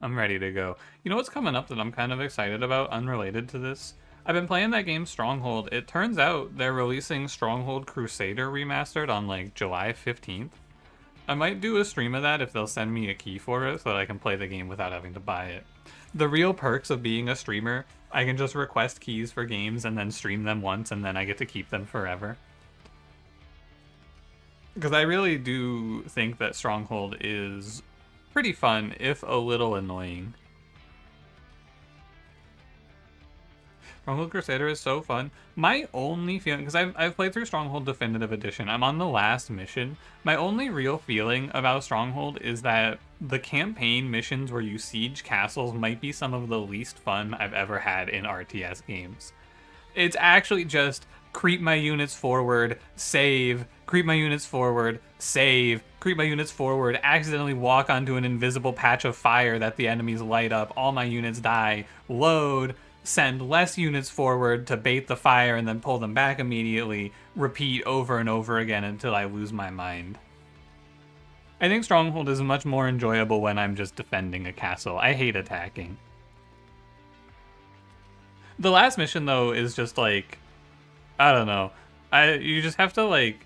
I'm ready to go. You know what's coming up that I'm kind of excited about, unrelated to this? I've been playing that game Stronghold. It turns out they're releasing Stronghold Crusader remastered on like July 15th. I might do a stream of that if they'll send me a key for it so that I can play the game without having to buy it. The real perks of being a streamer, I can just request keys for games and then stream them once and then I get to keep them forever. Because I really do think that Stronghold is pretty fun, if a little annoying. Stronghold Crusader is so fun. My only feeling, because I've played through Stronghold Definitive Edition, I'm on the last mission. My only real feeling about Stronghold is that the campaign missions where you siege castles might be some of the least fun I've ever had in RTS games. It's actually just creep my units forward, save, creep my units forward, save, creep my units forward, accidentally walk onto an invisible patch of fire that the enemies light up, all my units die, load, send less units forward to bait the fire and then pull them back immediately, repeat over and over again until I lose my mind. I think Stronghold is much more enjoyable when I'm just defending a castle. I hate attacking. The last mission, though, is just like, I don't know. You just have to, like,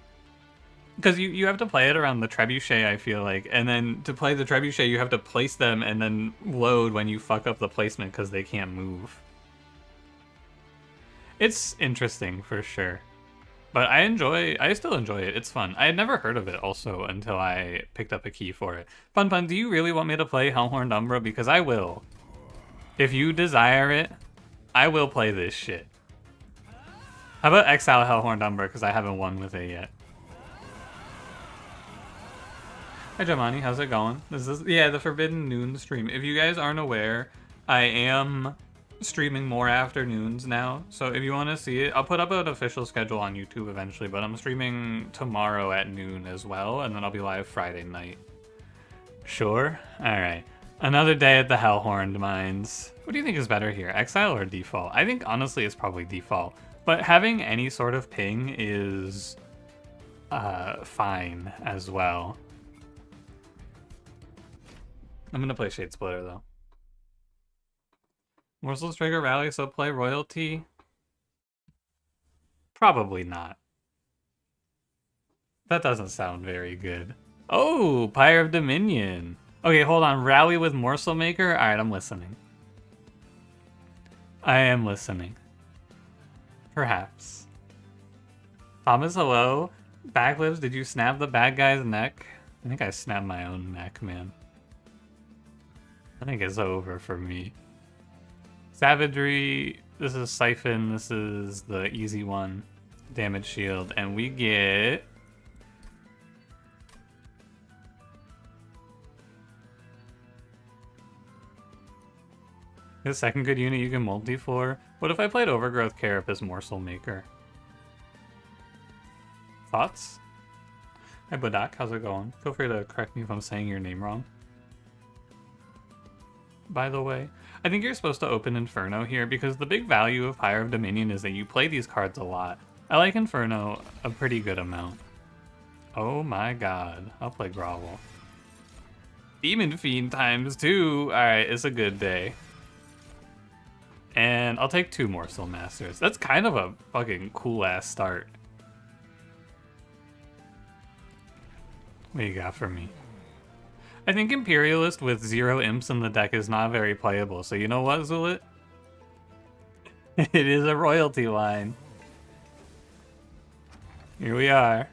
because you have to play it around the trebuchet, I feel like, and then to play the trebuchet, you have to place them and then load when you fuck up the placement because they can't move. It's interesting, for sure. But I still enjoy it. It's fun. I had never heard of it, also, until I picked up a key for it. Fun, do you really want me to play Hellhorned Umbra? Because I will. If you desire it, I will play this shit. How about Exile Hellhorned Umbra, because I haven't won with it yet. Hi Jamani, how's it going? This is, yeah, the Forbidden Noon stream. If you guys aren't aware, I am streaming more afternoons now, so if you want to see it, I'll put up an official schedule on YouTube eventually, but I'm streaming tomorrow at noon as well, and then I'll be live Friday night. Sure? Alright. Another day at the Hellhorned Mines. What do you think is better here, Exile or Default? I think, honestly, it's probably Default. But having any sort of ping is fine as well. I'm gonna play Shade Splitter, though. Morsels trigger rally, so play royalty? Probably not. That doesn't sound very good. Oh, Pyre of Dominion. Okay, hold on. Rally with Morsel Maker? Alright, I'm listening. I am listening. Perhaps. Thomas, hello. Backflips, did you snap the bad guy's neck? I think I snapped my own neck, man. I think it's over for me. Savagery, this is Siphon, this is the easy one. Damage shield, and we get... The second good unit you can multi for. What if I played Overgrowth Carapace Morsel Maker? Thoughts? Hi Bodak, how's it going? Feel free to correct me if I'm saying your name wrong. By the way, I think you're supposed to open Inferno here because the big value of Pyre of Dominion is that you play these cards a lot. I like Inferno a pretty good amount. Oh my god, I'll play Grovel. Demon Fiend times 2! Alright, it's a good day. And I'll take 2 Morsel Masters. That's kind of a fucking cool-ass start. What do you got for me? I think Imperialist with 0 imps in the deck is not very playable, so you know what, Zulit? It is a royalty line. Here we are.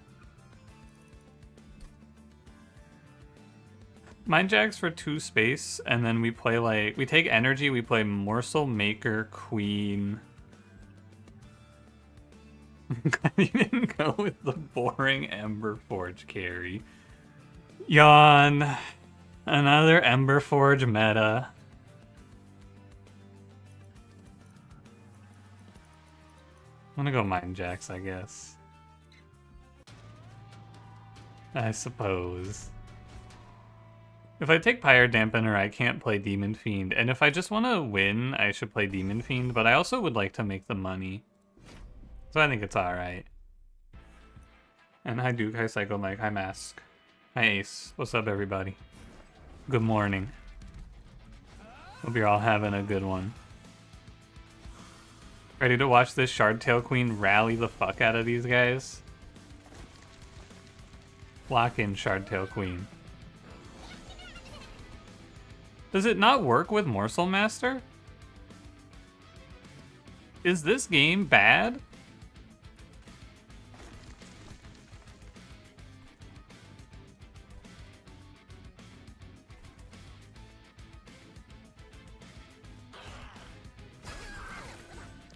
Mind Jacks for 2 space, and then we play like... We take energy, we play Morsel Maker, Queen. I didn't go with the boring Ember Forge carry. Yawn. Another Ember Forge meta. I'm gonna go Mind Jacks, I guess. I suppose. If I take Pyre Dampener, I can't play Demon Fiend. And if I just want to win, I should play Demon Fiend. But I also would like to make the money. So I think it's alright. And hi Duke, hi Psycho Mike, hi Mask. Hi Ace. What's up, everybody? Good morning. Hope you're all having a good one. Ready to watch this Shardtail Queen rally the fuck out of these guys? Lock in Shardtail Queen. Does it not work with Morsel Master? Is this game bad?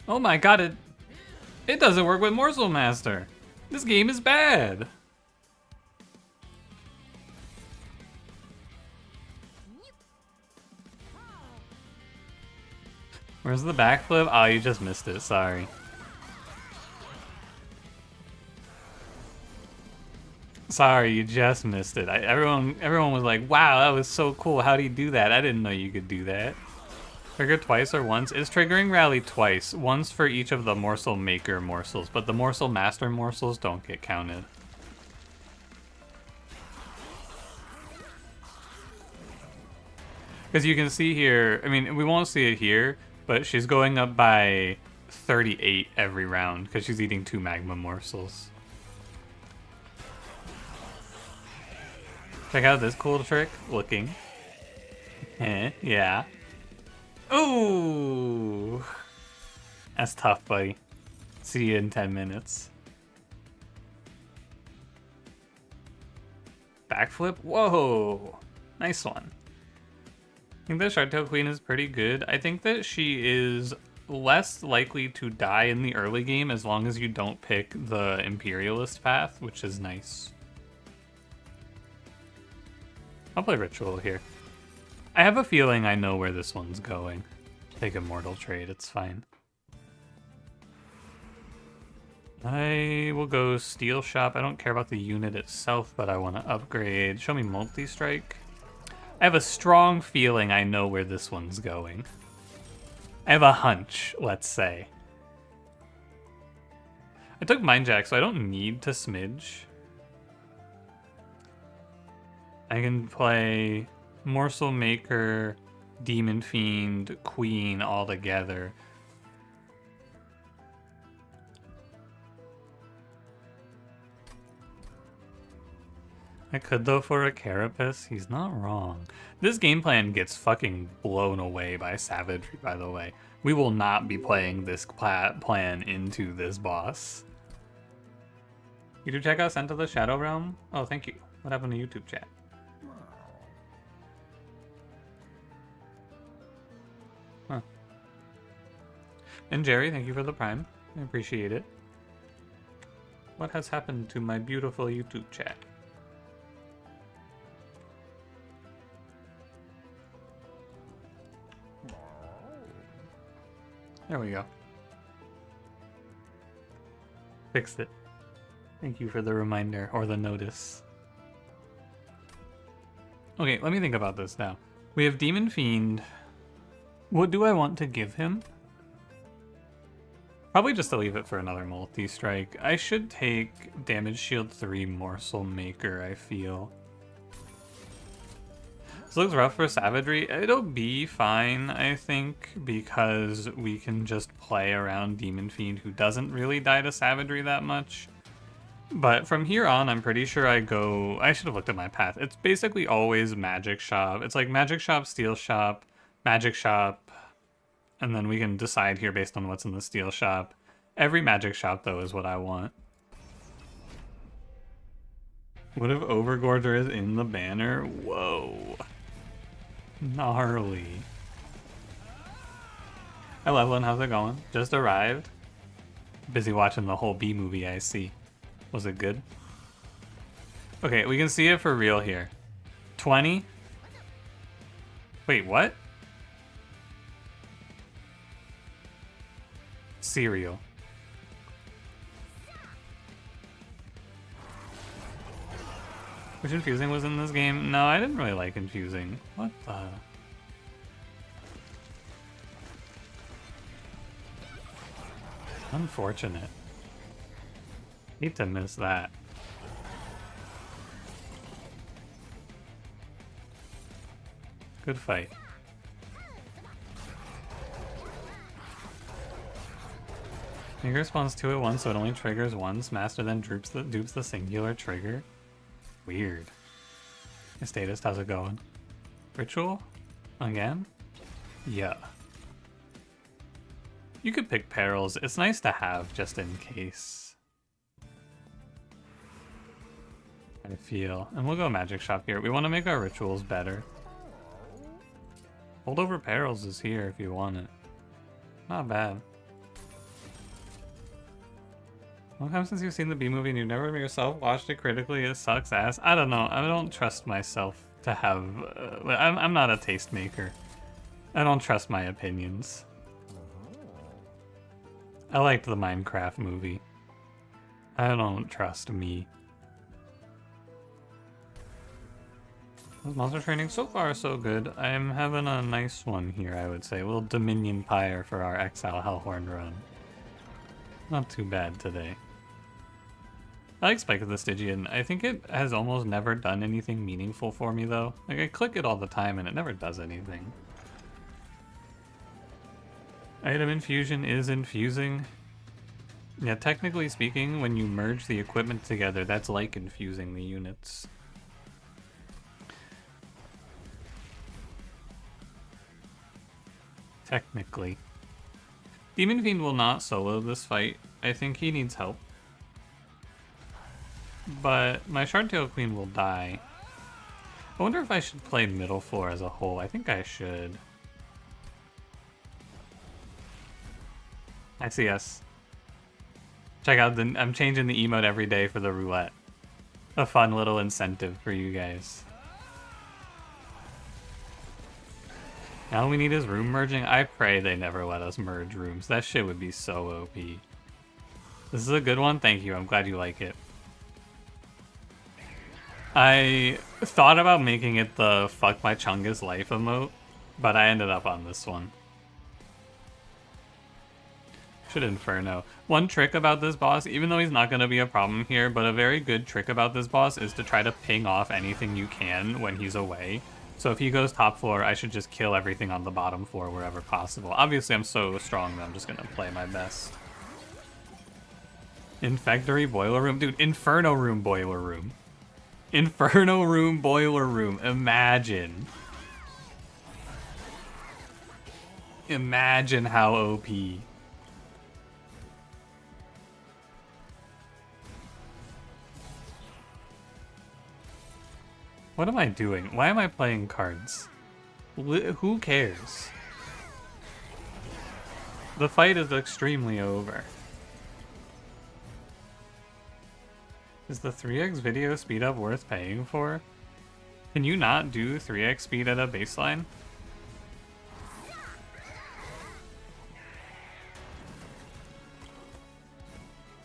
Oh my god, it doesn't work with Morsel Master. This game is bad. Where's the backflip? Oh, you just missed it, sorry. Sorry, you just missed it. Everyone was like, wow, that was so cool. How do you do that? I didn't know you could do that. Trigger twice or once? Is triggering rally twice. Once for each of the morsel maker morsels, but the morsel master morsels don't get counted. Because you can see here, I mean, we won't see it here, but she's going up by 38 every round because she's eating 2 magma morsels. Check out this cool trick. Looking. Yeah. Ooh! That's tough, buddy. See you in 10 minutes. Backflip? Whoa! Nice one. I think the Shardtail Queen is pretty good. I think that she is less likely to die in the early game as long as you don't pick the Imperialist path, which is nice. I'll play Ritual here. I have a feeling I know where this one's going. Take Immortal Trade, it's fine. I will go Steel Shop. I don't care about the unit itself, but I want to upgrade. Show me Multi-Strike. I have a strong feeling I know where this one's going. I have a hunch, let's say. I took Mind Jack, so I don't need to smidge. I can play Morsel Maker, Demon Fiend, Queen all together. I could though for a Carapace. He's not wrong. This game plan gets fucking blown away by Savagery, by the way. We will not be playing this plan into this boss. YouTube check out Sent to the Shadow Realm? Oh, thank you. What happened to YouTube chat? Huh. And Jerry, thank you for the Prime. I appreciate it. What has happened to my beautiful YouTube chat? There we go. Fixed it. Thank you for the reminder, or the notice. Okay, let me think about this now. We have Demon Fiend. What do I want to give him? Probably just to leave it for another multi-strike. I should take Damage Shield 3 Morsel Maker, I feel. This looks rough for Savagery. It'll be fine, I think, because we can just play around Demon Fiend, who doesn't really die to Savagery that much. But from here on, I'm pretty sure I should have looked at my path. It's basically always Magic Shop. It's like Magic Shop, Steel Shop, Magic Shop, and then we can decide here based on what's in the Steel Shop. Every Magic Shop, though, is what I want. What if Overgorger is in the banner? Whoa. Gnarly. Hi, Levelin, how's it going? Just arrived. Busy watching the whole B movie, I see. Was it good? Okay, we can see it for real here. 20? Wait, what? Cereal. Which Infusing was in this game? No, I didn't really like Infusing. What the? Unfortunate. Hate to miss that. Good fight. Trigger spawns 2 at once, so it only triggers once. Master then dupes the singular trigger. Weird. Hey, Status, how's it going? Ritual? Again? Yeah. You could pick perils. It's nice to have, just in case. I feel. And we'll go magic shop here. We want to make our rituals better. Holdover perils is here if you want it. Not bad. Long time since you've seen the B movie and you've never yourself watched it critically. It sucks ass. I don't know. I don't trust myself to have... I'm not a tastemaker. I don't trust my opinions. I liked the Minecraft movie. I don't trust me. Monster training so far so good. I'm having a nice one here, I would say. A little Dominion Pyre for our Exile Hellhorn run. Not too bad today. I like Spike of the Stygian. I think it has almost never done anything meaningful for me, though. Like, I click it all the time, and it never does anything. Item infusion is infusing. Yeah, technically speaking, when you merge the equipment together, that's like infusing the units. Technically. Demon Fiend will not solo this fight. I think he needs help. But my Shardtail Queen will die. I wonder if I should play middle floor as a whole. I think I should. I see us. Check out the... I'm changing the emote every day for the roulette. A fun little incentive for you guys. Now all we need is room merging. I pray they never let us merge rooms. That shit would be so OP. This is a good one. Thank you. I'm glad you like it. I thought about making it the fuck my Chungus life emote, but I ended up on this one. Should Inferno. One trick about this boss, even though he's not going to be a problem here, but a very good trick about this boss is to try to ping off anything you can when he's away. So if he goes top floor, I should just kill everything on the bottom floor wherever possible. Obviously, I'm so strong that I'm just going to play my best. Infectory Boiler Room? Dude, Inferno Room Boiler Room. Inferno Room Boiler Room. Imagine. Imagine how OP. What am I doing? Why am I playing cards? Who cares? The fight is extremely over. Is the 3x video speed up worth paying for? Can you not do 3x speed at a baseline?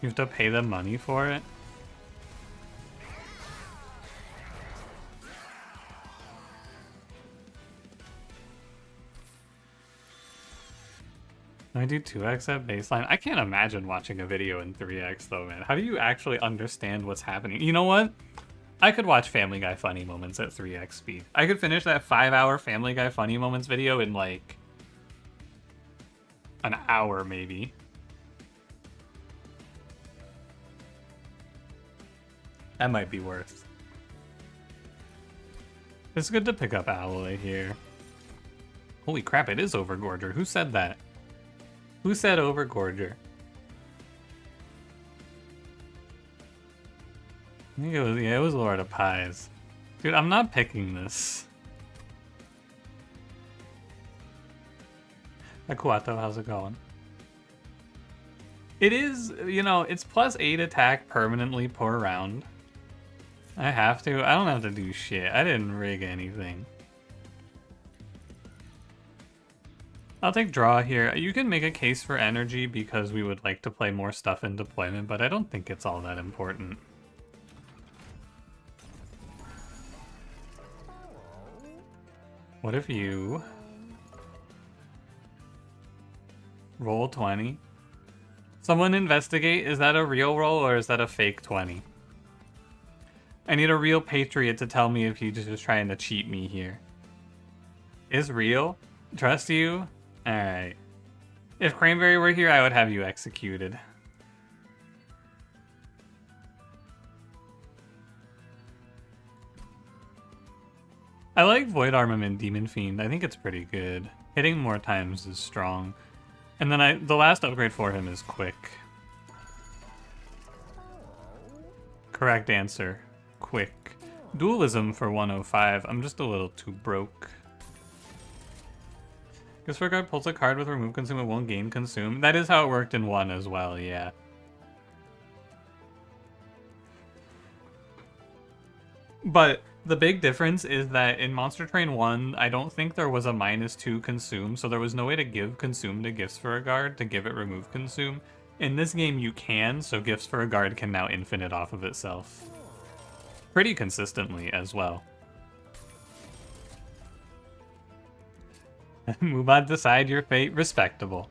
You have to pay them money for it? I do 2x at baseline. I can't imagine watching a video in 3x though, man. How do you actually understand what's happening? You know what? I could watch Family Guy funny moments at 3x speed. I could finish that 5-hour Family Guy funny moments video in like an hour maybe. That might be worth. It's good to pick up Alloy here. Holy crap, it is Overgorger. Who said that? Who said Overgorger? I think it was, yeah, it was Lord of Pies. Dude, I'm not picking this. Akuato, how's it going? It is, you know, it's +8 attack permanently per round. I have to. I don't have to do shit. I didn't rig anything. I'll take draw here. You can make a case for energy because we would like to play more stuff in deployment, but I don't think it's all that important. What if you roll 20? Someone investigate, is that a real roll or is that a fake 20? I need a real patriot to tell me if he's just trying to cheat me here. Is real? Trust you? Alright. If Cranberry were here, I would have you executed. I like Void Armament Demon Fiend. I think it's pretty good. Hitting more times is strong. And then the last upgrade for him is quick. Correct answer. Quick. Dualism for 105. I'm just a little too broke. Gifts for a card pulls a card with remove consume, it won't gain consume. That is how it worked in 1 as well, yeah. But the big difference is that in Monster Train 1, I don't think there was a -2 consume, so there was no way to give consume to Gifts for a Guard to give it remove consume. In this game, you can, so Gifts for a Guard can now infinite off of itself. Pretty consistently as well. Move on, decide your fate. Respectable.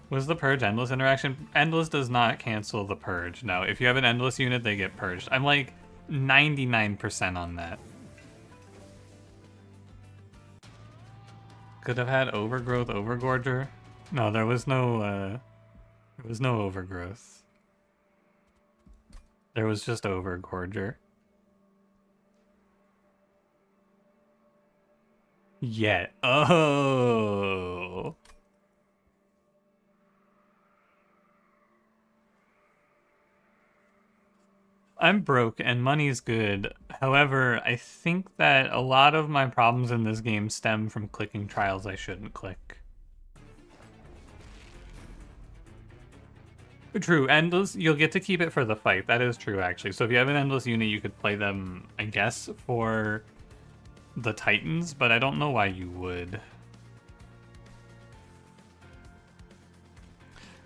Was the Purge Endless interaction? Endless does not cancel the Purge. No, if you have an Endless unit, they get purged. I'm like 99% on that. Could have had Overgrowth Overgorger. No, there was no Overgrowth. There was just Overgorger. Yet. Oh. I'm broke and money's good. However, I think that a lot of my problems in this game stem from clicking trials I shouldn't click. True, Endless, you'll get to keep it for the fight. That is true, actually. So if you have an Endless unit, you could play them, I guess, for the Titans, but I don't know why you would.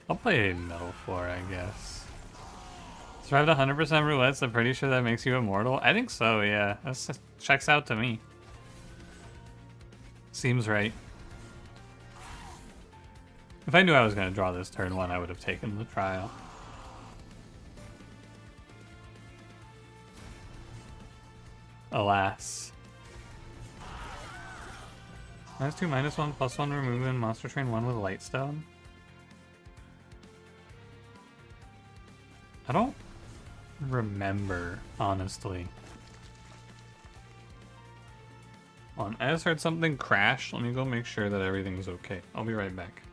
I'll play Metal Floor, I guess. Survived 100% roulettes, I'm pretty sure that makes you immortal. I think so, yeah. That checks out to me. Seems right. If I knew I was going to draw this turn 1, I would have taken the trial. Alas. -2, -1, +1 removing Monster Train 1 with Lightstone. I don't remember, honestly. Hold on, I just heard something crash. Let me go make sure that everything's okay. I'll be right back.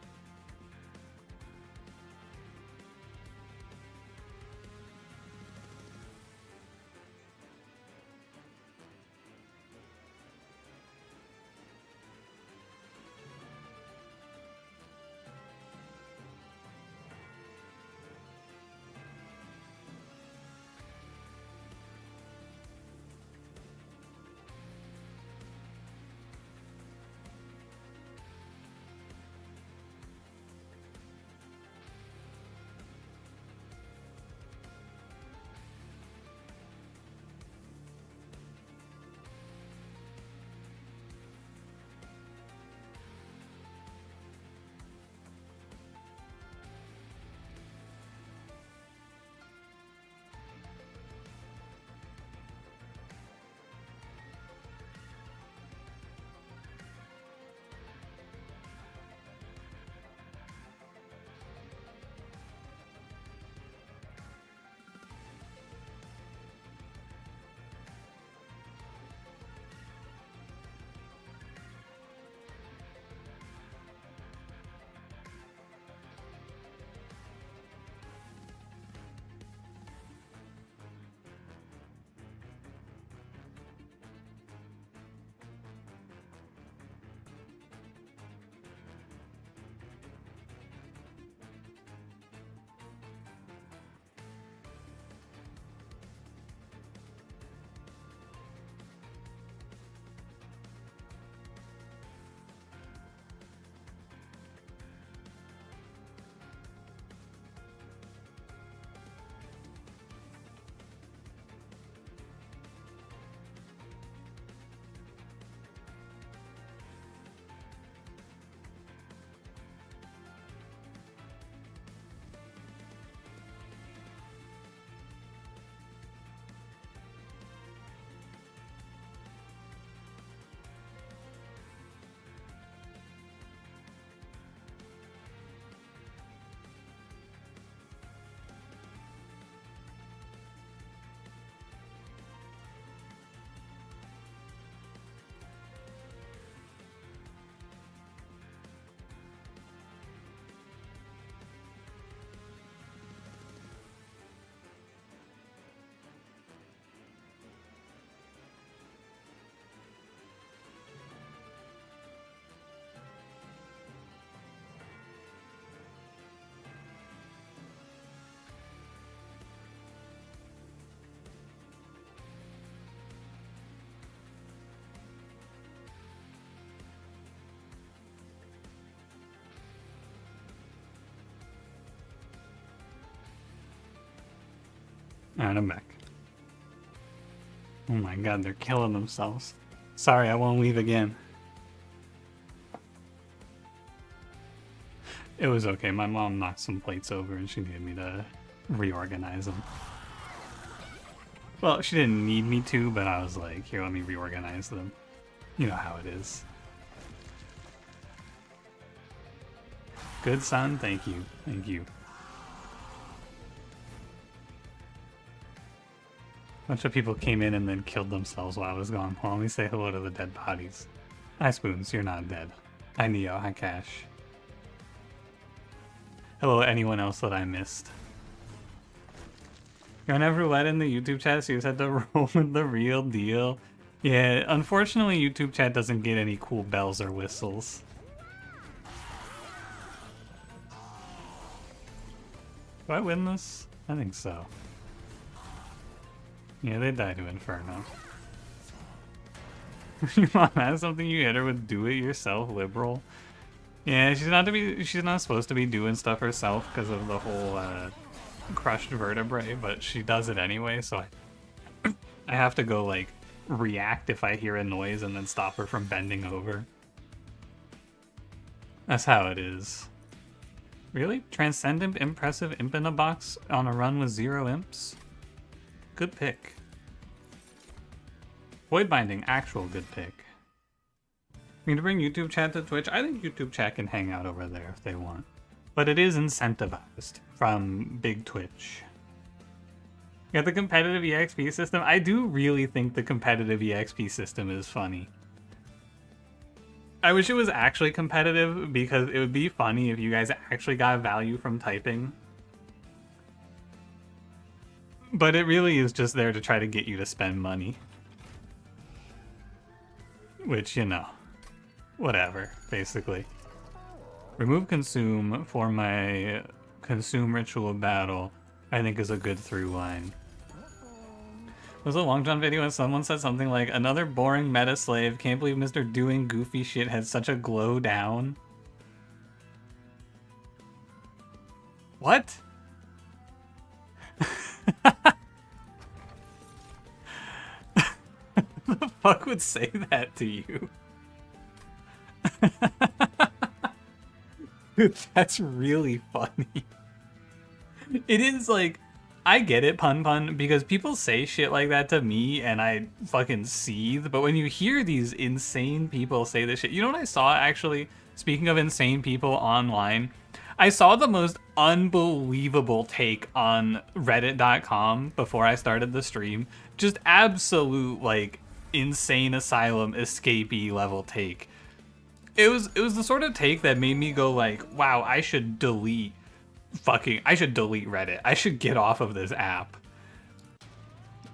Alright, I'm back. Oh my god, they're killing themselves. Sorry, I won't leave again. It was okay. My mom knocked some plates over and she needed me to reorganize them. Well, she didn't need me to, but I was like, here, let me reorganize them. You know how it is. Good son, thank you. Thank you. A bunch of people came in and then killed themselves while I was gone. Well, let me say hello to the dead bodies. Hi, Spoons, you're not dead. Hi, Neo. Hi, Cash. Hello, anyone else that I missed. You're never let in the YouTube chat, so you just had to roll with the real deal. Yeah, unfortunately, YouTube chat doesn't get any cool bells or whistles. Do I win this? I think so. Yeah, they died to Inferno. Your mom has something you hit her with, do it yourself, liberal. Yeah, she's not supposed to be doing stuff herself because of the whole crushed vertebrae, but she does it anyway, so I have to go like react if I hear a noise and then stop her from bending over. That's how it is. Really? Transcendent, impressive imp in a box on a run with 0 imps? Good pick. Void Binding, actual good pick. Need to bring YouTube chat to Twitch? I think YouTube chat can hang out over there if they want. But it is incentivized from Big Twitch. You got the competitive EXP system? I do really think the competitive EXP system is funny. I wish it was actually competitive because it would be funny if you guys actually got value from typing. But it really is just there to try to get you to spend money. Which, you know, whatever, basically. Remove consume for my consume ritual battle, I think is a good through line. There was a Long John video and someone said something like, another boring meta slave, can't believe Mr. Doing Goofy Shit had such a glow down. What? Who the fuck would say that to you? Dude, that's really funny. It is like, I get it, pun, because people say shit like that to me and I fucking seethe, but when you hear these insane people say this shit, you know what I saw actually? Speaking of insane people online, I saw the most unbelievable take on reddit.com before I started the stream. Just absolute, like, insane asylum escapee level take. It was the sort of take that made me go like, wow, I should delete Reddit. I should get off of this app.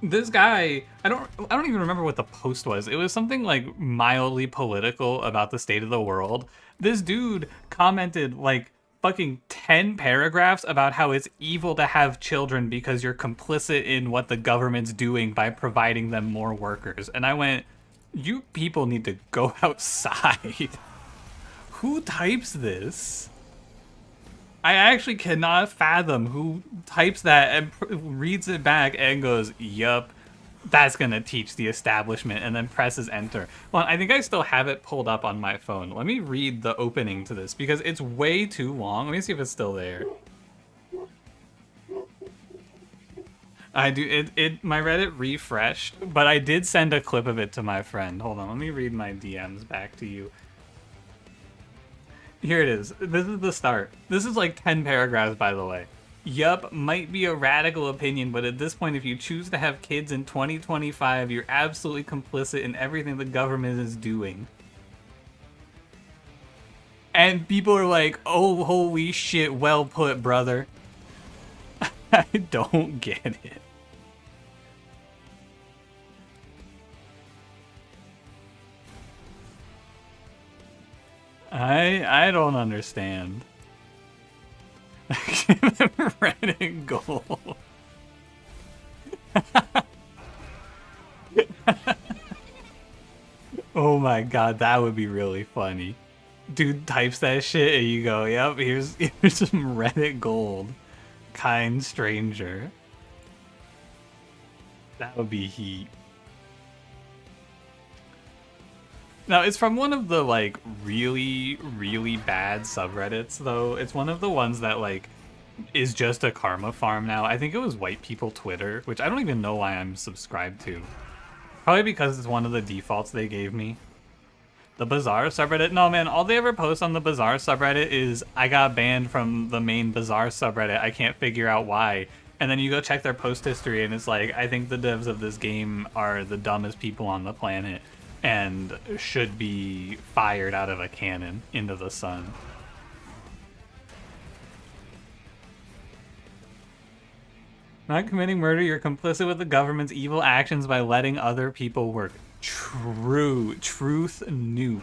This guy, I don't even remember what the post was. It was something like mildly political about the state of the world. This dude commented like fucking 10 paragraphs about how it's evil to have children because you're complicit in what the government's doing by providing them more workers. And I went, you people need to go outside. Who types this? I actually cannot fathom who types that and reads it back and goes, yup, that's gonna teach the establishment, and then presses enter. Well, I think I still have it pulled up on my phone. Let me read the opening to this because it's way too long. Let me see if it's still there. I do, my Reddit refreshed, but I did send a clip of it to my friend. Hold on, let me read my DMs back to you. Here it is. This is the start. This is like 10 paragraphs, by the way. Yup, might be a radical opinion, but at this point, if you choose to have kids in 2025, you're absolutely complicit in everything the government is doing. And people are like, oh, holy shit, well put, brother. I don't get it. I don't understand. Give them red and gold. Oh my god, that would be really funny. Dude types that shit and you go, yep, here's some Reddit gold. Kind stranger. That would be heat. Now, it's from one of the, like, really, really bad subreddits, though. It's one of the ones that, like, is just a karma farm now. I think it was White People Twitter, which I don't even know why I'm subscribed to. Probably because it's one of the defaults they gave me. The Bazaar subreddit? No, man, all they ever post on the Bazaar subreddit is, I got banned from the main Bazaar subreddit, I can't figure out why. And then you go check their post history and it's like, I think the devs of this game are the dumbest people on the planet and should be fired out of a cannon into the sun. Not committing murder, you're complicit with the government's evil actions by letting other people work. True. Truth nuke.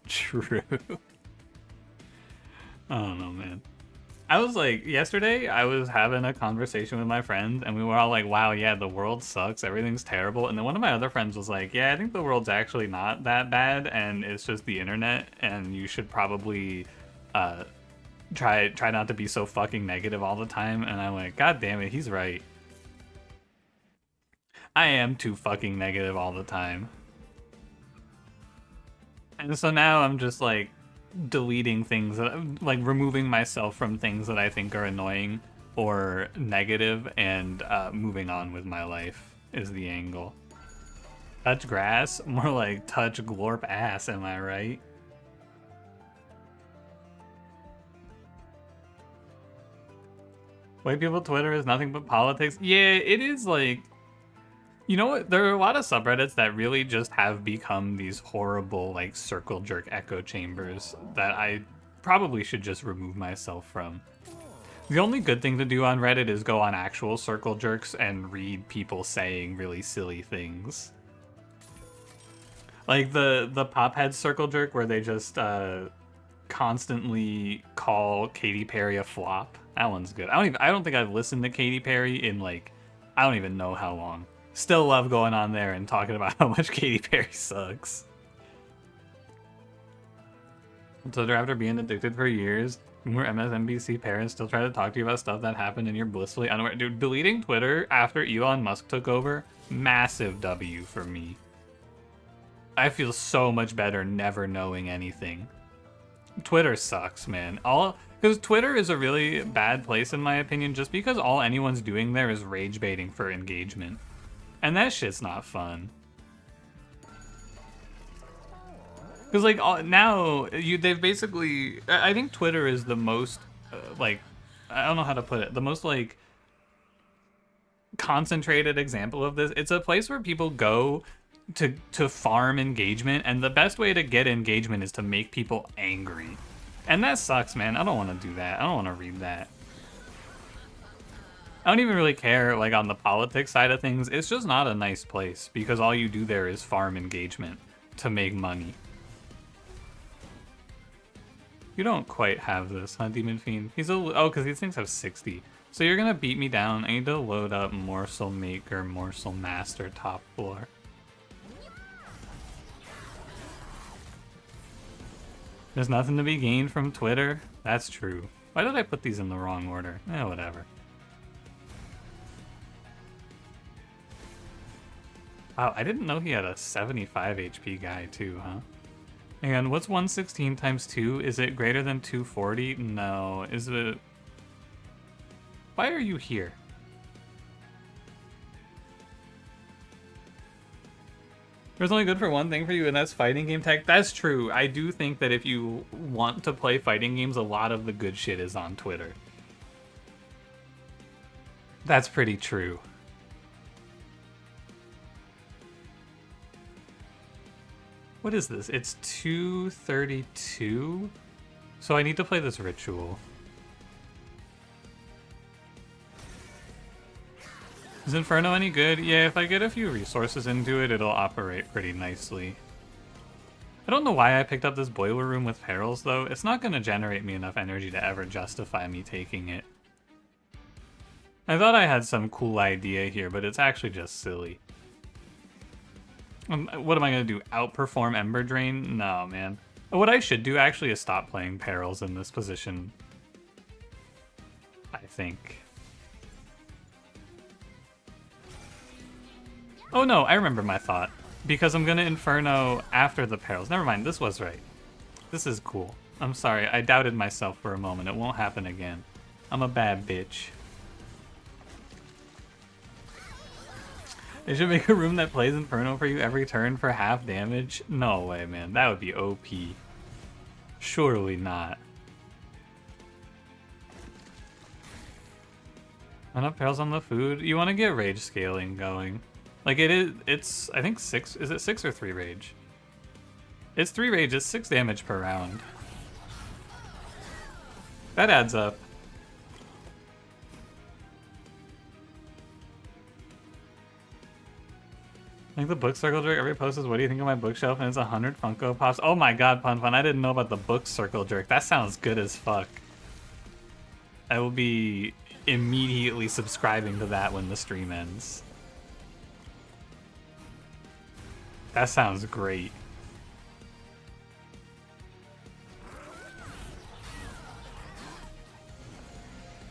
True. I don't know, man. I was like, yesterday, I was having a conversation with my friends, and we were all like, wow, yeah, the world sucks, everything's terrible. And then one of my other friends was like, yeah, I think the world's actually not that bad, and it's just the internet, and you should probably try not to be so fucking negative all the time. And I'm like, god damn it, he's right. I am too fucking negative all the time. And so now I'm just like, deleting things, like removing myself from things that I think are annoying or negative, and moving on with my life is the angle. Touch grass? More like touch glorp ass, am I right? White people Twitter is nothing but politics. Yeah, it is like... You know what? There are a lot of subreddits that really just have become these horrible, like, circle jerk echo chambers that I probably should just remove myself from. The only good thing to do on Reddit is go on actual circle jerks and read people saying really silly things. Like the Pophead circle jerk where they just constantly call Katy Perry a flop. That one's good. I don't think I've listened to Katy Perry in, like, I don't even know how long. Still love going on there and talking about how much Katy Perry sucks. So after being addicted for years, more MSNBC parents still try to talk to you about stuff that happened and you're blissfully unaware. Dude, deleting Twitter after Elon Musk took over, massive W for me. I feel so much better never knowing anything. Twitter sucks, man. Because Twitter is a really bad place in my opinion, just because all anyone's doing there is rage baiting for engagement. And that shit's not fun. Because, like, now, they've basically... I think Twitter is the most, like... I don't know how to put it. The most, like, concentrated example of this. It's a place where people go to farm engagement, and the best way to get engagement is to make people angry. And that sucks, man. I don't want to do that. I don't want to read that. I don't even really care, like, on the politics side of things. It's just not a nice place, because all you do there is farm engagement to make money. You don't quite have this, huh, Demon Fiend? Oh, because these things have 60. So you're gonna beat me down. I need to load up Morsel Maker, Morsel Master, top floor. There's nothing to be gained from Twitter? That's true. Why did I put these in the wrong order? Eh, whatever. Wow, I didn't know he had a 75 HP guy too, huh? And what's 116 times 2? Is it greater than 240? No. Is it... Why are you here? There's only good for one thing for you, and that's fighting game tech. That's true. I do think that if you want to play fighting games, a lot of the good shit is on Twitter. That's pretty true. What is this? It's 232? So I need to play this ritual. Is Inferno any good? Yeah, if I get a few resources into it, it'll operate pretty nicely. I don't know why I picked up this boiler room with perils, though. It's not going to generate me enough energy to ever justify me taking it. I thought I had some cool idea here, but it's actually just silly. What am I going to do? Outperform Ember Drain? No, man. What I should do actually is stop playing Perils in this position. I think. Oh no, I remember my thought. Because I'm going to Inferno after the Perils. Never mind, this was right. This is cool. I'm sorry, I doubted myself for a moment. It won't happen again. I'm a bad bitch. They should make a room that plays Inferno for you every turn for half damage? No way, man. That would be OP. Surely not. Enough Perils on the food. You want to get rage scaling going. Like it's I think 6, is it 6 or 3 rage? It's 3 rage, it's 6 damage per round. That adds up. I think the book circle jerk every post is, what do you think of my bookshelf? And it's 100 Funko Pops. Oh my god, Pun Pun, I didn't know about the book circle jerk. That sounds good as fuck. I will be immediately subscribing to that when the stream ends. That sounds great.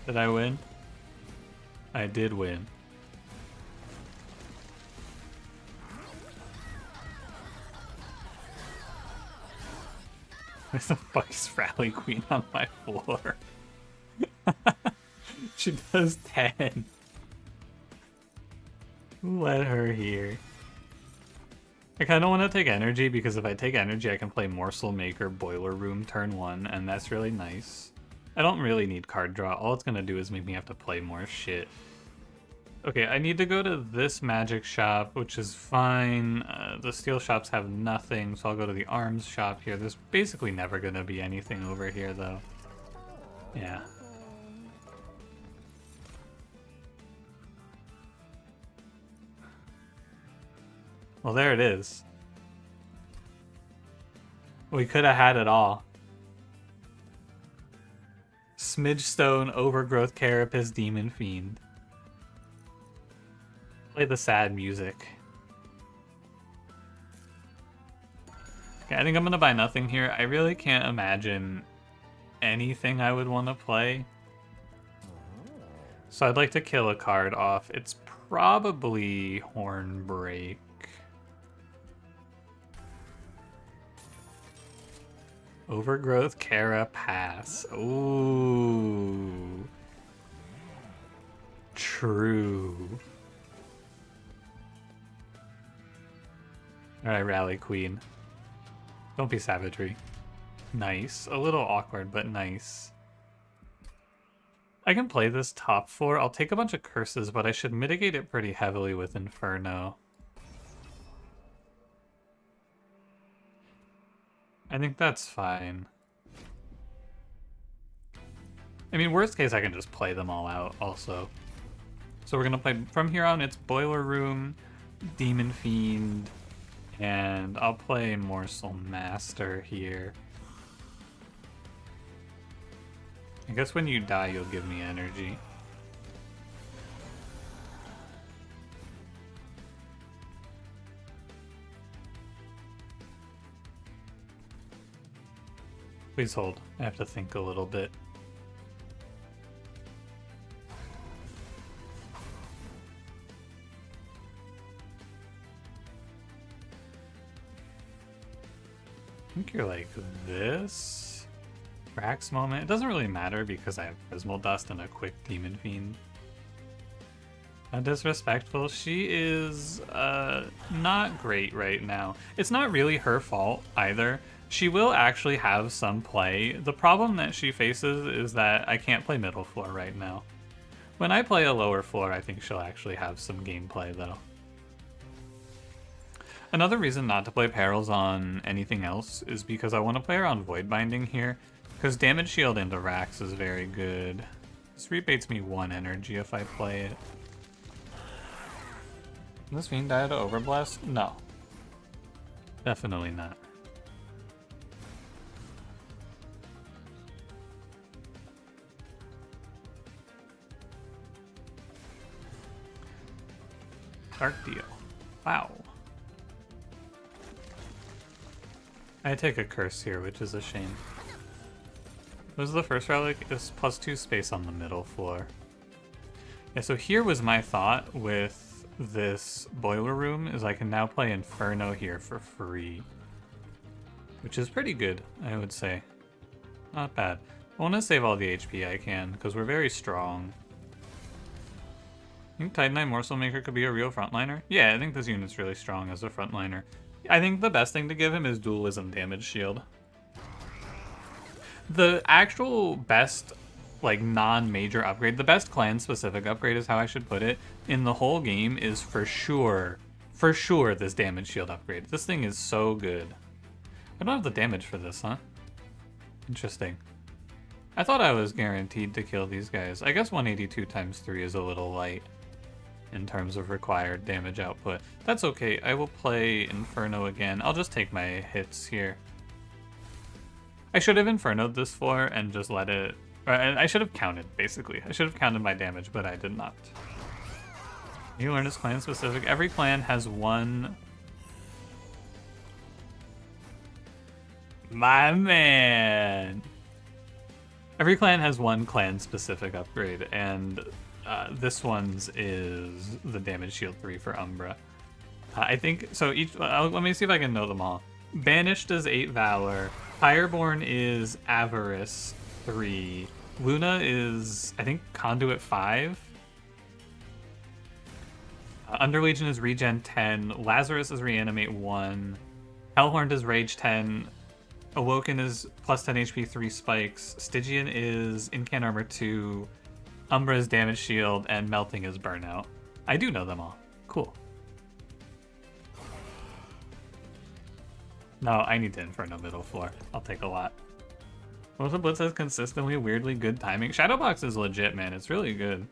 Did I win? I did win. Where's the fuck is Rally Queen on my floor? She does 10. Who let her here? I kind of want to take energy, because if I take energy I can play Morsel Maker Boiler Room turn 1, and that's really nice. I don't really need card draw. All it's going to do is make me have to play more shit. Okay, I need to go to this magic shop, which is fine. The steel shops have nothing, so I'll go to the arms shop here. There's basically never going to be anything over here, though. Yeah. Well, there it is. We could have had it all. Smidgestone, Overgrowth, Carapace, Demon Fiend. Play the sad music. Okay, I think I'm gonna buy nothing here. I really can't imagine anything I would want to play. So I'd like to kill a card off. It's probably Hornbreak. Overgrowth, Carapace. Ooh. True. Alright, Rally Queen. Don't be savagery. Nice. A little awkward, but nice. I can play this top 4. I'll take a bunch of curses, but I should mitigate it pretty heavily with Inferno. I think that's fine. I mean, worst case, I can just play them all out also. So we're gonna play, from here on, it's Boiler Room, Demon Fiend, and I'll play Morsel Master here. I guess when you die, you'll give me energy. Please hold. I have to think a little bit. I think you're like this. Rax moment. It doesn't really matter because I have Prismal Dust and a quick Demon Fiend. Not disrespectful. She is not great right now. It's not really her fault either. She will actually have some play. The problem that she faces is that I can't play middle floor right now. When I play a lower floor, I think she'll actually have some gameplay though. Another reason not to play Perils on anything else is because I want to play her on Void Binding here, because damage shield into Rax is very good. This rebates me 1 energy if I play it. Can this Fiend die to Overblast? No. Definitely not. Dark Deal. Wow. I take a curse here, which is a shame. What was the first relic? It's +2 space on the middle floor. Yeah, so here was my thought with this boiler room, is I can now play Inferno here for free. Which is pretty good, I would say. Not bad. I want to save all the HP I can, because we're very strong. I think Titanite Morsel Maker could be a real frontliner. Yeah, I think this unit's really strong as a frontliner. I think the best thing to give him is Dualism Damage Shield. The actual best, like, non-major upgrade, the best clan-specific upgrade is how I should put it, in the whole game is for sure this Damage Shield upgrade. This thing is so good. I don't have the damage for this, huh? Interesting. I thought I was guaranteed to kill these guys. I guess 182 times 3 is a little light in terms of required damage output. That's okay. I will play Inferno again. I'll just take my hits here. I should have Inferno'd this floor and just let it... I should have counted, basically. I should have counted my damage, but I did not. You learn is clan specific. Every clan has one... My man! Every clan has one clan-specific upgrade, and this one's is the Damage Shield 3 for Umbra. I think, so each, let me see if I can know them all. Banished is 8 Valor, Fireborn is Avarice 3, Luna is, I think, Conduit 5, Underlegion is Regen 10, Lazarus is Reanimate 1, Hellhorned is Rage 10, Awoken is plus 10 HP, 3 spikes, Stygian is Incant Armor 2, Umbra is Damage Shield, and Melting is Burnout. I do know them all. Cool. No, I need to Inferno middle floor. I'll take a lot. Most of Blitz has consistently weirdly good timing. Shadowbox is legit, man. It's really good.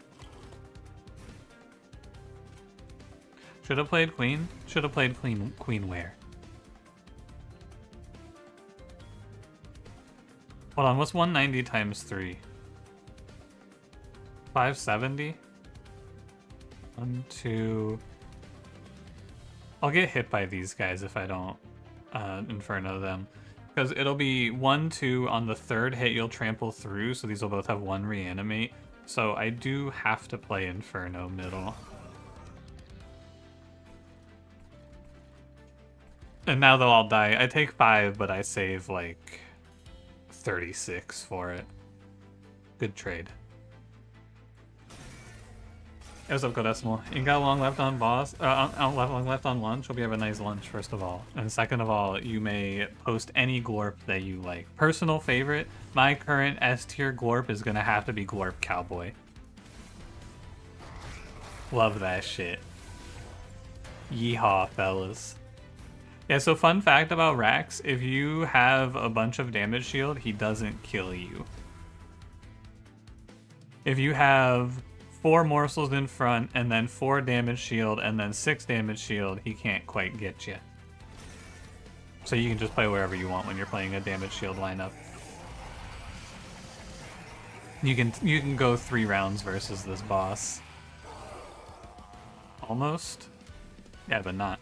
Should have played Queen. Should have played Queen where? Hold on, what's 190 times 3? 570? 1, 2... I'll get hit by these guys if I don't Inferno them. Because it'll be 1, 2, on the third hit you'll trample through, so these will both have 1 reanimate. So I do have to play Inferno middle. And now they'll all die. I take 5, but I save like 36 for it. Good trade. Hey, what's up, Codecimal? You got long left on boss? Long left on lunch? Hope you have a nice lunch, first of all. And second of all, you may post any glorp that you like. Personal favorite, my current S tier glorp is gonna have to be Glorp Cowboy. Love that shit. Yeehaw, fellas. Yeah, so fun fact about Rax, if you have a bunch of damage shield, he doesn't kill you. If you have 4 morsels in front, and then 4 damage shield, and then 6 damage shield, he can't quite get you. So you can just play wherever you want when you're playing a damage shield lineup. You can go 3 rounds versus this boss. Almost? Yeah, but not.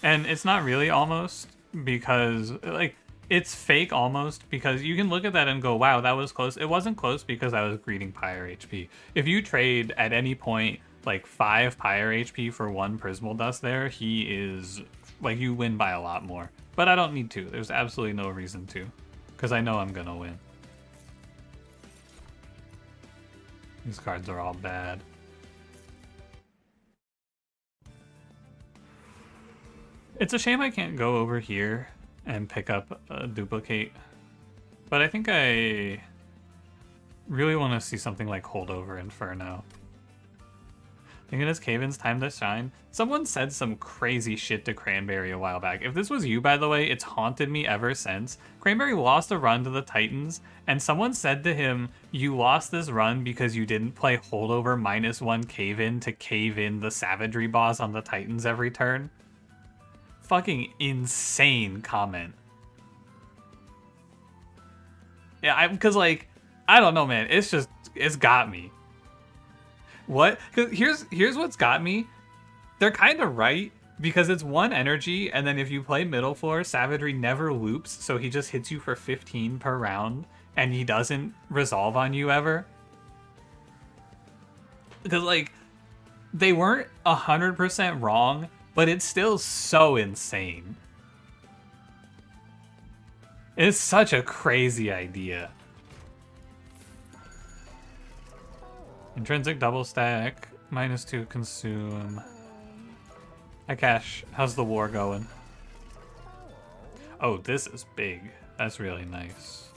And it's not really almost, because, like, it's fake almost, because you can look at that and go, wow, that was close. It wasn't close because I was greeting Pyre HP. If you trade at any point, like, 5 Pyre HP for 1 Prismal Dust there, he is, like, you win by a lot more. But I don't need to. There's absolutely no reason to, because I know I'm gonna win. These cards are all bad. It's a shame I can't go over here and pick up a duplicate, but I think I really want to see something like Holdover Inferno. Thinking it's Caven's time to shine. Someone said some crazy shit to Cranberry a while back. If this was you, by the way, it's haunted me ever since. Cranberry lost a run to the Titans, and someone said to him, you lost this run because you didn't play Holdover -1 Cave-In to cave in the Savagery boss on the Titans every turn. Fucking insane comment. Yeah, because, like, I don't know, man. It's just, it's got me. What? 'Cause here's what's got me. They're kind of right, Because it's one energy, and then if you play middle floor, Savagery never loops, so he just hits you for 15 per round, and he doesn't resolve on you ever. Because, like, they weren't 100% wrong, but it's still so insane. It's such a crazy idea. Intrinsic double stack, -2 consume. Hi Cash, how's the war going? Oh, this is big. That's really nice.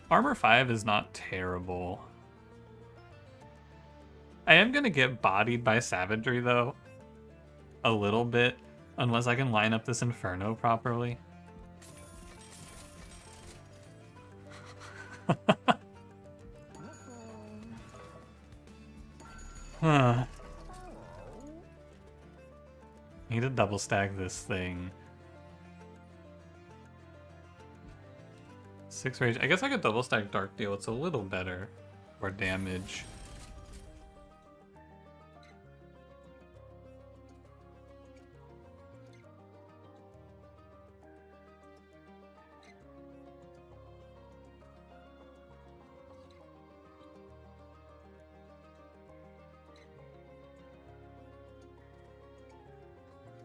Armor 5 is not terrible. I am gonna get bodied by Savagery though. A little bit. Unless I can line up this Inferno properly. Huh. Need to double stack this thing. 6 rage. I guess I could double stack Dark Deal. It's a little better for damage.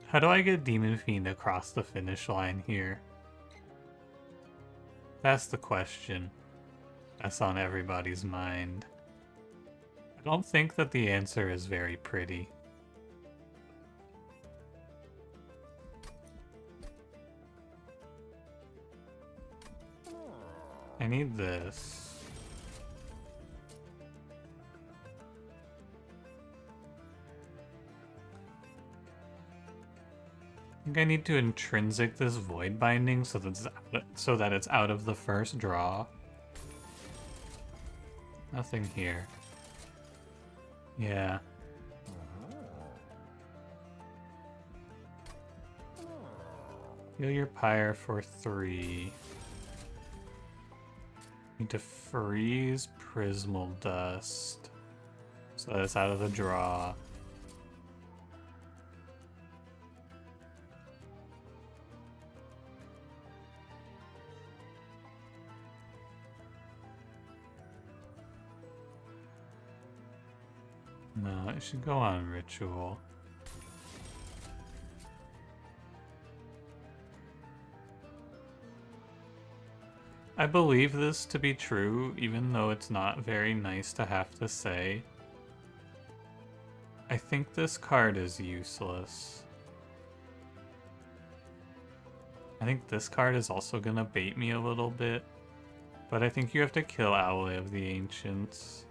How do I get Demon Fiend across the finish line here? That's the question. That's on everybody's mind. I don't think that the answer is very pretty. I need this. I think I need to intrinsic this void binding so that it's out of the first draw. Nothing here. Yeah. Heal your pyre for 3. Need to freeze Prismal Dust so that it's out of the draw. No, it should go on Ritual. I believe this to be true, even though it's not very nice to have to say. I think this card is useless. I think this card is also gonna bait me a little bit, but I think you have to kill Owlet of the Ancients.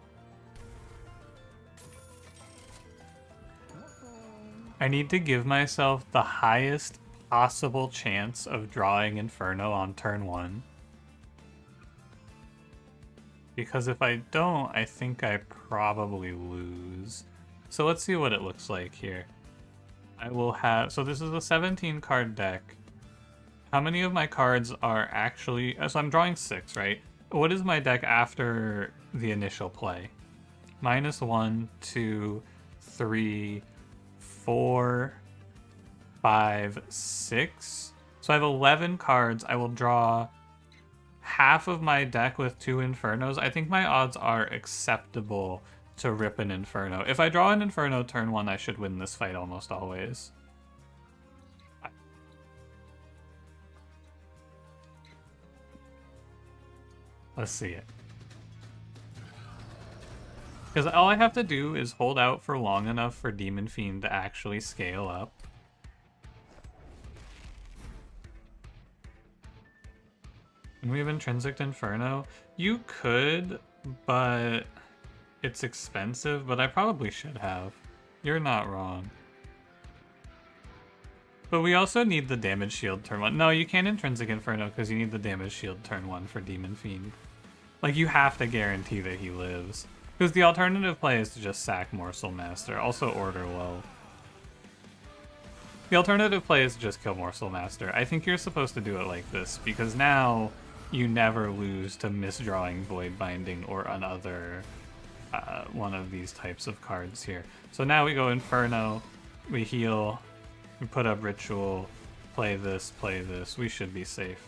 I need to give myself the highest possible chance of drawing Inferno on turn 1. Because if I don't, I think I probably lose. So let's see what it looks like here. I will have... So this is a 17 card deck. How many of my cards are actually... So I'm drawing 6, right? What is my deck after the initial play? -1, 2, 3... 4, 5, 6. So I have 11 cards. I will draw half of my deck with 2 Infernos. I think my odds are acceptable to rip an Inferno. If I draw an Inferno turn 1, I should win this fight almost always. Let's see it. Because all I have to do is hold out for long enough for Demon Fiend to actually scale up. And we have Intrinsic Inferno. You could, but it's expensive, but I probably should have. You're not wrong. But we also need the damage shield turn 1. No, you can't Intrinsic Inferno because you need the damage shield turn 1 for Demon Fiend. Like, you have to guarantee that he lives. Because the alternative play is to just sack Morsel Master. Also Order Low. The alternative play is to just kill Morsel Master. I think you're supposed to do it like this, because now you never lose to misdrawing Void Binding or another one of these types of cards here. So now we go Inferno, we heal, We put up ritual, play this, we should be safe.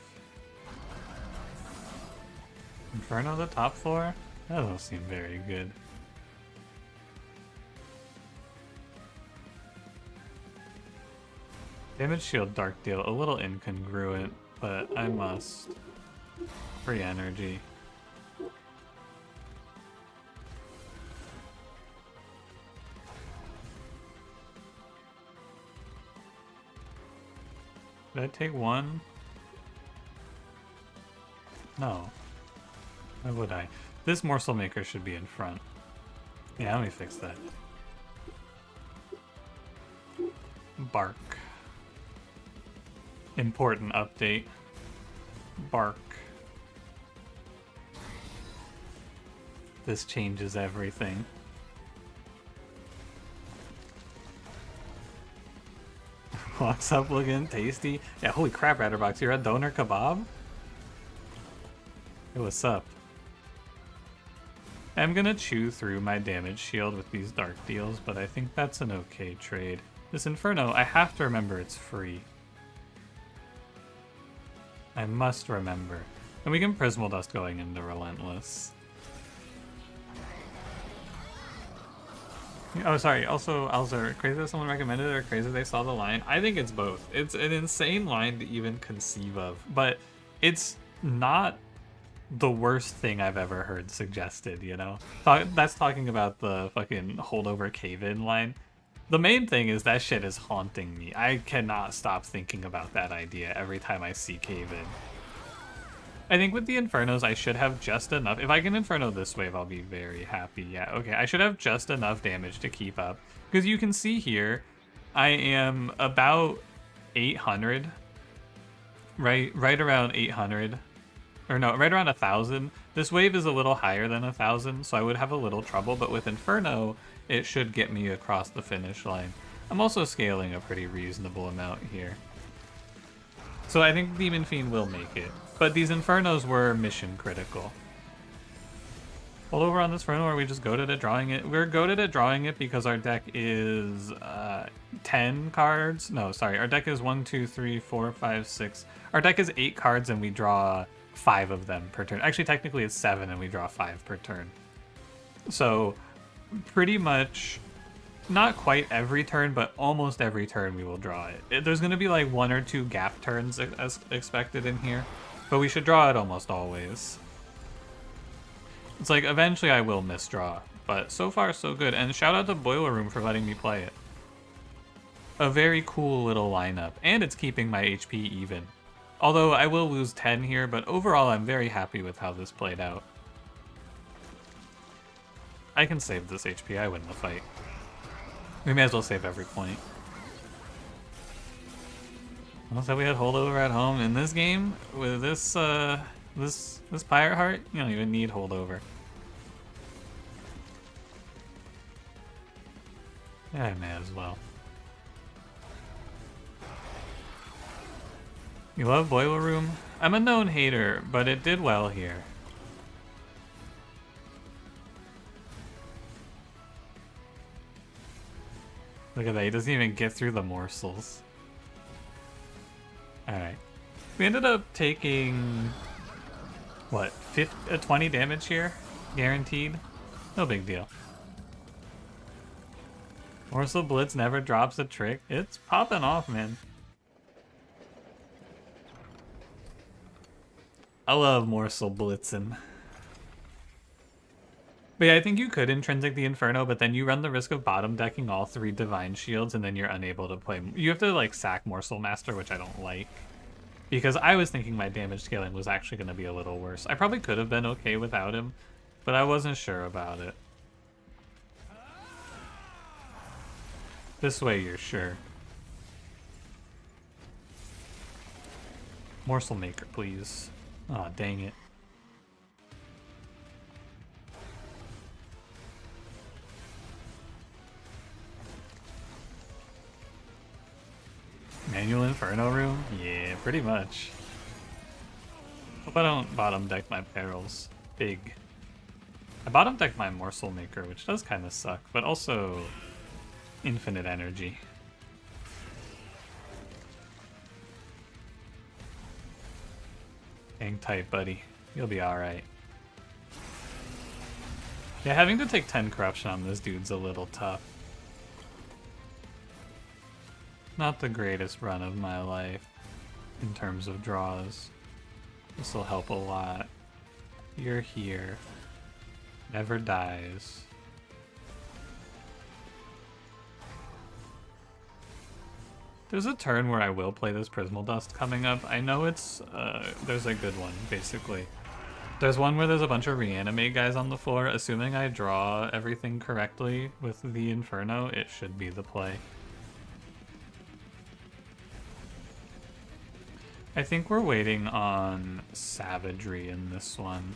Inferno the top floor? That doesn't seem very good. Damage shield dark deal, a little incongruent, but I must. Free energy. Did I take one? No. Why would I? This morsel maker should be in front. Yeah, let me fix that. Bark. Important update. Bark. This changes everything. Walks up looking tasty. Yeah, holy crap, Ratterbox, you're a donor kebab? Hey, what's up? I'm gonna chew through my damage shield with these dark deals, but I think that's an okay trade. This Inferno, I have to remember it's free. I must remember. And we can Prismal Dust going into Relentless. Oh, sorry. Also, Alzer, crazy that someone recommended it or crazy they saw the line? I think it's both. It's an insane line to even conceive of, but it's not the worst thing I've ever heard suggested, you know? That's talking about the fucking holdover cave-in line. The main thing is that shit is haunting me. I cannot stop thinking about that idea every time I see cave-in. I think with the Infernos, I should have just enough. If I can Inferno this wave, I'll be very happy. Yeah, okay. I should have just enough damage to keep up. Because you can see here, I am about 800. Right around 800. Or no, right around 1,000. This wave is a little higher than 1,000, so I would have a little trouble. But with Inferno, it should get me across the finish line. I'm also scaling a pretty reasonable amount here. So I think Demon Fiend will make it. But these Infernos were mission critical. Hold over on this Inferno, or we just goated at drawing it? We're goated at drawing it because our deck is 10 cards. No, sorry. Our deck is 1, 2, 3, 4, 5, 6. Our deck is 8 cards and we draw 5 of them per turn. Actually, technically it's 7 and we draw 5 per turn. So pretty much not quite every turn, but almost every turn we will draw it. There's going to be like 1 or 2 gap turns as expected in here. But we should draw it almost always. It's like, eventually I will misdraw. But so far, so good. And shout out to Boiler Room for letting me play it. A very cool little lineup. And it's keeping my HP even. Although I will lose 10 here, but overall I'm very happy with how this played out. I can save this HP, I win the fight. We may as well save every point. Also, we had holdover at home in this game with this this Pirate Heart. You don't even need holdover. Yeah, I may as well. You love Boiler Room? I'm a known hater, but it did well here. Look at that, he doesn't even get through the morsels. Alright. We ended up taking, what, 20 damage here? Guaranteed? No big deal. Morsel Blitz never drops a trick. It's popping off, man. I love Morsel Blitzing. But yeah, I think you could Intrinsic the Inferno, but then you run the risk of bottom decking all 3 Divine Shields, and then you're unable to play. You have to, like, sack Morsel Master, which I don't like. Because I was thinking my damage scaling was actually going to be a little worse. I probably could have been okay without him, but I wasn't sure about it. This way you're sure. Morsel Maker, please. Aw, dang it. Manual Inferno Room? Yeah, pretty much. Hope I don't bottom deck my perils. Big. I bottom deck my Morsel Maker, which does kind of suck, but also infinite energy. Hang tight, buddy. You'll be alright. Yeah, having to take 10 corruption on this dude's a little tough. Not the greatest run of my life in terms of draws. This will help a lot. You're here. Never dies. There's a turn where I will play this Prismal Dust coming up. I know it's, there's a good one, basically. There's one where there's a bunch of reanimate guys on the floor. Assuming I draw everything correctly with the Inferno, it should be the play. I think we're waiting on Savagery in this one.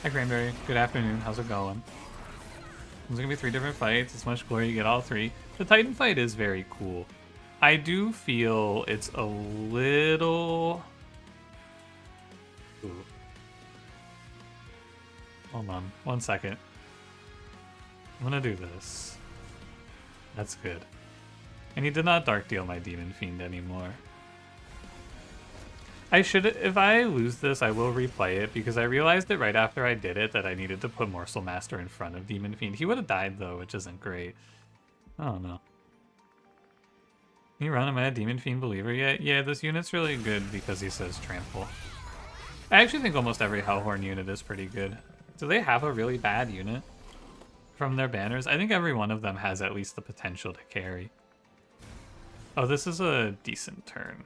Hi Cranberry, good afternoon, how's it going? There's gonna be 3 different fights, it's much glory, you get all 3. The Titan fight is very cool. I do feel it's a little... Ooh. Hold on, 1 second. I'm gonna do this. That's good. And he did not Dark Deal my Demon Fiend anymore. I should, if I lose this, I will replay it, because I realized it right after I did it that I needed to put Morsel Master in front of Demon Fiend. He would have died though, which isn't great. I don't know. Can you run him at Demon Fiend Believer yet? Yeah, this unit's really good because he says Trample. I actually think almost every Hellhorn unit is pretty good. Do they have a really bad unit from their banners? I think every one of them has at least the potential to carry. Oh, this is a decent turn.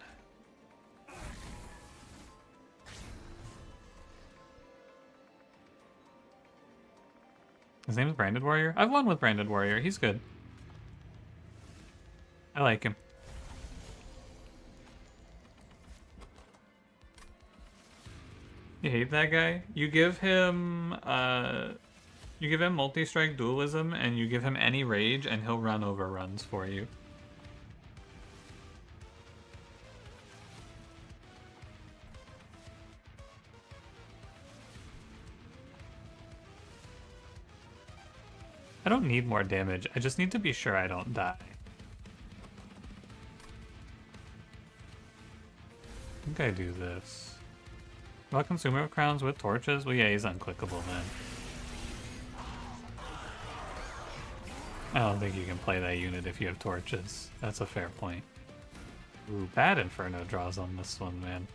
His name is Branded Warrior? I've won with Branded Warrior. He's good. I like him. You hate that guy? You give him multi-strike dualism and you give him any rage and he'll run over runs for you. I don't need more damage, I just need to be sure I don't die. I think I do this. Well, Consumer of Crowns with torches? Well, yeah, he's unclickable then. I don't think you can play that unit if you have torches. That's a fair point. Ooh, bad Inferno draws on this one, man.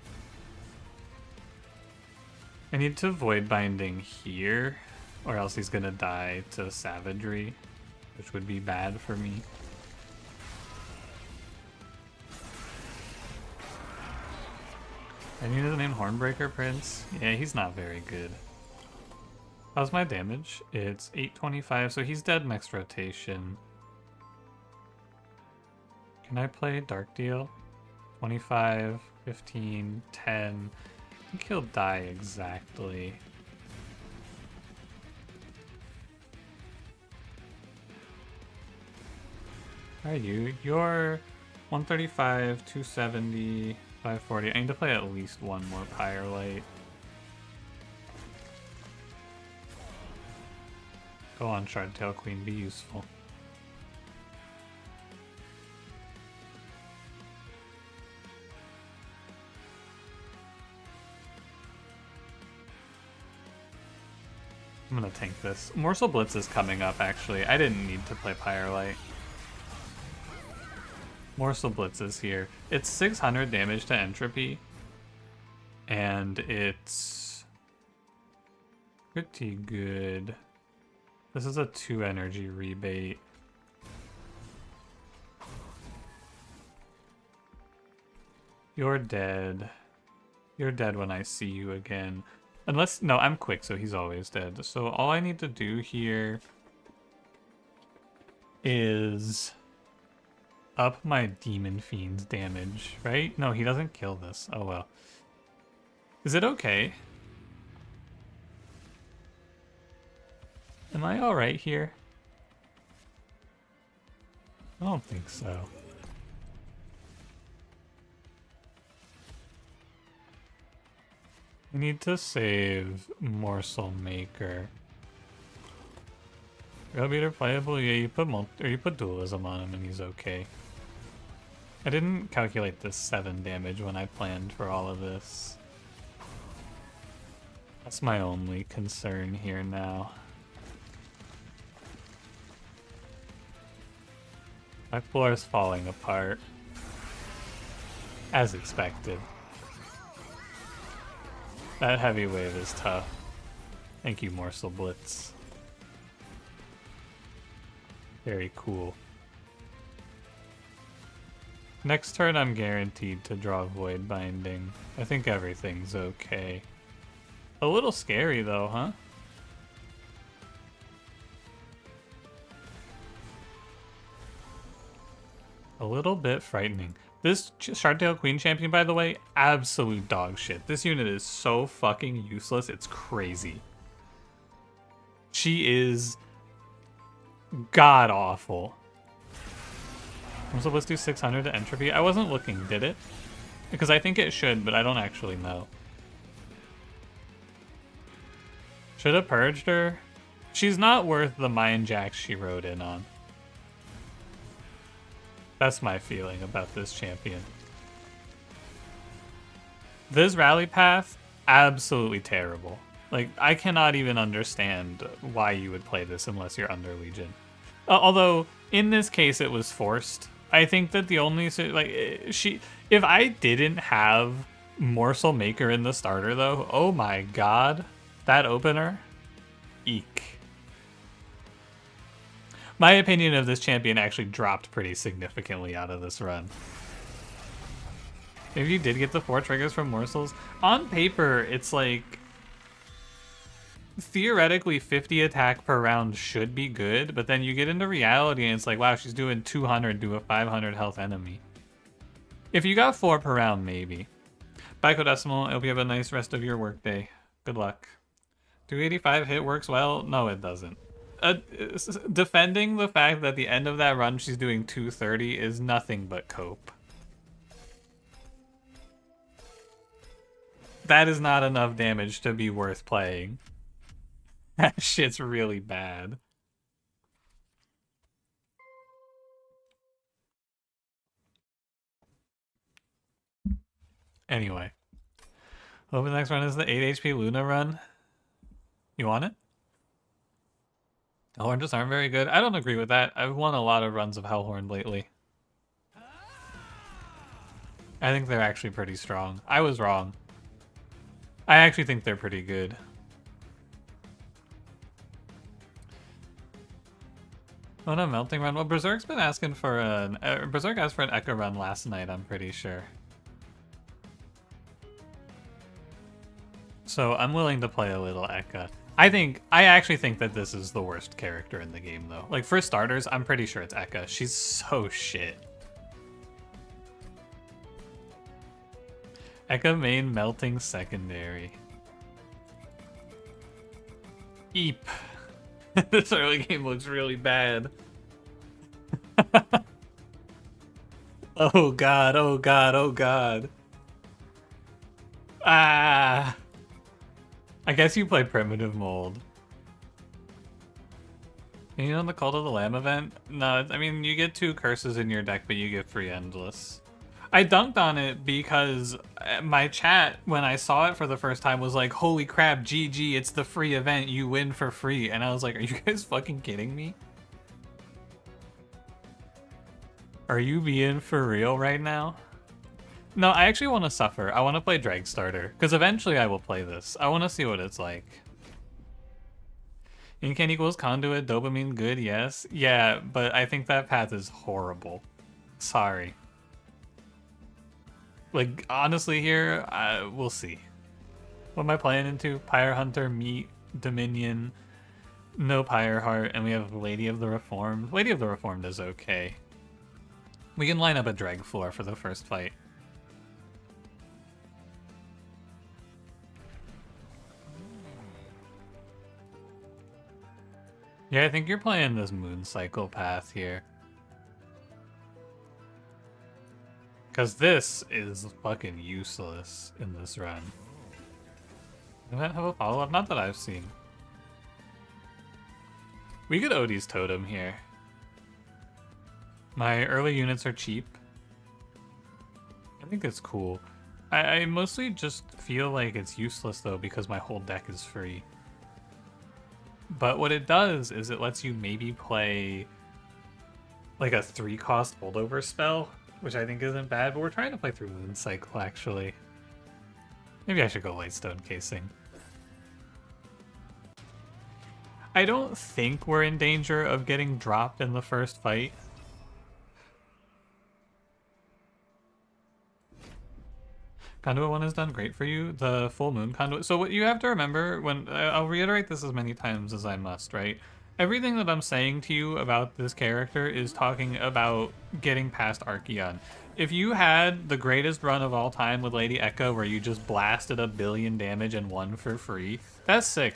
I need to Void Binding here, or else he's gonna die to Savagery, which would be bad for me. And you know the name Hornbreaker Prince? Yeah, he's not very good. How's my damage? It's 825, so he's dead next rotation. Can I play Dark Deal? 25, 15, 10. I think he'll die exactly. How are you? You're 135, 270, 540. I need to play at least one more Firelight. Go on, Shardtail Queen, be useful. I'm gonna tank this. Morsel Blitz is coming up, actually. I didn't need to play Firelight. Morsel Blitz is here. It's 600 damage to Entropy. And it's pretty good. This is a 2 energy rebate. You're dead. You're dead when I see you again. Unless, no, I'm quick, so he's always dead. So all I need to do here is up my Demon Fiend's damage, right? No, he doesn't kill this. Oh well. Is it okay? Am I alright here? I don't think so. I need to save Morsel Maker. Real beater playable? Yeah, you put dualism on him and he's okay. I didn't calculate this 7 damage when I planned for all of this. That's my only concern here now. My floor is falling apart. As expected. That heavy wave is tough. Thank you, Morsel Blitz. Very cool. Next turn I'm guaranteed to draw Void Binding. I think everything's okay. A little scary though, huh? A little bit frightening. This Shardtail Queen champion, by the way, absolute dog shit. This unit is so fucking useless, it's crazy. She is god awful. I'm supposed to do 600 to entropy. I wasn't looking, did it? Because I think it should, but I don't actually know. Should have purged her. She's not worth the Mind Jacks she rode in on. That's my feeling about this champion. This rally path, absolutely terrible. Like, I cannot even understand why you would play this unless you're under Legion. Although, in this case, it was forced. I think that the only, like, if I didn't have Morsel Maker in the starter, though, oh my god, that opener, eek. My opinion of this champion actually dropped pretty significantly out of this run. If you did get the 4 triggers from Morsels, on paper, it's like, theoretically 50 attack per round should be good, but then you get into reality and it's like, wow, she's doing 200 to a 500 health enemy. If you got 4 per round, maybe. Bye, Codecimal. I hope you have a nice rest of your workday. Good luck. 285 hit works well? No, it doesn't. Defending the fact that at the end of that run she's doing 230 is nothing but cope. That is not enough damage to be worth playing. That shit's really bad. Anyway. Hope the next run is the 8 HP Luna run. You want it? Hellhorn just aren't very good. I don't agree with that. I've won a lot of runs of Hellhorn lately. I think they're actually pretty strong. I was wrong. I actually think they're pretty good. Oh no, Melting Run. Well, Berserk's been asking for an... Berserk asked for an Echo run last night, I'm pretty sure. So I'm willing to play a little Echo. I actually think that this is the worst character in the game, though. Like, for starters, I'm pretty sure it's Echo. She's so shit. Echo main, Melting secondary. Eep. This early game looks really bad. Oh god, oh god, oh god. Ah. I guess you play Primitive Mold. You know the Cult of the Lamb event? No, I mean, you get 2 curses in your deck, but you get free Endless. I dunked on it because my chat, when I saw it for the first time, was like, holy crap, GG, it's the free event, you win for free. And I was like, are you guys fucking kidding me? Are you being for real right now? No, I actually want to suffer. I want to play Drag Starter, because eventually I will play this. I want to see what it's like. Incan equals Conduit, dopamine good, yes. Yeah, but I think that path is horrible. Sorry. Like, honestly here, we'll see. What am I playing into? Pyre Hunter, Meat, Dominion, no Pyre Heart, and we have Lady of the Reformed. Lady of the Reformed is okay. We can line up a Drag Floor for the first fight. Yeah, I think you're playing this Moon Cycle path here. Because this is fucking useless in this run. Does that have a follow-up? Not that I've seen. We could Odie's Totem here. My early units are cheap. I think it's cool. I mostly just feel like it's useless though because my whole deck is free. But what it does is it lets you maybe play like a 3-cost holdover spell, which I think isn't bad, but we're trying to play through Moon Cycle actually. Maybe I should go Lightstone Casing. I don't think we're in danger of getting dropped in the first fight. Conduit 1 has done great for you, the full moon conduit. So what you have to remember, when I'll reiterate this as many times as I must, right? Everything that I'm saying to you about this character is talking about getting past Archeon. If you had the greatest run of all time with Lady Echo where you just blasted 1 billion damage and won for free, that's sick.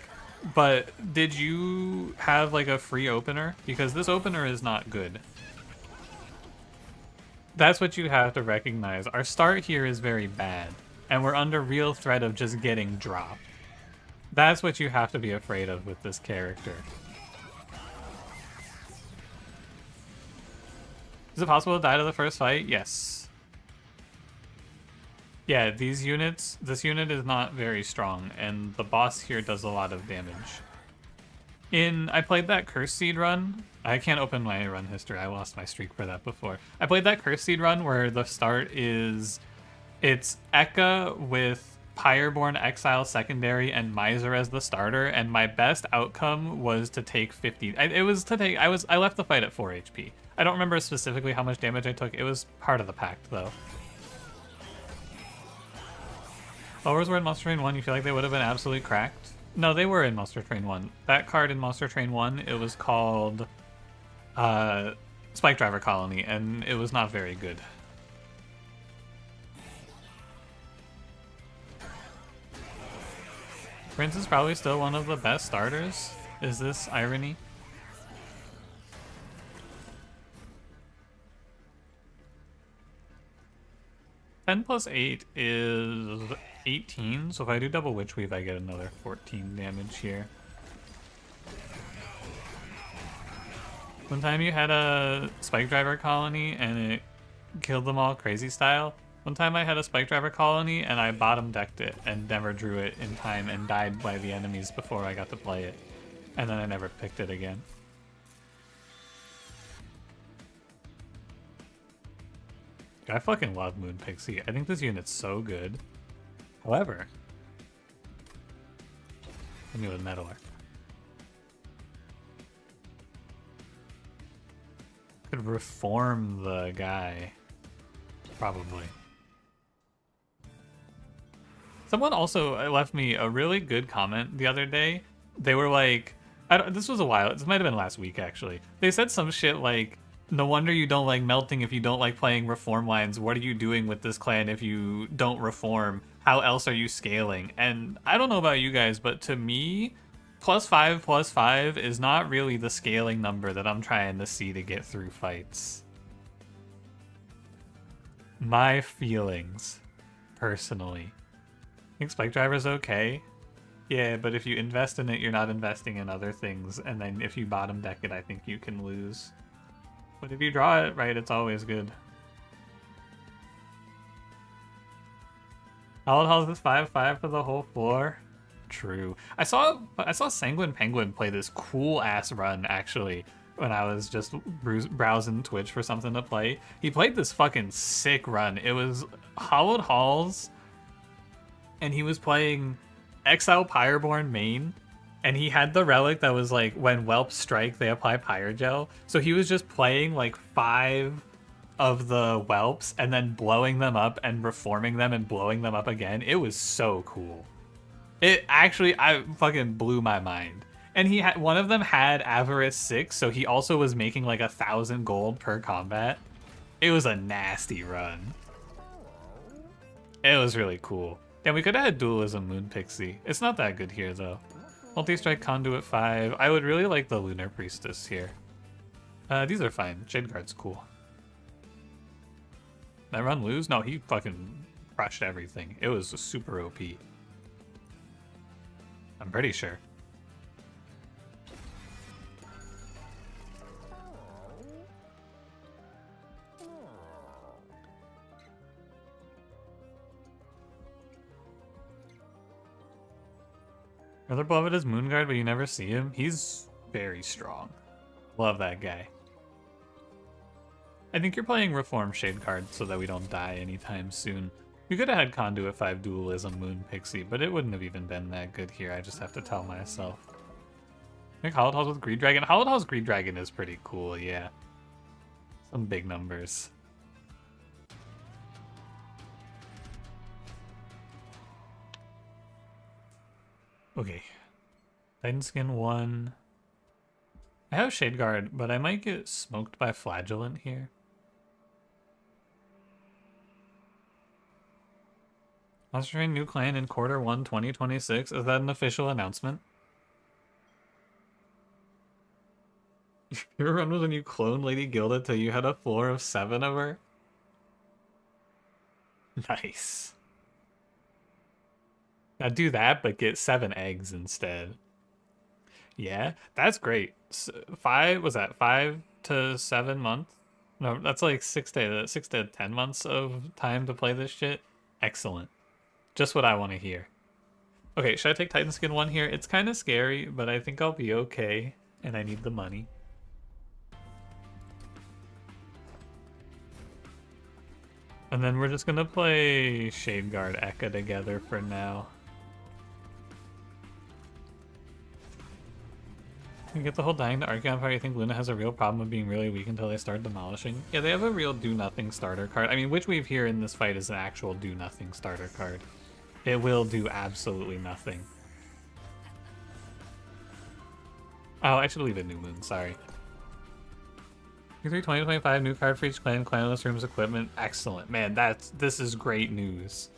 But did you have like a free opener? Because this opener is not good. That's what you have to recognize. Our start here is very bad, and we're under real threat of just getting dropped. That's what you have to be afraid of with this character. Is it possible to die to the first fight? Yes. Yeah, these units, this unit is not very strong, and the boss here does a lot of damage. I played that Curse Seed run. I can't open my run history. I lost my streak for that before. I played that Curse Seed run where the start is... It's Ekka with Pyreborn Exile secondary and Miser as the starter, and my best outcome was to take 50... I left the fight at 4 HP. I don't remember specifically how much damage I took. It was part of the pact, though. Lowers were in Monster Train 1. You feel like they would have been absolutely cracked? No, they were in Monster Train 1. That card in Monster Train 1, it was called Spike Driver Colony, and it was not very good. Prince is probably still one of the best starters. Is this irony? Ten plus 8 is 18, so if I do double Witch Weave, I get another 14 damage here. One time you had a Spike Driver Colony and it killed them all crazy style. One time I had a Spike Driver Colony and I bottom decked it and never drew it in time and died by the enemies before I got to play it. And then I never picked it again. I fucking love Moon Pixie. I think this unit's so good. However, I knew it was Meddler. Could reform the guy. Probably. Someone also left me a really good comment the other day. They were like, this was a while, this might have been last week actually. They said some shit like, no wonder you don't like melting if you don't like playing reform lines. What are you doing with this clan if you don't reform? How else are you scaling? And I don't know about you guys, but to me, +5/+5 is not really the scaling number that I'm trying to see to get through fights. My feelings, personally. I think Spike Driver's okay. Yeah, but if you invest in it, you're not investing in other things. And then if you bottom deck it, I think you can lose. But if you draw it right, it's always good. Howled Halls is 5/5 for the whole floor. True. I saw Sanguine Penguin play this cool ass run actually when I was just browsing Twitch for something to play. He played this fucking sick run. It was Hallowed Halls, and he was playing Exile Pyreborn main. And he had the relic that was like, when whelps strike, they apply Pyrogel. So he was just playing like 5 of the whelps and then blowing them up and reforming them and blowing them up again. It was so cool. It actually, I fucking blew my mind. And he had, one of them had Avarice 6, so he also was making like 1,000 gold per combat. It was a nasty run. It was really cool. Yeah, we could have had Dualism Moon Pixie. It's not that good here though. Multi-strike Conduit 5. I would really like the Lunar Priestess here. These are fine. Shade Guard's cool. Did I run lose? No, he fucking crushed everything. It was super OP. I'm pretty sure. Other beloved is Moonguard, but you never see him. He's very strong. Love that guy. I think you're playing Reform Shadeguard so that we don't die anytime soon. We could have had Conduit 5 Dualism Moon Pixie, but it wouldn't have even been that good here. I just have to tell myself. I think Hollowed Halls with Greed Dragon. Hollowed Halls Greed Dragon is pretty cool, yeah. Some big numbers. Okay. Titan Skin 1. I have Shadeguard, but I might get smoked by Flagellant here. Monster Train new clan in Q1 2026. Is that an official announcement? You ever run with when you clone Lady Gilda till you had a floor of 7 of her? Nice. Now do that, but get 7 eggs instead. Yeah, that's great. 5 was that 5 to 7 months? No, that's like 6 to 10 months of time to play this shit. Excellent. Just what I want to hear. Okay, should I take Titan Skin 1 here? It's kind of scary, but I think I'll be okay, and I need the money. And then we're just gonna play Shadeguard Ekka together for now. You get the whole dying to Archeon part. You think Luna has a real problem of being really weak until they start demolishing? Yeah, they have a real do-nothing starter card. I mean, Witchweave here in this fight is an actual do-nothing starter card. It will do absolutely nothing. Oh, I should leave it New Moon, sorry. Q3 2025, new card for each clan, clanless rooms, equipment. Excellent. Man, this is great news.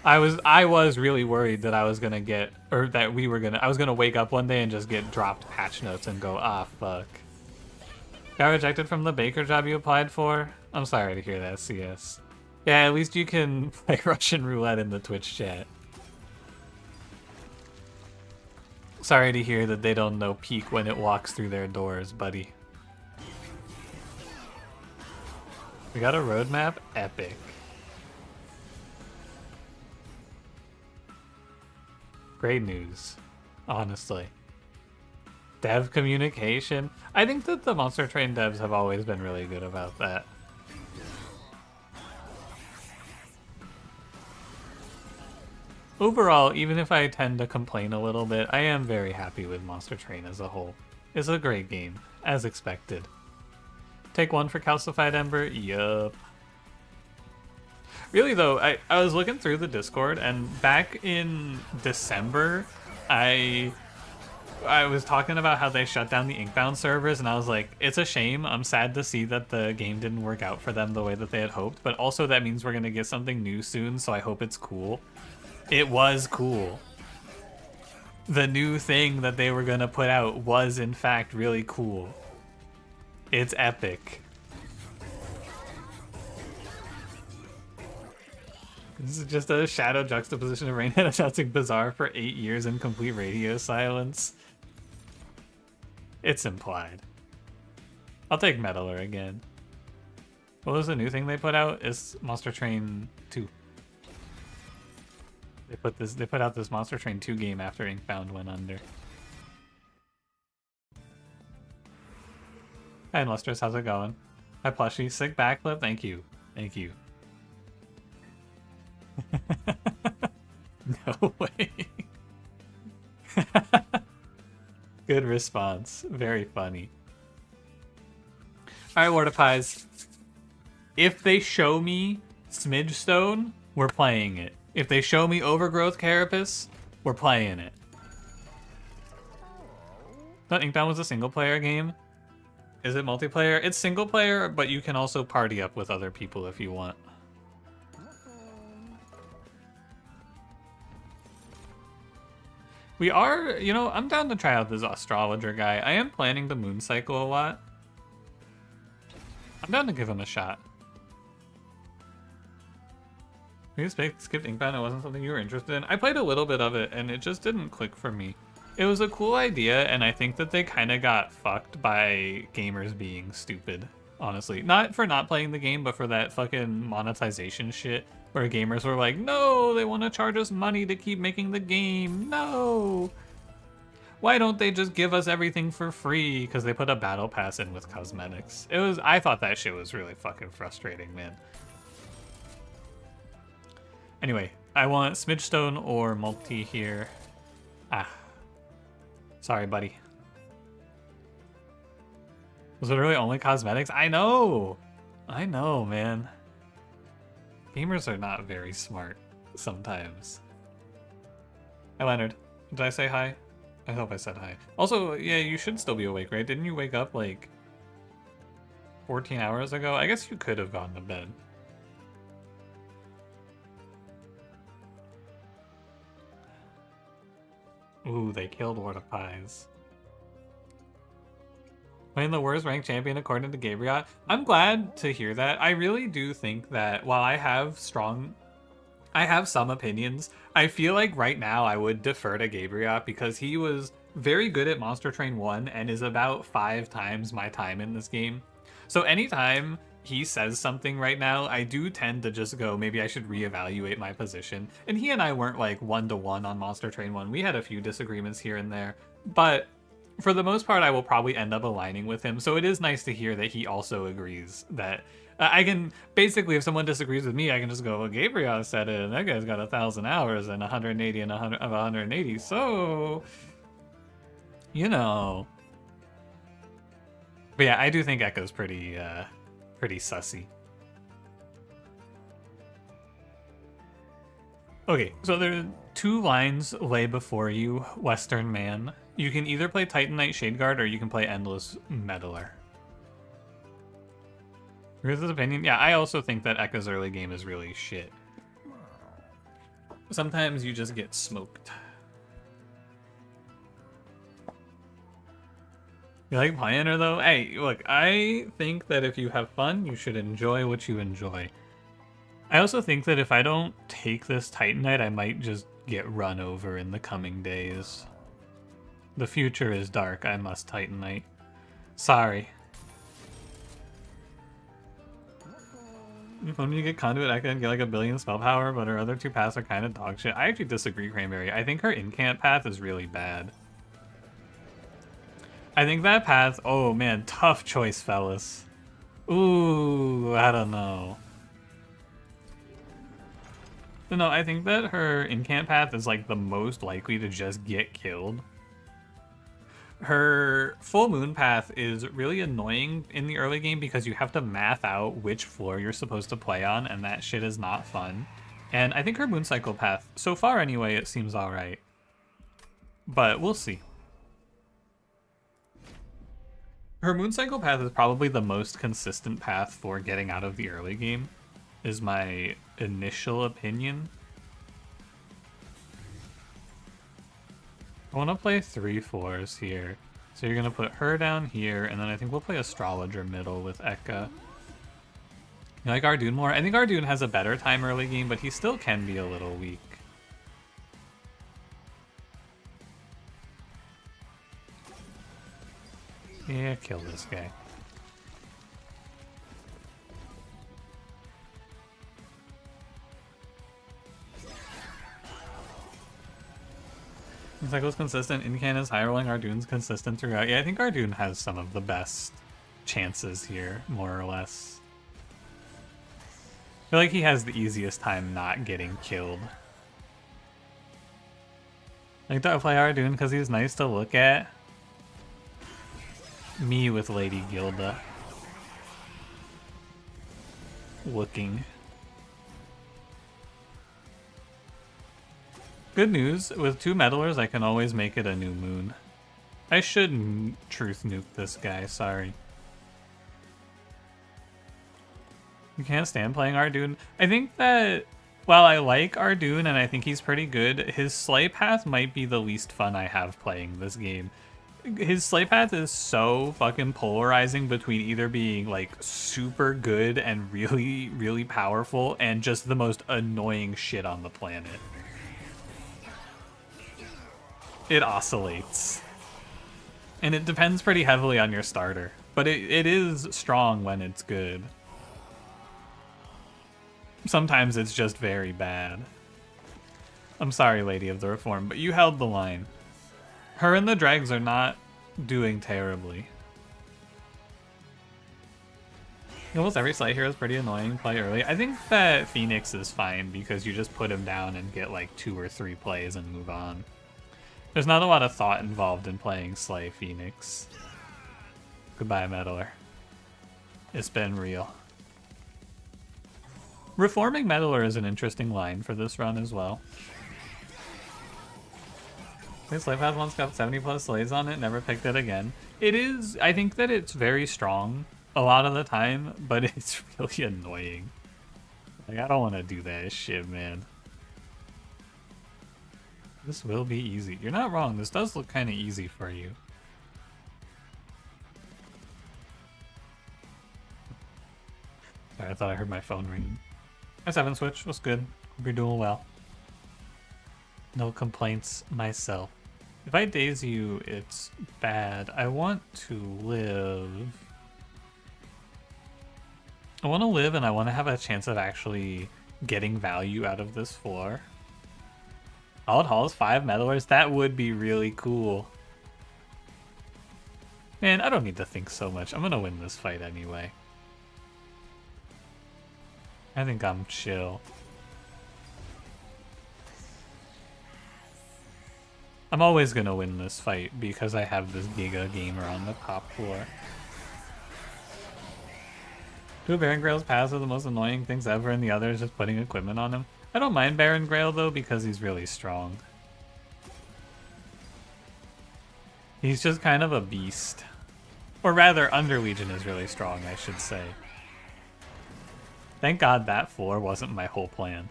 I was really worried that I was gonna get, or that I was gonna wake up one day and just get dropped patch notes and go, ah, fuck. Got rejected from the baker job you applied for? I'm sorry to hear that, CS. Yeah, at least you can play Russian roulette in the Twitch chat. Sorry to hear that they don't know peak when it walks through their doors, buddy. We got a roadmap? Epic. Great news, honestly. Dev communication. I think that the Monster Train devs have always been really good about that. Overall, even if I tend to complain a little bit, I am very happy with Monster Train as a whole. It's a great game, as expected. Take 1 for Calcified Ember? Yup. Really though, I was looking through the Discord, and back in December, I was talking about how they shut down the Inkbound servers, and I was like, it's a shame. I'm sad to see that the game didn't work out for them the way that they had hoped, but also that means we're gonna get something new soon, so I hope it's cool. It was cool. The new thing that they were gonna put out was in fact really cool. It's epic. This is just a shadow juxtaposition of Rainhead announcing Bizarre for 8 years in complete radio silence. It's implied. I'll take Meddler again. What was the new thing they put out? Is Monster Train 2. They put out this Monster Train 2 game after Inkbound went under. Hi, Lustrous, how's it going? Hi, Plushie. Sick backflip. Thank you. Thank you. No way. Good response. Very funny. Alright, Lord of Pies. If they show me Smidge Stone, we're playing it. If they show me Overgrowth Carapace, we're playing it. Thought Inkbound was a single player game. Is it multiplayer? It's single player, but you can also party up with other people if you want. We are, you know, I'm down to try out this astrologer guy. I am planning the moon cycle a lot. I'm down to give him a shot. You skipped Inkbound, it wasn't something you were interested in. I played a little bit of it, and it just didn't click for me. It was a cool idea, and I think that they kind of got fucked by gamers being stupid, honestly. Not for not playing the game, but for that fucking monetization shit. Where gamers were like, no, they want to charge us money to keep making the game. No. Why don't they just give us everything for free? Because they put a battle pass in with cosmetics. I thought that shit was really fucking frustrating, man. Anyway, I want Smidgestone or multi here. Ah. Sorry, buddy. Was it really only cosmetics? I know, man. Gamers are not very smart sometimes. Hi, Leonard. Did I say hi? I hope I said hi. Also, yeah, you should still be awake, right? Didn't you wake up like 14 hours ago? I guess you could have gone to bed. Ooh, they killed Lord of Pies. Playing the worst ranked champion according to Gabriot. I'm glad to hear that. I really do think that while I have some opinions, I feel like right now I would defer to Gabriot because he was very good at Monster Train 1 and is about 5 times my time in this game. So anytime he says something right now, I do tend to just go, maybe I should reevaluate my position. And he and I weren't like 1-to-1 on Monster Train 1. We had a few disagreements here and there, but for the most part, I will probably end up aligning with him. So it is nice to hear that he also agrees that I can basically, if someone disagrees with me, I can just go, well, Gabriel said it, and that guy's got 1,000 hours and 180 and 100 of 180. So, you know. But yeah, I do think Echo's pretty sussy. Okay, so there are 2 lines lay before you, Western man. You can either play Titanite Shadeguard or you can play Endless Meddler. Here's his opinion. Yeah, I also think that Echo's early game is really shit. Sometimes you just get smoked. You like playing her though? Hey, look, I think that if you have fun, you should enjoy what you enjoy. I also think that if I don't take this Titanite, I might just get run over in the coming days. The future is dark, I must Titanite. Sorry. If only you get Conduit Echo and get like 1 billion spell power, but her other 2 paths are kind of dog shit. I actually disagree, Cranberry. I think her incant path is really bad. I think that path, oh man, tough choice, fellas. Ooh, I don't know. No, I think that her incant path is like the most likely to just get killed. Her full moon path is really annoying in the early game because you have to math out which floor you're supposed to play on, and that shit is not fun. And I think her moon cycle path, so far anyway, it seems alright. But we'll see. Her moon cycle path is probably the most consistent path for getting out of the early game, is my initial opinion. I want to play 3 floors here. So you're going to put her down here, and then I think we'll play Astrologer middle with Ekka. You like Ardoon more? I think Ardoon has a better time early game, but he still can be a little weak. Yeah, kill this guy. Cycle's consistent, Incan is high rolling, Ardoon's consistent throughout. Yeah, I think Ardoon has some of the best chances here, more or less. I feel like he has the easiest time not getting killed. I like to play Ardoon because he's nice to look at. Me with Lady Gilda. Looking. Good news, with 2 meddlers I can always make it a new moon. I should truth nuke this guy, sorry. You can't stand playing Ardoon. I think that while I like Ardoon and I think he's pretty good, his Slay path might be the least fun I have playing this game. His Slay path is so fucking polarizing between either being like super good and really, really powerful and just the most annoying shit on the planet. It oscillates. And it depends pretty heavily on your starter. But it is strong when it's good. Sometimes it's just very bad. I'm sorry, Lady of the Reform, but you held the line. Her and the dregs are not doing terribly. Almost every Slight hero is pretty annoying to play early. I think that Phoenix is fine because you just put him down and get like 2 or 3 plays and move on. There's not a lot of thought involved in playing Slay Phoenix. Goodbye, Meddler. It's been real. Reforming Meddler is an interesting line for this run as well. This Slay Path once got 70 plus slays on it, never picked it again. It is, I think that it's very strong a lot of the time, but it's really annoying. Like, I don't want to do that shit, man. This will be easy. You're not wrong. This does look kind of easy for you. Sorry, I thought I heard my phone ringing. My 7 switch was good. Hope you're doing well. No complaints myself. If I daze you, it's bad. I want to live. I want to live and I want to have a chance of actually getting value out of this floor. All it hauls 5 meddlers? That would be really cool. Man, I don't need to think so much. I'm going to win this fight anyway. I think I'm chill. I'm always gonna win this fight because I have this Giga Gamer on the top floor. Two Baron Grail's paths are the most annoying things ever, and the other is just putting equipment on him. I don't mind Baron Grail though because he's really strong. He's just kind of a beast. Or rather, Under Legion is really strong, I should say. Thank God that floor wasn't my whole plan.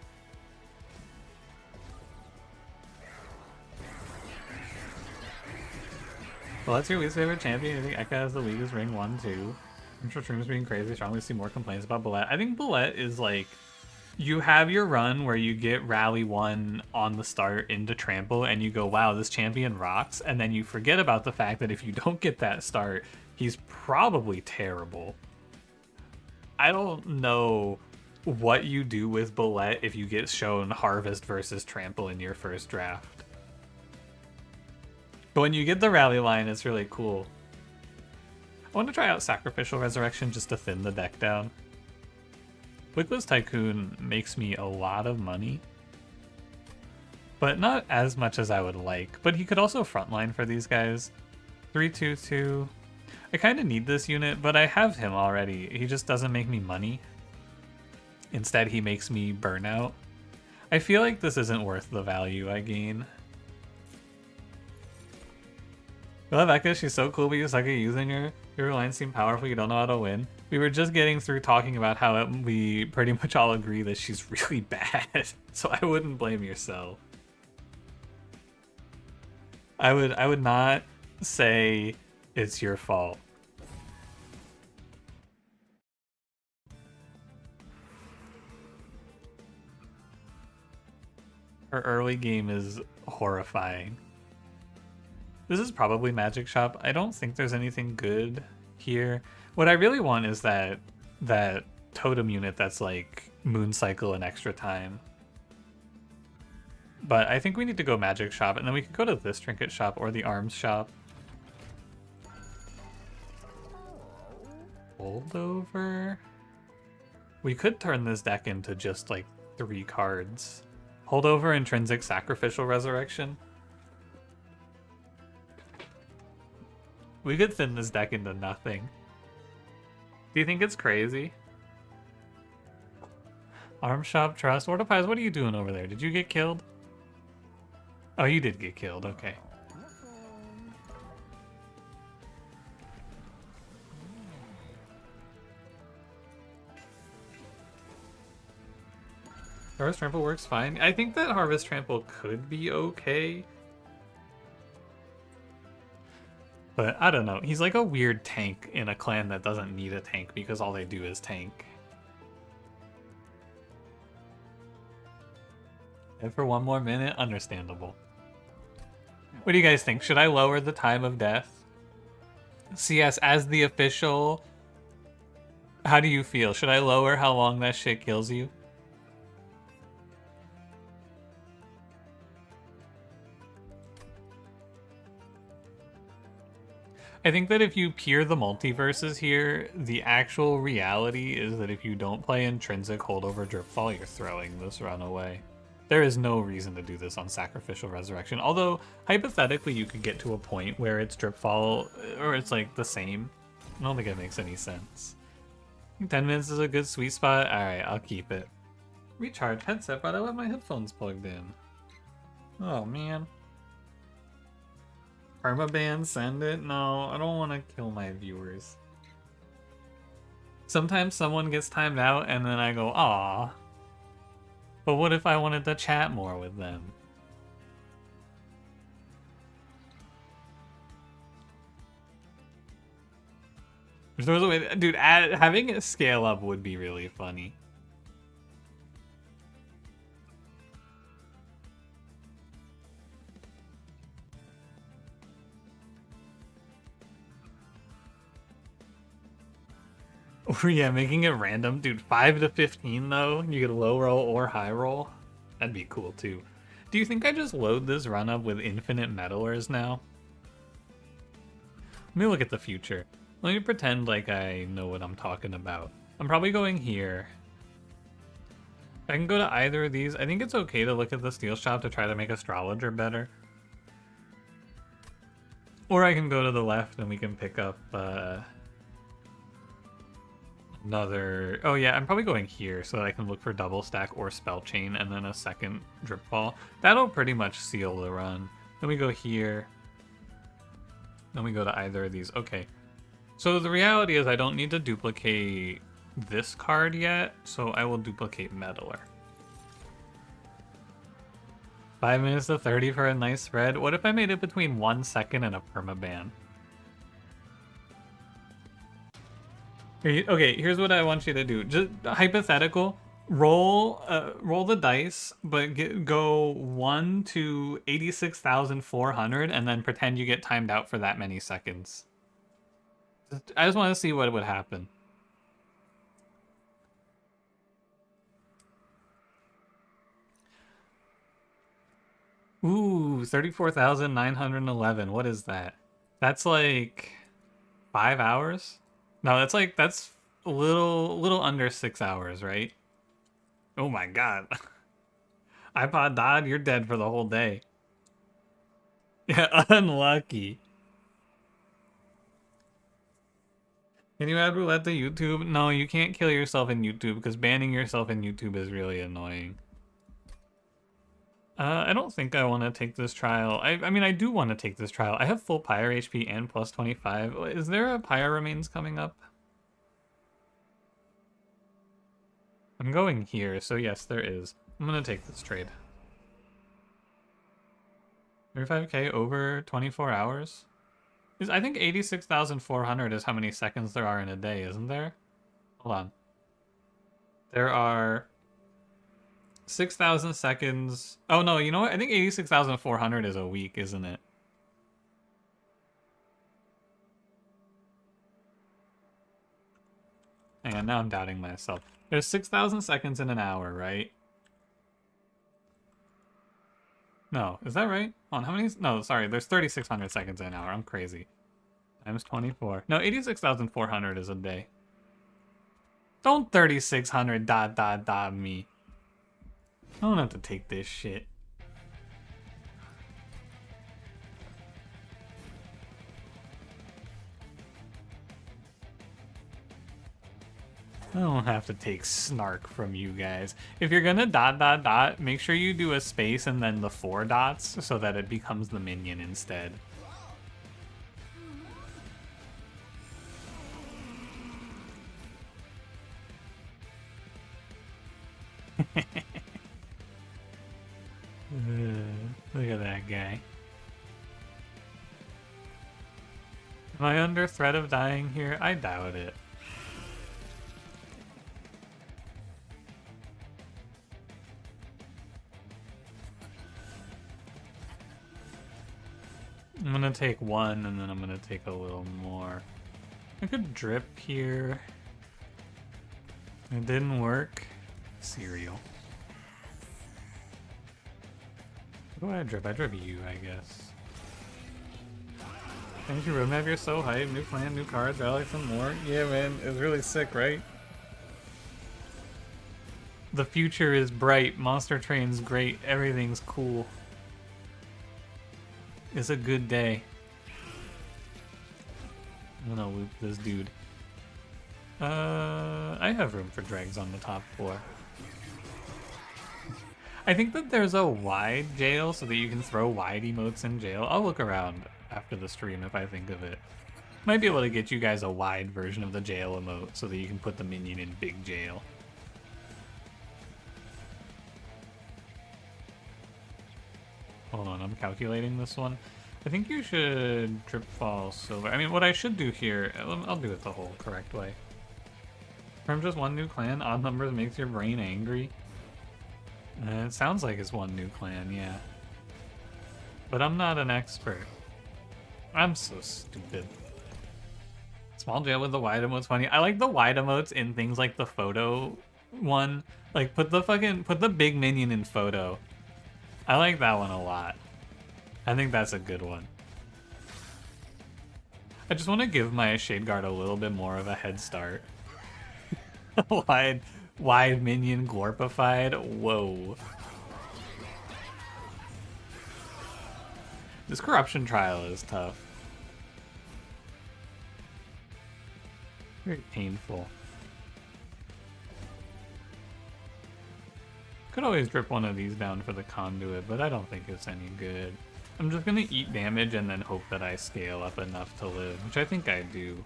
Well, that's your least favorite champion. I think Ekka has the weakest ring 1, 2. I'm sure Shroom's being crazy. Strongly see more complaints about Bullet. I think Bullet is like, you have your run where you get Rally 1 on the start into Trample and you go, wow, this champion rocks. And then you forget about the fact that if you don't get that start, he's probably terrible. I don't know what you do with Bullet if you get shown Harvest versus Trample in your first draft. But when you get the rally line, it's really cool. I want to try out Sacrificial Resurrection just to thin the deck down. Wickless Tycoon makes me a lot of money, but not as much as I would like. But he could also frontline for these guys. 3-2-2. I kind of need this unit, but I have him already. He just doesn't make me money. Instead, he makes me burnout. I feel like this isn't worth the value I gain. I love Ekka, she's so cool, but you suck at using her. Your lines seem powerful, you don't know how to win. We were just getting through talking about how we pretty much all agree that she's really bad, so I wouldn't blame yourself. I would not say it's your fault. Her early game is horrifying. This is probably Magic Shop. I don't think there's anything good here. What I really want is that totem unit that's like Moon Cycle and Extra Time. But I think we need to go Magic Shop, and then we could go to this Trinket Shop or the Arms Shop. Holdover? We could turn this deck into just like 3 cards. Holdover, Intrinsic, Sacrificial Resurrection. We could thin this deck into nothing. Do you think it's crazy? Arm Shop, Trust. Ortopies, what are you doing over there? Did you get killed? Oh, you did get killed. Okay. Harvest Trample works fine. I think that Harvest Trample could be okay. But I don't know. He's like a weird tank in a clan that doesn't need a tank because all they do is tank. And for 1 more minute, understandable. What do you guys think? Should I lower the time of death? CS, as the official, how do you feel? Should I lower how long that shit kills you? I think that if you peer the multiverses here, the actual reality is that if you don't play intrinsic holdover dripfall, you're throwing this run away. There is no reason to do this on sacrificial resurrection. Although hypothetically, you could get to a point where it's dripfall or it's like the same. I don't think it makes any sense. 10 minutes is a good sweet spot. All right, I'll keep it. Recharge headset, but I left my headphones plugged in. Oh man. Permaban, send it? No, I don't want to kill my viewers. Sometimes someone gets timed out and then I go, aw. But what if I wanted to chat more with them? There's a way, dude, having it scale up would be really funny. Oh yeah, making it random. Dude, 5 to 15 though? You get low roll or high roll? That'd be cool too. Do you think I just load this run up with infinite meddlers now? Let me look at the future. Let me pretend like I know what I'm talking about. I'm probably going here. I can go to either of these. I think it's okay to look at the steel shop to try to make astrologer better. Or I can go to the left and we can pick up another... Oh yeah, I'm probably going here so that I can look for double stack or spell chain and then a second drip ball. That'll pretty much seal the run. Then we go here. Then we go to either of these. Okay. So the reality is I don't need to duplicate this card yet, so I will duplicate Meddler. 5 minutes to 30 for a nice spread. What if I made it between 1 second and a permaban? Okay, here's what I want you to do. Just hypothetical. Roll the dice, but go 1 to 86,400 and then pretend you get timed out for that many seconds. I just want to see what would happen. Ooh, 34,911. What is that? That's like 5 hours? No, that's a little under 6 hours, right? Oh my god. iPod died, you're dead for the whole day. Yeah, unlucky. Can you add roulette to YouTube? No, you can't kill yourself in YouTube because banning yourself in YouTube is really annoying. I don't think I want to take this trial. I mean, I do want to take this trial. I have full Pyre HP and plus 25. Is there a Pyre Remains coming up? I'm going here, so yes, there is. I'm going to take this trade. 35k over 24 hours? I think 86,400 is how many seconds there are in a day, isn't there? Hold on. There are 6,000 seconds. Oh no, you know what? I think 86,400 is a week, isn't it? Hang on, now I'm doubting myself. There's 6,000 seconds in an hour, right? No, is that right? On how many? No, sorry, there's 3,600 seconds in an hour. I'm crazy. Times 24. No, 86,400 is a day. Don't 3,600 ... me. I don't have to take this shit. I don't have to take snark from you guys. If you're gonna ... make sure you do a space and then the 4 dots so that it becomes the minion instead. Look at that guy. Am I under threat of dying here? I doubt it. I'm gonna take 1 and then I'm gonna take a little more. I could drip here. It didn't work. Cereal. What do I drip? I drip you, I guess. Thank you, Roadmap. You're so hype. New plan, new cards, relics, and more. Yeah, man. It's really sick, right? The future is bright. Monster Train's great. Everything's cool. It's a good day. I'm gonna loop this dude. I have room for dregs on the top floor. I think that there's a wide jail so that you can throw wide emotes in jail. I'll look around after the stream if I think of it. Might be able to get you guys a wide version of the jail emote so that you can put the minion in big jail. Hold on, I'm calculating this one. I think you should trip fall silver. I mean, what I should do here, I'll do it the whole correct way. From just one new clan, odd numbers makes your brain angry. It sounds like it's one new clan, yeah. But I'm not an expert. I'm so stupid. Small jail with the wide emote's funny. I like the wide emotes in things like the photo one. Like, put the big minion in photo. I like that one a lot. I think that's a good one. I just want to give my Shade Guard a little bit more of a head start. Wide minion glorpified. Whoa. This corruption trial is tough. Very painful. Could always drip one of these down for the conduit, but I don't think it's any good. I'm just gonna eat damage and then hope that I scale up enough to live, which I think I do.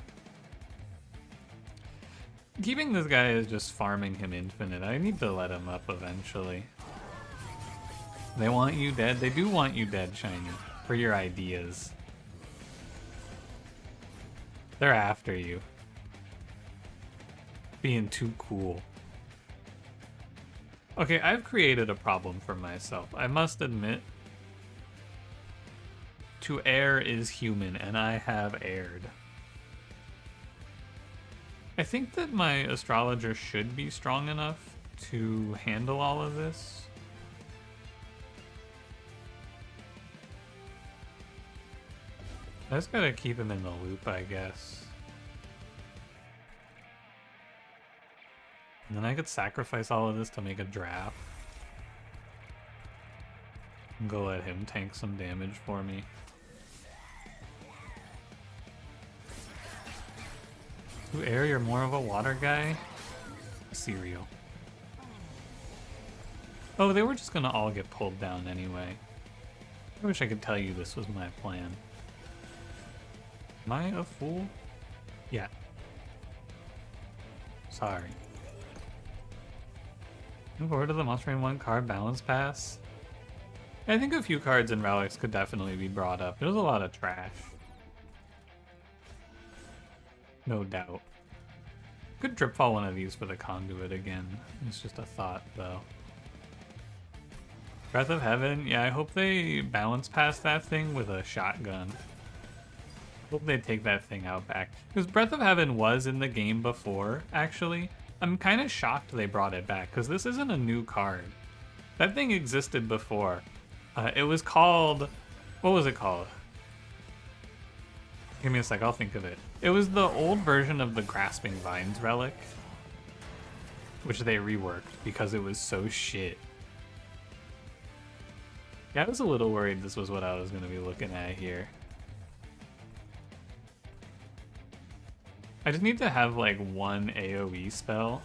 Keeping this guy is just farming him infinite. I need to let him up eventually. They want you dead? They do want you dead, Shiny, for your ideas. They're after you. Being too cool. Okay, I've created a problem for myself. I must admit, to err is human, and I have erred. I think that my astrologer should be strong enough to handle all of this. I just gotta keep him in the loop, I guess. And then I could sacrifice all of this to make a draft. And go let him tank some damage for me. To air, you're more of a water guy? Cereal. Oh, they were just gonna all get pulled down anyway. I wish I could tell you this was my plan. Am I a fool? Yeah. Sorry. Move forward to the Monster Train 1 card balance pass. I think a few cards in relics could definitely be brought up. There's a lot of trash. No doubt. Could drip fall one of these for the conduit again. It's just a thought, though. Breath of Heaven? Yeah, I hope they balance past that thing with a shotgun. Hope they take that thing out back. Because Breath of Heaven was in the game before, actually. I'm kind of shocked they brought it back, because this isn't a new card. That thing existed before. It was called... What was it called? Give me a sec, I'll think of it. It was the old version of the Grasping Vines relic, which they reworked because it was so shit. Yeah, I was a little worried this was what I was going to be looking at here. I just need to have like one AoE spell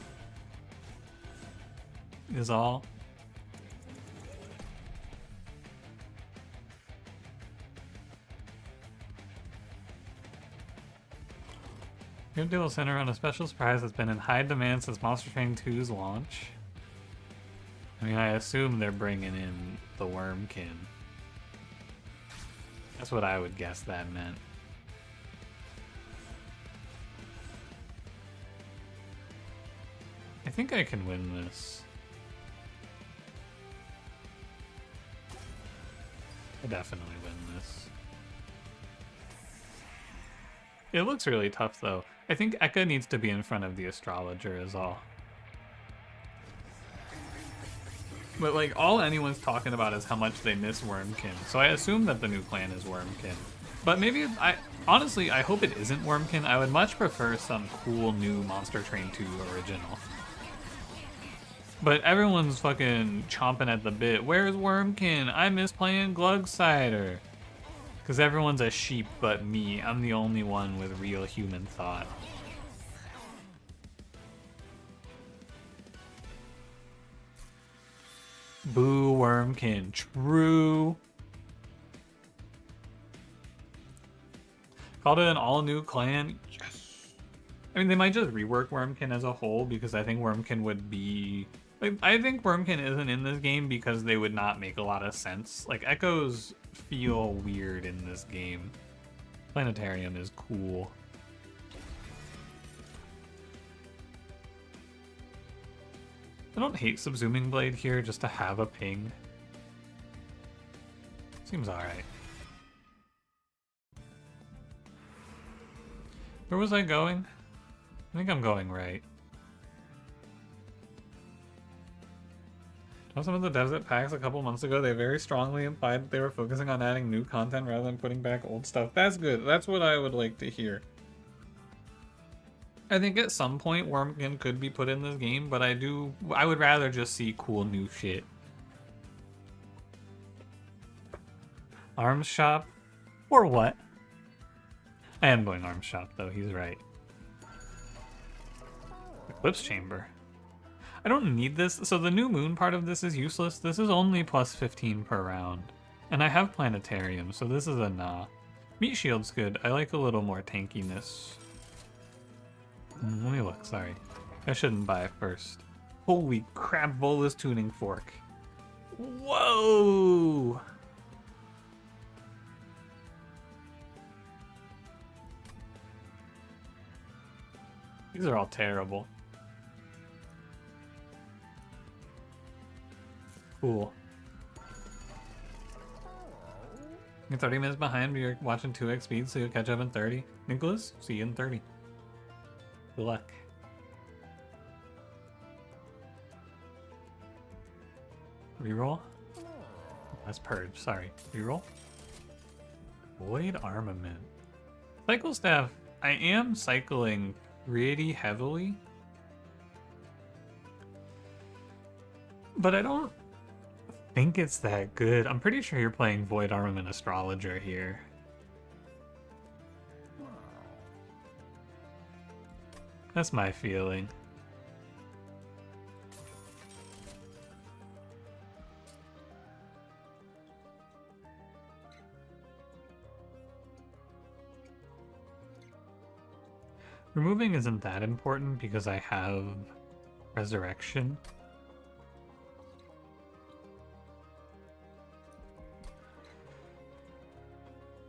is all. Good Deal Center on a special surprise that's been in high demand since Monster Train 2's launch. I mean, I assume they're bringing in the Wormkin. That's what I would guess that meant. I think I can win this. I definitely win this. It looks really tough, though. I think Ekka needs to be in front of the astrologer is all. But, like, all anyone's talking about is how much they miss Wormkin. So I assume that the new clan is Wormkin. But maybe honestly, I hope it isn't Wormkin. I would much prefer some cool new Monster Train 2 original. But everyone's fucking chomping at the bit. Where's Wormkin? I miss playing Glugsider. Because everyone's a sheep but me. I'm the only one with real human thought. Boo, Wormkin. True. Called it an all-new clan. Yes. I mean, they might just rework Wormkin as a whole because I think Wormkin would be... Like, I think Wormkin isn't in this game because they would not make a lot of sense. Like, Echoes feel weird in this game. Planetarium is cool. I don't hate Subsuming Blade here just to have a ping. Seems alright. Where was I going? I think I'm going right. Some of the devs at PAX a couple months ago, they very strongly implied that they were focusing on adding new content rather than putting back old stuff. That's good. That's what I would like to hear. I think at some point Wormkin could be put in this game, but I would rather just see cool new shit. Arms shop? Or what? I am going arms shop though, he's right. Eclipse chamber. I don't need this, so the new moon part of this is useless. This is only plus 15 per round. And I have planetarium, so this is a nah. Meat shield's good. I like a little more tankiness. Let me look, sorry. I shouldn't buy first. Holy crap, bolus tuning fork. Whoa! These are all terrible. Cool. You're 30 minutes behind, but you're watching 2x speed, so you'll catch up in 30. Nicholas, see you in 30. Good luck. Reroll? That's purge, sorry. Reroll? Void armament. Cycle staff. I am cycling pretty heavily. But I don't think it's that good. I'm pretty sure you're playing Void Armament Astrologer here. That's my feeling. Removing isn't that important because I have Resurrection.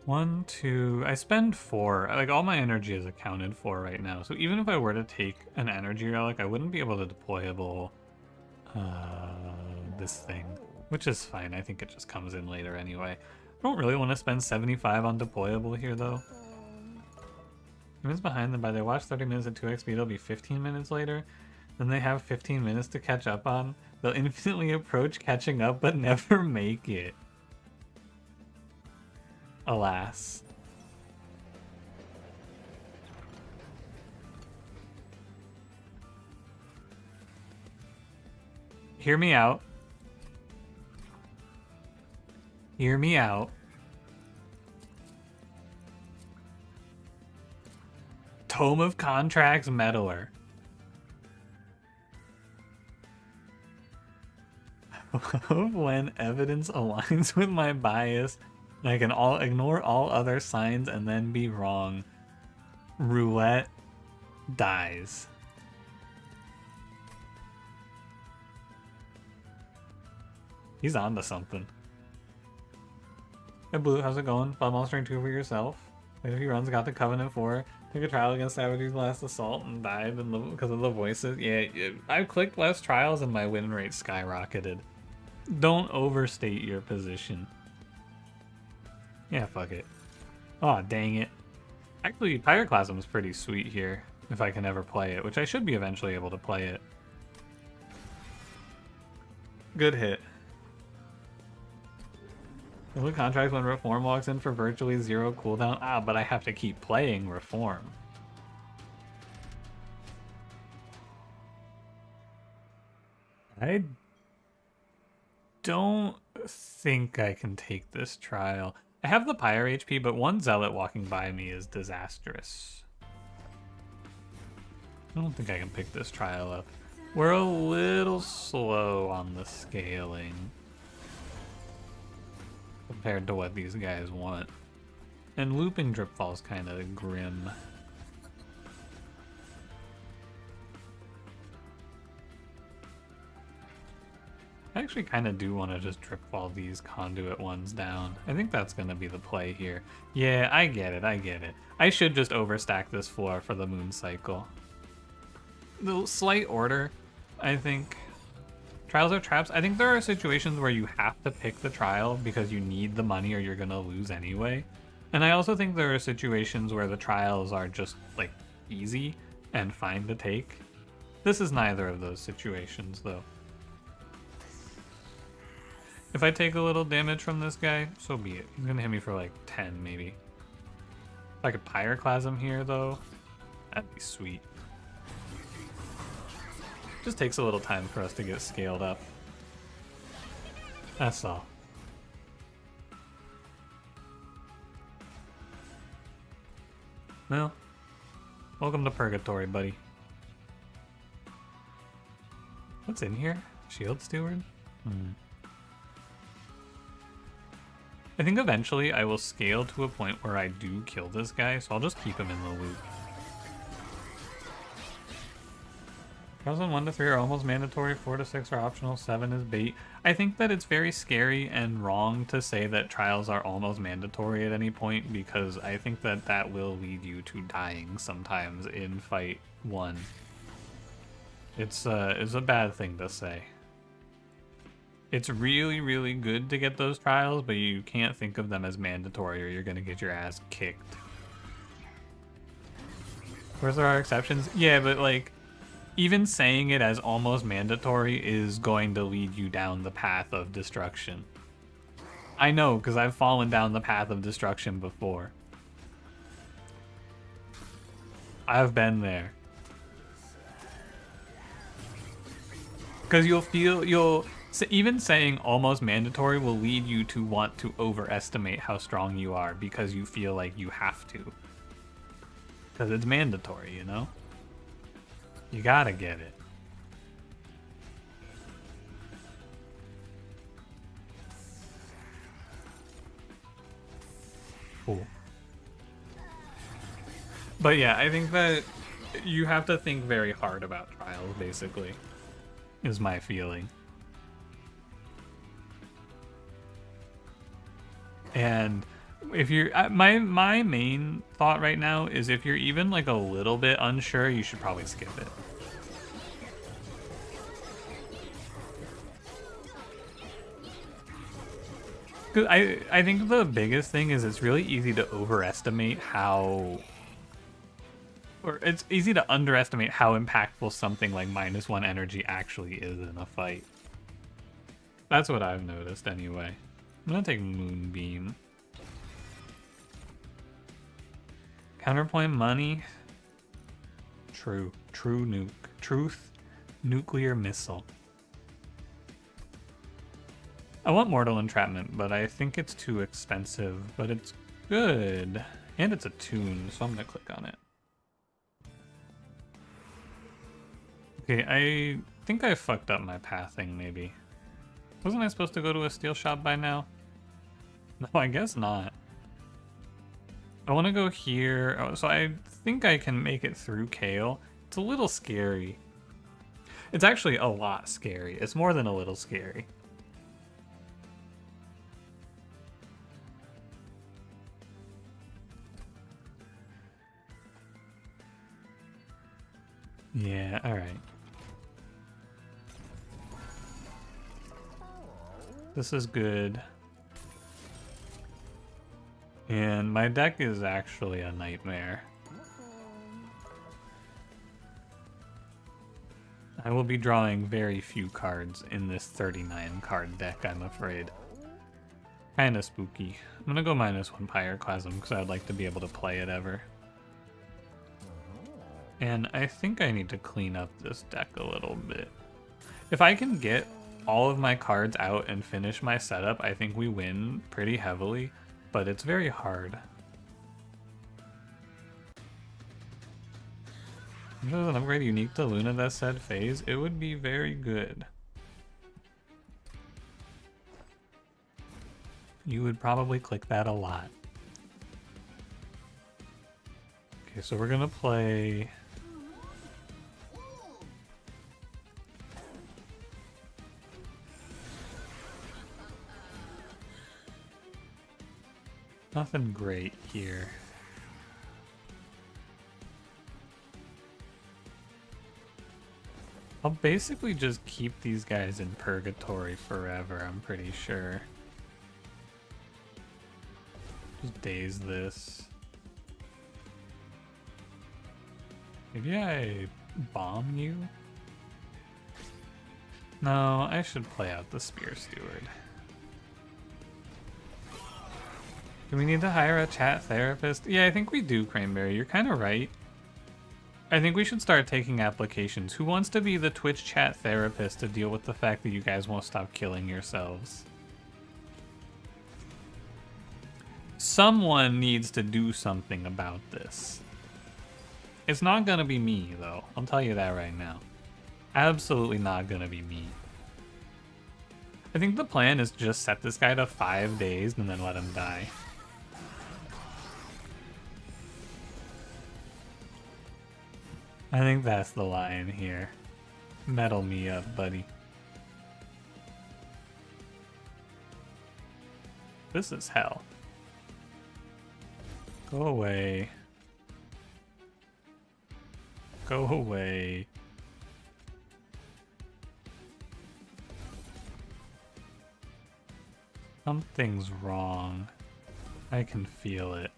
One, two, I spend 4. Like, all my energy is accounted for right now. So even if I were to take an energy relic, I wouldn't be able to deployable this thing, which is fine. I think it just comes in later anyway. I don't really want to spend 75 on deployable here, though. Minutes behind them by they watch 30 minutes at 2x speed, it'll be 15 minutes later. Then they have 15 minutes to catch up on. They'll infinitely approach catching up, but never make it. Alas. Hear me out. Hear me out. Tome of Contracts Meddler. When evidence aligns with my bias, I can ignore all other signs and then be wrong. Roulette dies. He's on to something. Hey Blue, how's it going? Bought Monster Train 2 for yourself. Played a few runs, got the Covenant 4. Took a trial against Savage's last assault and died because of the voices. Yeah, I clicked less trials and my win rate skyrocketed. Don't overstate your position. Yeah, fuck it. Aw, dang it. Actually, Pyroclasm is pretty sweet here, if I can ever play it, which I should be eventually able to play it. Good hit. The contract when Reform walks in for virtually 0 cooldown. Ah, but I have to keep playing Reform. I don't think I can take this trial. I have the Pyre HP, but one Zealot walking by me is disastrous. I don't think I can pick this trial up. We're a little slow on the scaling compared to what these guys want. And looping Dripfall is kind of grim. I actually kind of do want to just Dripfall these conduit ones down. I think that's going to be the play here. Yeah, I get it, I get it. I should just overstack this floor for the moon cycle. The slight order, I think. Trials are traps. I think there are situations where you have to pick the trial because you need the money or you're going to lose anyway. And I also think there are situations where the trials are just, like, easy and fine to take. This is neither of those situations, though. If I take a little damage from this guy, so be it. He's gonna hit me for like 10, maybe. If I could Pyroclasm here, though, that'd be sweet. Just takes a little time for us to get scaled up. That's all. Well, welcome to Purgatory, buddy. What's in here? Shield Steward? I think eventually I will scale to a point where I do kill this guy, so I'll just keep him in the loop. Trials on 1 to 3 are almost mandatory, 4 to 6 are optional, 7 is bait. I think that it's very scary and wrong to say that trials are almost mandatory at any point, because I think that that will lead you to dying sometimes in fight 1. It's a bad thing to say. It's really, really good to get those trials, but you can't think of them as mandatory or you're going to get your ass kicked. Of course, there are exceptions. Yeah, but like, even saying it as almost mandatory is going to lead you down the path of destruction. I know, because I've fallen down the path of destruction before. I've been there. Because so even saying almost mandatory will lead you to want to overestimate how strong you are because you feel like you have to. Because it's mandatory, you know? You gotta get it. Cool. But yeah, I think that you have to think very hard about trials, basically, is my feeling. And if you're my main thought right now is if you're even like a little bit unsure, you should probably skip it. Cause I think the biggest thing is it's really easy to overestimate how, or it's easy to underestimate how impactful something like -1 energy actually is in a fight. That's what I've noticed anyway. I'm gonna take Moonbeam. Counterpoint money. True nuke. Truth. Nuclear missile. I want Mortal Entrapment, but I think it's too expensive, but it's good. And it's a tune, so I'm gonna click on it. Okay, I think I fucked up my pathing, maybe. Wasn't I supposed to go to a steel shop by now? No, I guess not. I want to go here. Oh, so I think I can make it through Kale. It's a little scary. It's actually a lot scary. It's more than a little scary. Yeah, alright. This is good. And my deck is actually a nightmare. I will be drawing very few cards in this 39 card deck, I'm afraid. Kind of spooky. I'm gonna go -1 Pyroclasm because I'd like to be able to play it ever. And I think I need to clean up this deck a little bit. If I can get all of my cards out and finish my setup, I think we win pretty heavily, but it's very hard. If there's an upgrade unique to Luna that said phase, it would be very good. You would probably click that a lot. Okay, so we're gonna play... Nothing great here. I'll basically just keep these guys in purgatory forever, I'm pretty sure. Just daze this. Maybe I bomb you? No, I should play out the Spear Steward. Do we need to hire a chat therapist? Yeah, I think we do, Cranberry. You're kind of right. I think we should start taking applications. Who wants to be the Twitch chat therapist to deal with the fact that you guys won't stop killing yourselves? Someone needs to do something about this. It's not gonna be me, though. I'll tell you that right now. Absolutely not gonna be me. I think the plan is just set this guy to 5 days and then let him die. I think that's the line here. Metal me up, buddy. This is hell. Go away. Go away. Something's wrong. I can feel it.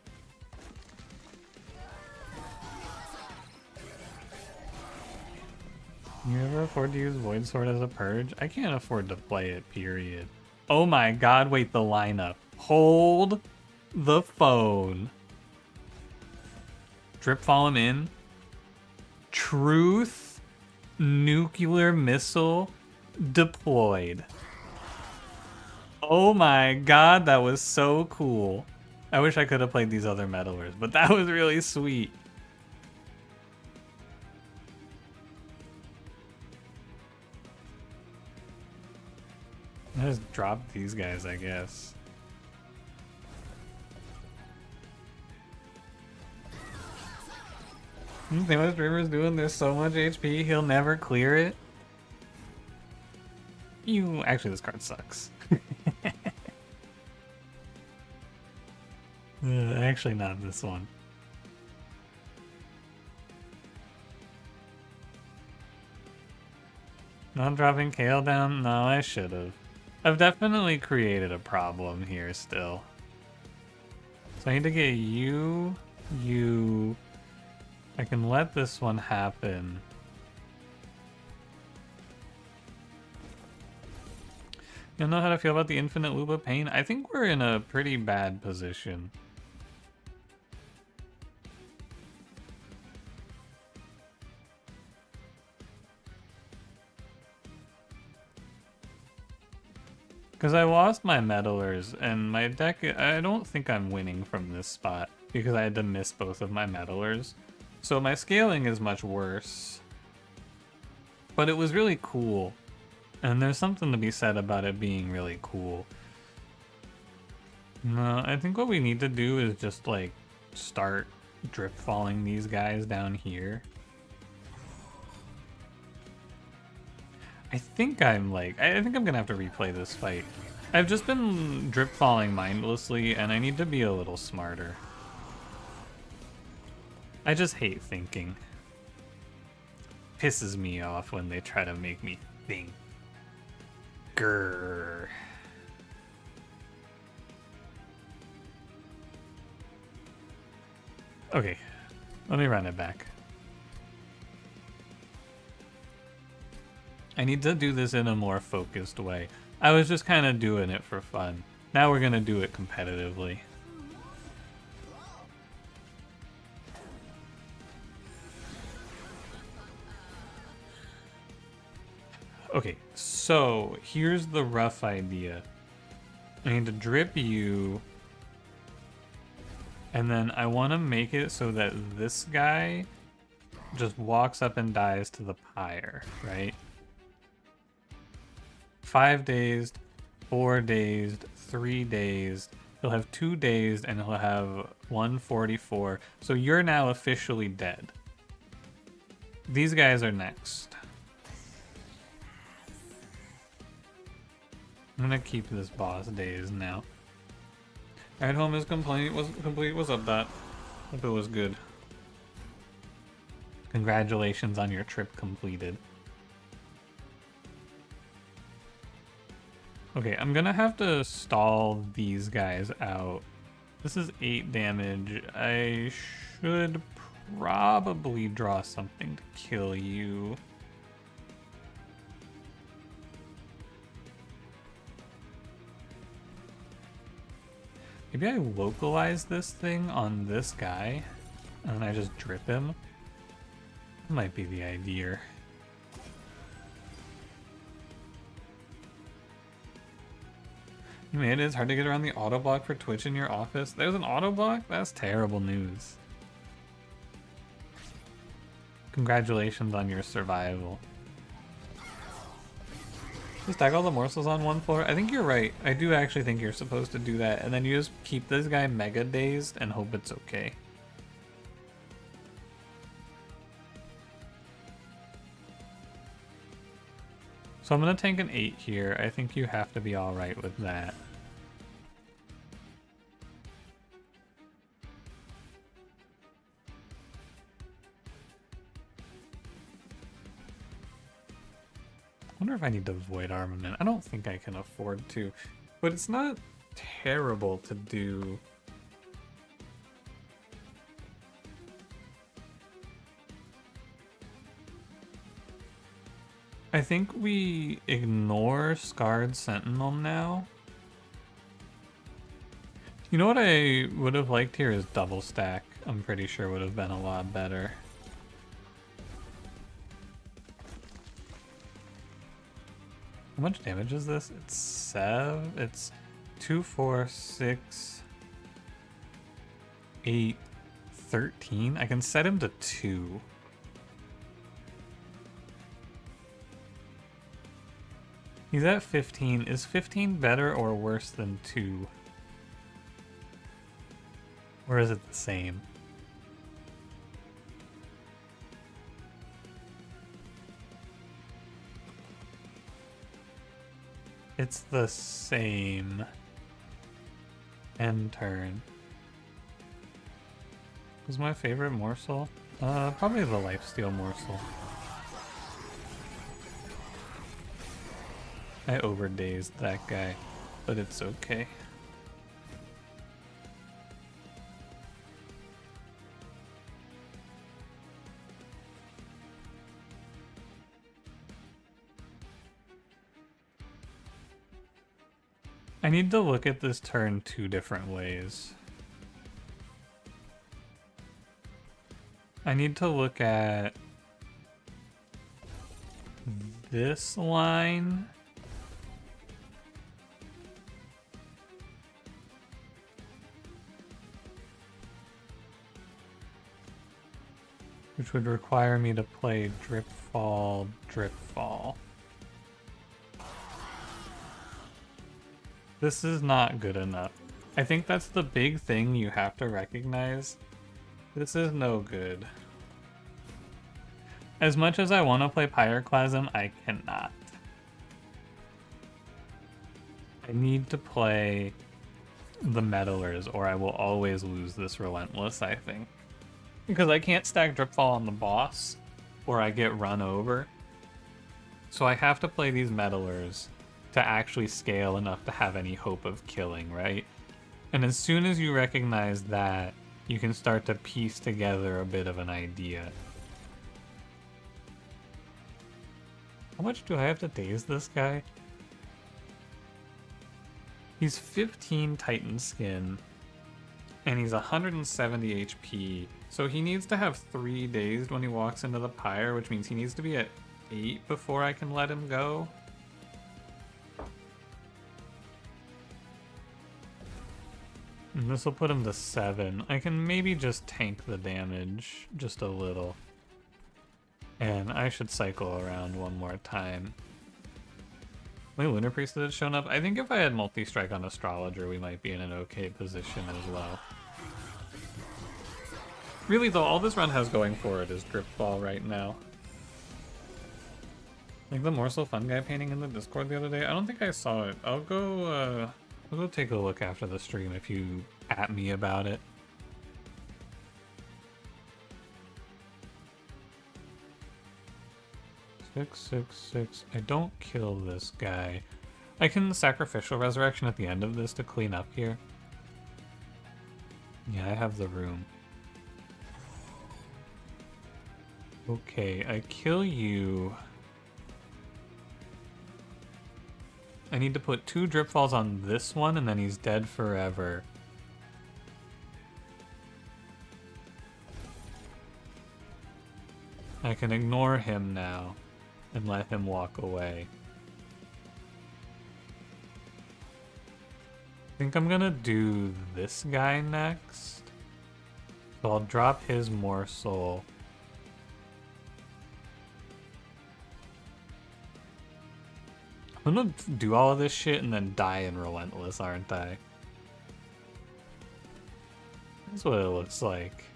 You ever afford to use Void Sword as a purge? I can't afford to play it, period. Oh my god, wait, the lineup. Hold the phone. Dripfall him in. Truth nuclear missile deployed. Oh my god, that was so cool. I wish I could have played these other meddlers, but that was really sweet. I just dropped these guys, I guess. You think what Dreamer's doing? There's so much HP, he'll never clear it. Actually, this card sucks. Actually, not this one. Not dropping Kale down? No, I should have. I've definitely created a problem here still. So I need to get you. I can let this one happen. You don't know how to feel about the infinite loop of pain? I think we're in a pretty bad position. Because I lost my meddlers, and my deck, I don't think I'm winning from this spot, because I had to miss both of my meddlers. So my scaling is much worse. But it was really cool. And there's something to be said about it being really cool. No, I think what we need to do is just, like, start drip falling these guys down here. I think I'm gonna have to replay this fight. I've just been drip falling mindlessly, and I need to be a little smarter. I just hate thinking. Pisses me off when they try to make me think. Grrr. Okay, let me run it back. I need to do this in a more focused way. I was just kind of doing it for fun. Now we're gonna do it competitively. Okay, so here's the rough idea. I need to drip you, and then I want to make it so that this guy just walks up and dies to the pyre, right? 5 dazed, 4 dazed, 3 dazed. He'll have 2 dazed, and he'll have 144. So you're now officially dead. These guys are next. I'm gonna keep this boss dazed now. Alright, home is complete. What's up, Dot? Hope it was good. Congratulations on your trip completed. Okay, I'm gonna have to stall these guys out. This is 8 damage. I should probably draw something to kill you. Maybe I localize this thing on this guy, and then I just drip him. That might be the idea. Man, it's hard to get around the auto block for Twitch in your office. There's an auto block? That's terrible news. Congratulations on your survival. Just stack all the morsels on one floor? I think you're right. I do actually think you're supposed to do that. And then you just keep this guy mega dazed and hope it's okay. So I'm going to tank an 8 here. I think you have to be alright with that. I wonder if I need to void armament. I don't think I can afford to, but it's not terrible to do. I think we ignore Scarred Sentinel now. You know what I would have liked here is double stack. I'm pretty sure would have been a lot better. How much damage is this? It's 7. It's 2, 4, 6, 8, 13. I can set him to 2. He's at 15. Is 15 better or worse than 2? Or is it the same? It's the same. End turn. What's my favorite morsel? Probably the lifesteal morsel. I overdazed that guy, but it's okay. I need to look at this turn 2 different ways. I need to look at this line. Which would require me to play drip fall, drip fall. This is not good enough. I think that's the big thing you have to recognize. This is no good. As much as I want to play Pyroclasm, I cannot. I need to play the Meddlers or I will always lose this Relentless, I think. Because I can't stack Dripfall on the boss or I get run over. So I have to play these Meddlers to actually scale enough to have any hope of killing, right? And as soon as you recognize that, you can start to piece together a bit of an idea. How much do I have to daze this guy? He's 15 Titan skin, and he's 170 HP. So he needs to have 3 dazed when he walks into the pyre, which means he needs to be at 8 before I can let him go. And this will put him to 7. I can maybe just tank the damage just a little. And I should cycle around one more time. My Lunar Priestess has shown up. I think if I had multi-strike on Astrologer, we might be in an okay position as well. Really though, all this run has going for it is Driftball right now. Like the Morsel Fun guy painting in the Discord the other day, I don't think I saw it. I'll go take a look after the stream if you at me about it. Six. I don't kill this guy. I can Sacrificial Resurrection at the end of this to clean up here. Yeah, I have the room. Okay, I kill you. I need to put 2 Drip Falls on this one, and then he's dead forever. I can ignore him now and let him walk away. I think I'm gonna do this guy next. So I'll drop his morsel. I'm gonna do all of this shit and then die in Relentless, aren't I? That's what it looks like.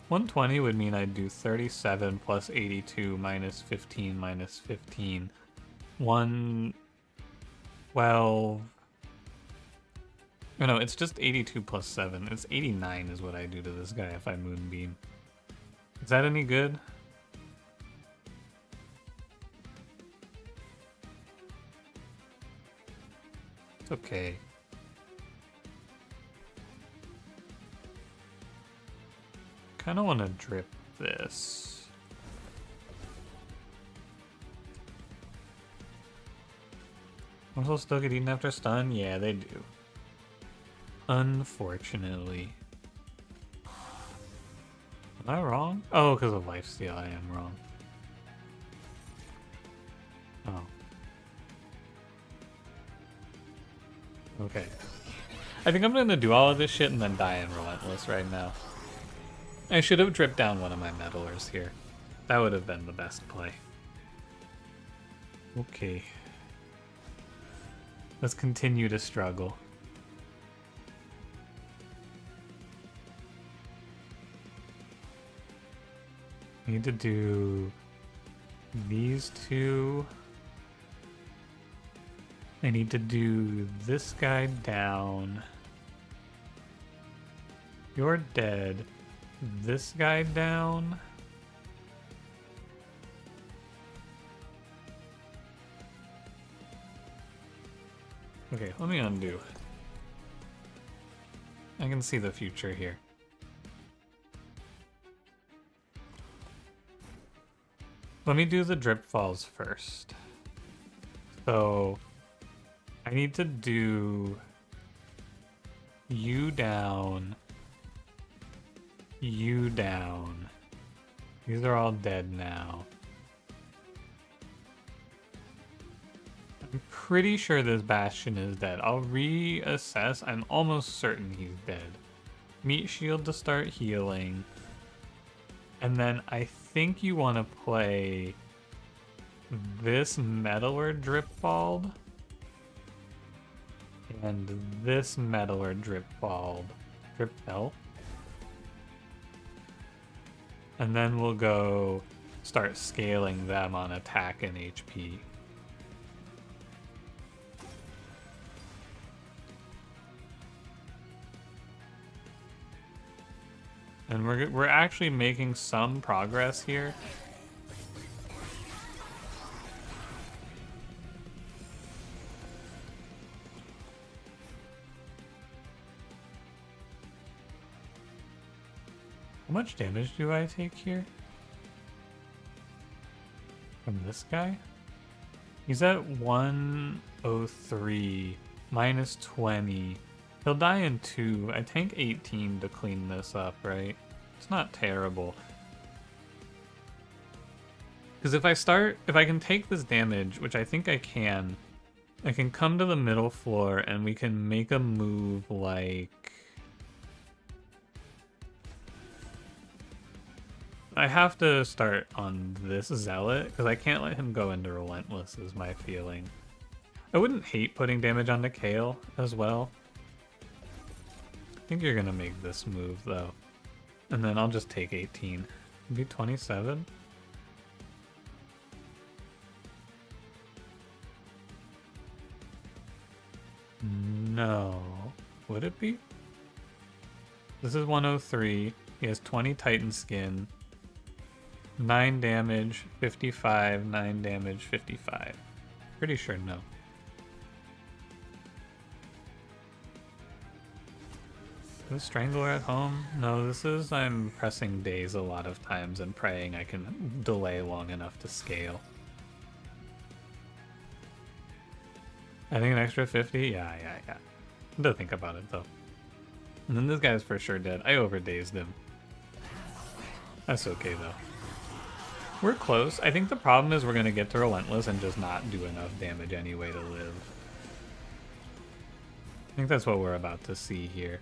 120 would mean I'd do 37 plus 82 minus 15 minus 15. 112. Oh no, it's just 82 plus 7. It's 89 is what I do to this guy if I Moonbeam. Is that any good? It's okay. Kind of want to drip this. Morsels still get eaten after stun? Yeah, they do. Unfortunately. Am I wrong? Oh, because of lifesteal, I am wrong. Oh. Okay. I think I'm gonna do all of this shit and then die in Relentless right now. I should have dripped down one of my meddlers here. That would have been the best play. Okay. Let's continue to struggle. Need to do these 2. I need to do this guy down. You're dead. This guy down. Okay, let me undo. I can see the future here. Let me do the drip falls first. So I need to do you down. You down. These are all dead now. I'm pretty sure this Bastion is dead. I'll reassess. I'm almost certain he's dead. Meat Shield to start healing. And then I think you want to play this Meddler Dripbald and this Meddler Dripbald. Dripbell. And then we'll go start scaling them on attack and HP. And we're actually making some progress here. How much damage do I take here? From this guy? He's at 103, minus 20. He'll die in 2. I tank 18 to clean this up, right? It's not terrible. Because if I can take this damage, which I think I can come to the middle floor and we can make a move like... I have to start on this Zealot, because I can't let him go into Relentless, is my feeling. I wouldn't hate putting damage onto Kale as well. I think you're going to make this move, though. And then I'll just take 18. Maybe 27? No. Would it be? This is 103. He has 20 Titan skin. 9 damage, 55, 9 damage, 55. Pretty sure no. Is Strangler at home? No, this is I'm pressing days a lot of times and praying I can delay long enough to scale. I think an extra 50? Yeah. Don't think about it though. And then this guy's for sure dead. I overdazed him. That's okay though. We're close. I think the problem is we're going to get to Relentless and just not do enough damage anyway to live. I think that's what we're about to see here.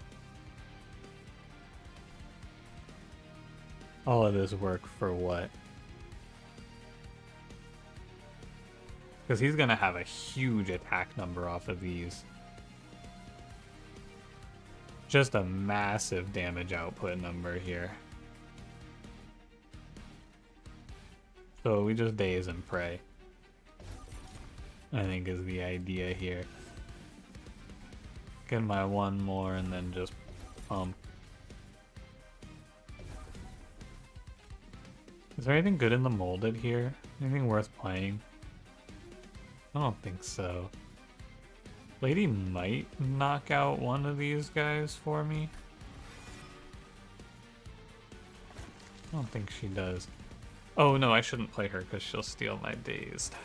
All of this work for what? Because he's going to have a huge attack number off of these. Just a massive damage output number here. So we just daze and pray, I think is the idea here. Get my one more and then just pump. Is there anything good in the molded here? Anything worth playing? I don't think so. Lady might knock out one of these guys for me. I don't think she does. Oh no, I shouldn't play her because she'll steal my dazed.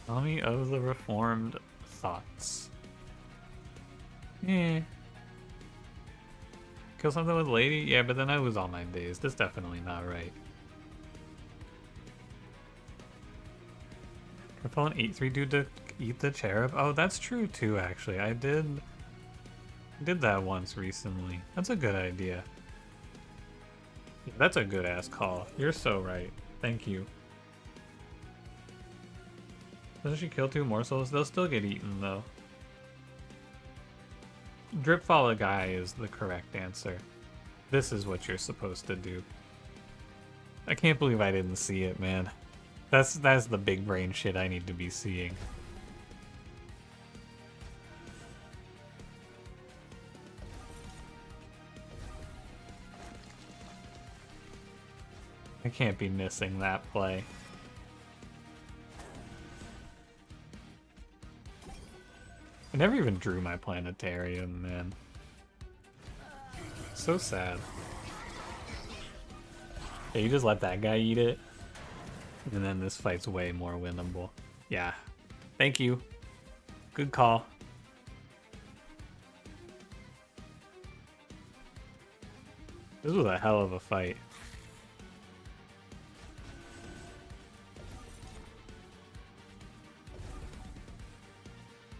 Army of the Reformed Thoughts. Eh. Kill something with Lady? Yeah, but then I lose all my days. That's definitely not right. Purple an 8-3 dude to eat the cherub? Oh, that's true too, actually. I did that once recently. That's a good idea. Yeah, that's a good ass call. You're so right. Thank you. Doesn't she kill 2 morsels? They'll still get eaten though. Drip follow guy is the correct answer. This is what you're supposed to do. I can't believe I didn't see it, man. That's the big brain shit I need to be seeing. I can't be missing that play. I never even drew my planetarium, man. So sad. Yeah, you just let that guy eat it. And then this fight's way more winnable. Yeah. Thank you. Good call. This was a hell of a fight.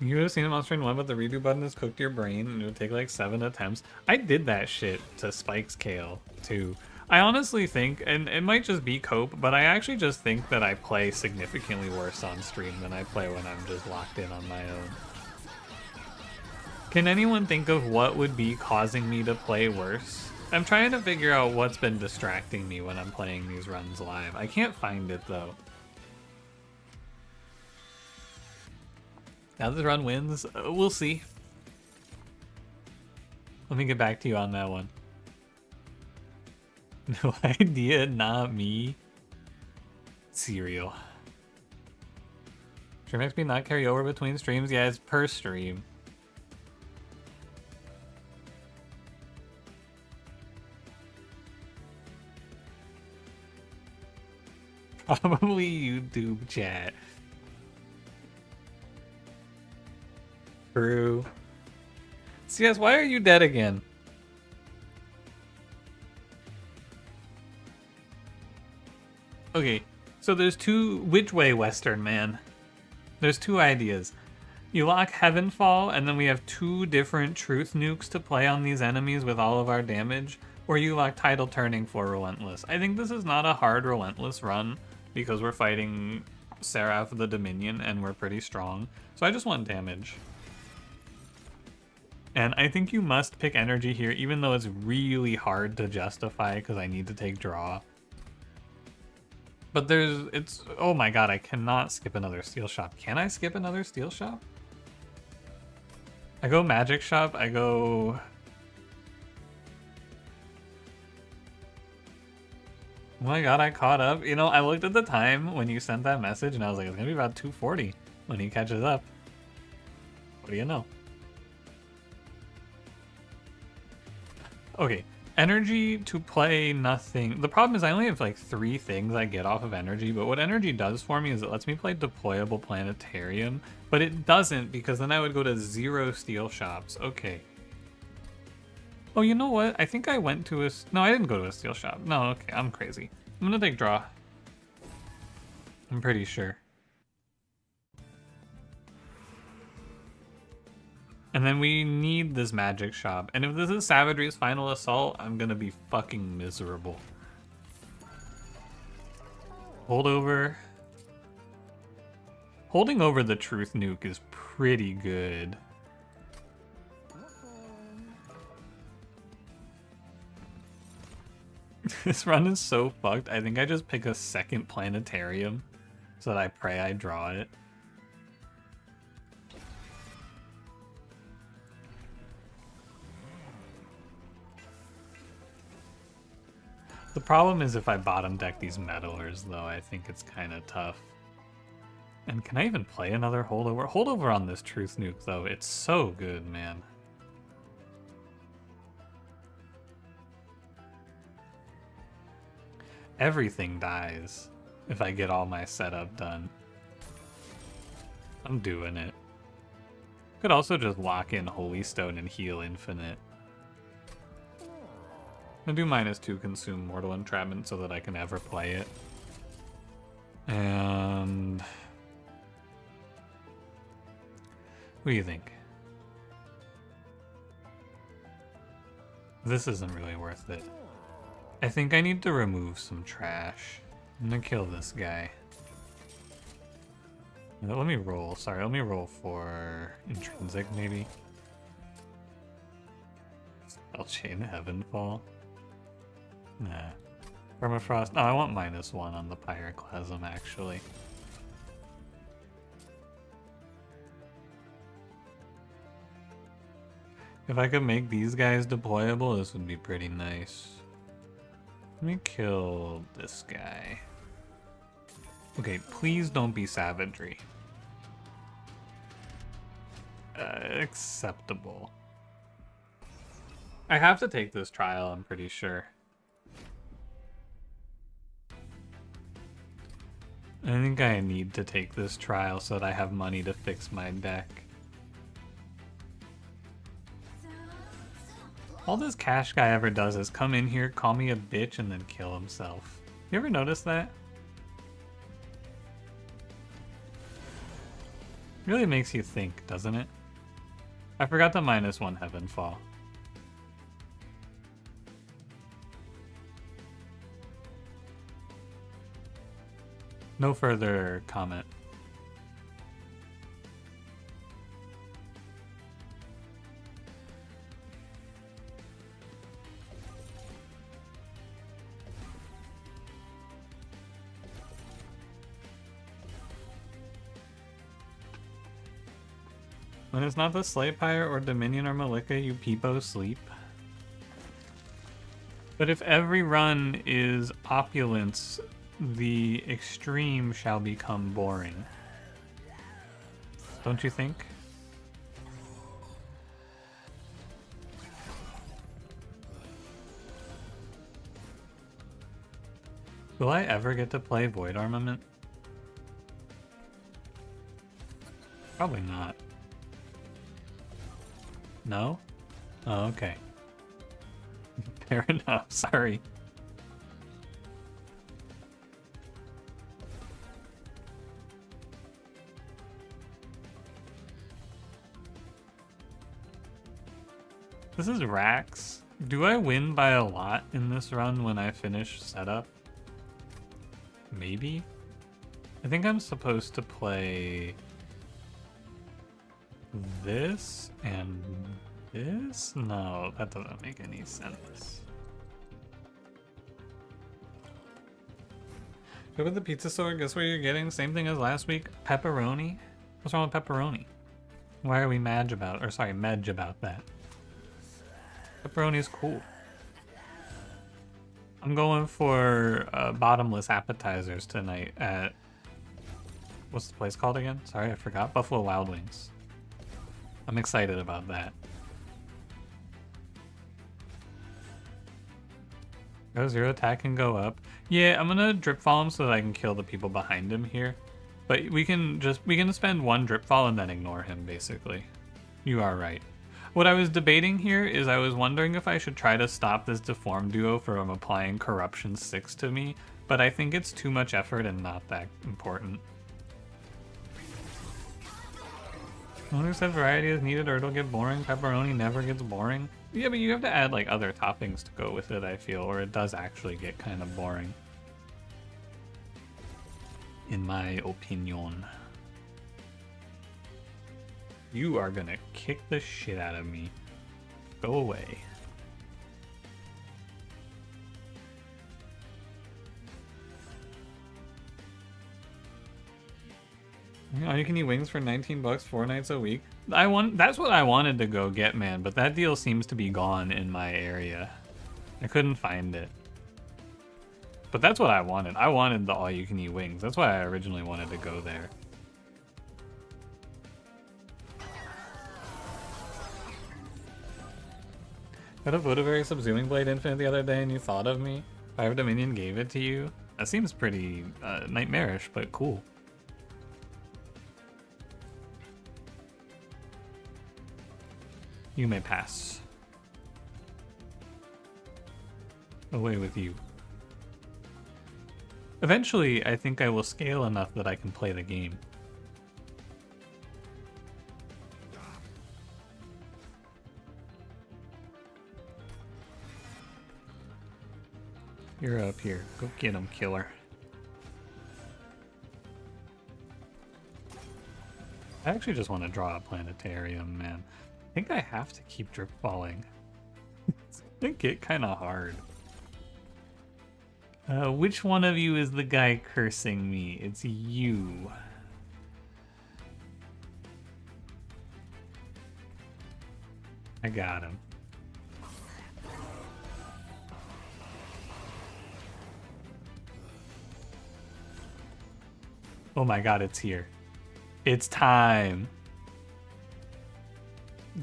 You would have seen him on screen 1, but the redo button is cooked your brain and it would take like 7 attempts. I did that shit to Spike's Kale too. I honestly think, and it might just be cope, but I actually just think that I play significantly worse on stream than I play when I'm just locked in on my own. Can anyone think of what would be causing me to play worse? I'm trying to figure out what's been distracting me when I'm playing these runs live. I can't find it though. Now this run wins, we'll see. Let me get back to you on that one. No idea, not me. Cereal. Stream XP not carry over between streams? Yeah, it's per stream. Probably YouTube chat. True. CS, why are you dead again? Okay, so there's two... Which way, Western man? There's two ideas. You lock Heavenfall, and then we have two different Truth Nukes to play on these enemies with all of our damage, or you lock Tidal Turning for Relentless. I think this is not a hard Relentless run, because we're fighting Seraph the Dominion, and we're pretty strong. So I just want damage. And I think you must pick energy here, even though it's really hard to justify, because I need to take draw. But oh my god, I cannot skip another Steel Shop. Can I skip another Steel Shop? I go Magic Shop, I go... Oh my god, I caught up. You know, I looked at the time when you sent that message and I was like, it's gonna be about 2:40 when he catches up. What do you know? Okay, energy to play nothing. The problem is I only have like 3 things I get off of energy, but what energy does for me is it lets me play deployable planetarium, but it doesn't because then I would go to 0 steel shops. Okay. Oh, you know what? I think I went to a... No, I didn't go to a steel shop. No, okay, I'm crazy. I'm gonna take draw. I'm pretty sure. And then we need this magic shop. And if this is Savagery's final assault, I'm gonna be fucking miserable. Hold over. Holding over the Truth Nuke is pretty good. This run is so fucked. I think I just pick a second planetarium so that I pray I draw it. The problem is if I bottom deck these meddlers, though, I think it's kind of tough. And can I even play another holdover? Holdover on this Truth Nuke, though, it's so good, man. Everything dies if I get all my setup done. I'm doing it. Could also just lock in Holy Stone and heal infinite. I'm gonna do -2 consume Mortal Entrapment so that I can ever play it. And... what do you think? This isn't really worth it. I think I need to remove some trash. I'm gonna kill this guy. Let me roll. Sorry, let me roll for intrinsic, maybe. Spell Chain Heavenfall. Nah. Permafrost. No, I want -1 on the Pyroclasm, actually. If I could make these guys deployable, this would be pretty nice. Let me kill this guy. Okay, please don't be savagery. Acceptable. I have to take this trial, I'm pretty sure. I think I need to take this trial so that I have money to fix my deck. All this cash guy ever does is come in here, call me a bitch, and then kill himself. You ever notice that? Really makes you think, doesn't it? I forgot the -1 Heavenfall. No further comment. When it's not the Slaypire or Dominion or Malika, you peepo sleep. But if every run is opulence, the extreme shall become boring. Don't you think? Will I ever get to play Void Armament? Probably not. No? Oh, okay. Fair enough, sorry. This is Rax. Do I win by a lot in this run when I finish setup? Maybe? I think I'm supposed to play this and this? No, that doesn't make any sense. Go to the pizza store, guess what you're getting? Same thing as last week, pepperoni? What's wrong with pepperoni? Why are we mad about, or sorry, medge about that? Pepperoni's cool. I'm going for bottomless appetizers tonight at, what's the place called again? Sorry, I forgot. Buffalo Wild Wings. I'm excited about that. Oh, zero attack can go up. Yeah, I'm gonna drip fall him so that I can kill the people behind him here. But we can spend one drip fall and then ignore him, basically. You are right. What I was debating here is I was wondering if I should try to stop this deformed duo from applying Corruption 6 to me, but I think it's too much effort and not that important. Owner said variety is needed or it'll get boring. Pepperoni never gets boring. Yeah, but you have to add like other toppings to go with it, I feel, or it does actually get kind of boring. In my opinion. You are gonna kick the shit out of me. Go away. All you can eat wings for 19 bucks 4 nights a week. That's what I wanted to go get, man, but that deal seems to be gone in my area. I couldn't find it. But that's what I wanted. I wanted the all you can eat wings. That's why I originally wanted to go there. Got a Votivary Subsuming Blade Infinite the other day and you thought of me? Fire Dominion gave it to you? That seems pretty nightmarish, but cool. You may pass. Away with you. Eventually, I think I will scale enough that I can play the game. You're up here. Go get him, killer. I actually just want to draw a planetarium, man. I think I have to keep drip falling. It's gonna get kind of hard. Which one of you is the guy cursing me? It's you. I got him. Oh my god, it's here. It's time.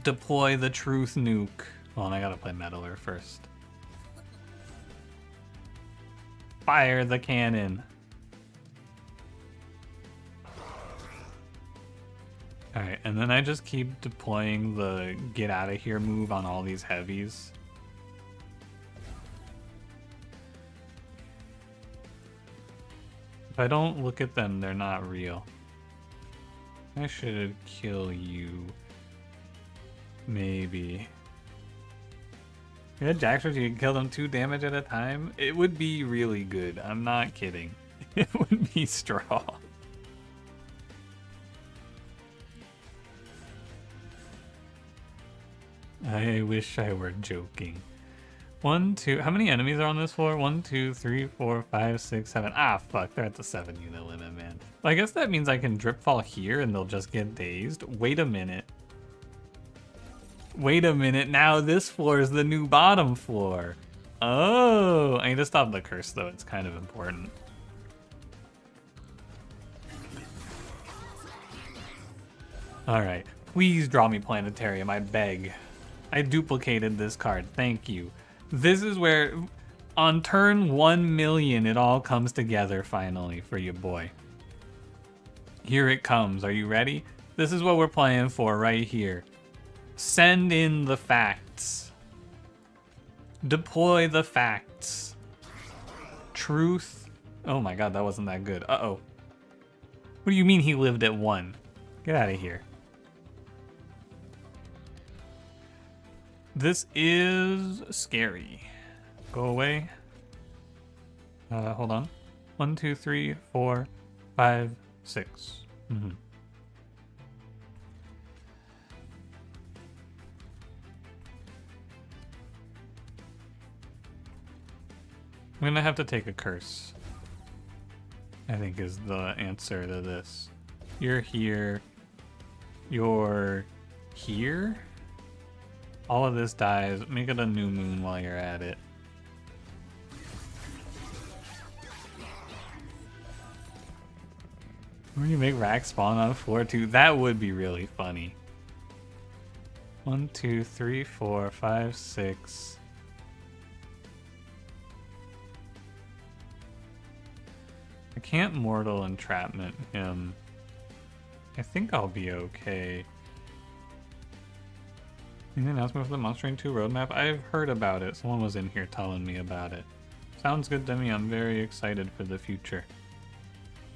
Deploy the truth nuke. Oh, and I gotta play Meddler first. Fire the cannon. Alright, and then I just keep deploying the get out of here move on all these heavies. If I don't look at them, they're not real. I should kill you. Maybe. Yeah, Jacksters, you can kill them 2 damage at a time. It would be really good. I'm not kidding. It would be straw. I wish I were joking. 1, 2. How many enemies are on this floor? 1, 2, 3, 4, 5, 6, 7. Ah, fuck. They're at the 7 unit limit, man. Well, I guess that means I can drip fall here and they'll just get dazed. Wait a minute. Wait a minute. Now this floor is the new bottom floor. Oh, I need to stop the curse, though. It's kind of important. All right. Please draw me Planetarium. I beg. I duplicated this card. Thank you. This is where, On turn 1,000,000, it all comes together finally for you, boy. Here it comes. Are you ready? This is what we're playing for right here. Send in the facts. Deploy the facts. Truth. Oh my god, that wasn't that good. Uh-oh. What do you mean he lived at 1? Get out of here. This is scary. Go away. Hold on. 1, 2, 3, 4, 5, 6. Mm-hmm. I'm gonna have to take a curse, I think, is the answer to this. You're here. You're here? All of this dies. Make it a new moon while you're at it. When you make rack spawn on floor 2, that would be really funny. 1, 2, 3, 4, 5, 6. I can't mortal entrapment him. I think I'll be okay. Any announcement for the Monster Train 2 roadmap? I've heard about it. Someone was in here telling me about it. Sounds good to me. I'm very excited for the future.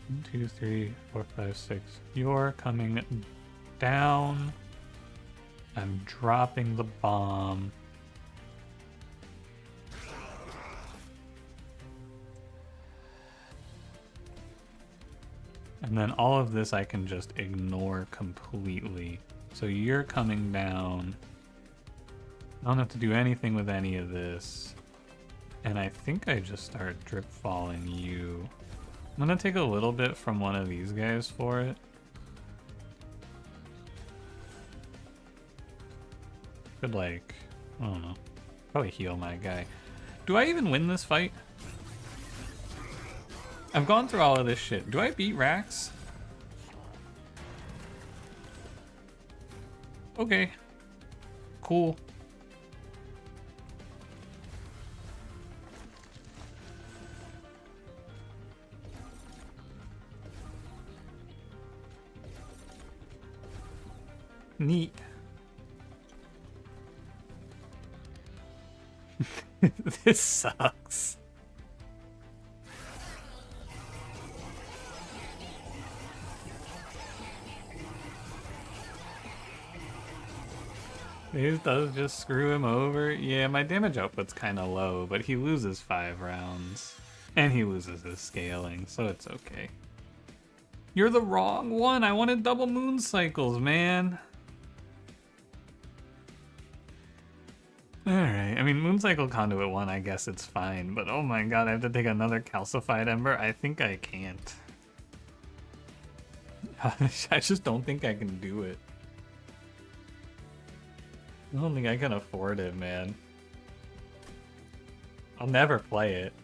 1, 2, 3, 4, 5, 6. You're coming down. I'm dropping the bomb. And then all of this I can just ignore completely. So you're coming down. I don't have to do anything with any of this. And I think I just start drip falling you. I'm gonna take a little bit from one of these guys for it. Could, like, I don't know. Probably heal my guy. Do I even win this fight? I've gone through all of this shit. Do I beat Rax? Okay. Cool. Neat. This sucks. This does just screw him over. Yeah, my damage output's kind of low, but he loses 5 rounds. And he loses his scaling, so it's okay. You're the wrong one! I wanted double moon cycles, man! Alright, I mean, Mooncycle Conduit 1, I guess it's fine, but oh my god, I have to take another Calcified Ember? I think I can't. I just don't think I can do it. I don't think I can afford it, man. I'll never play it.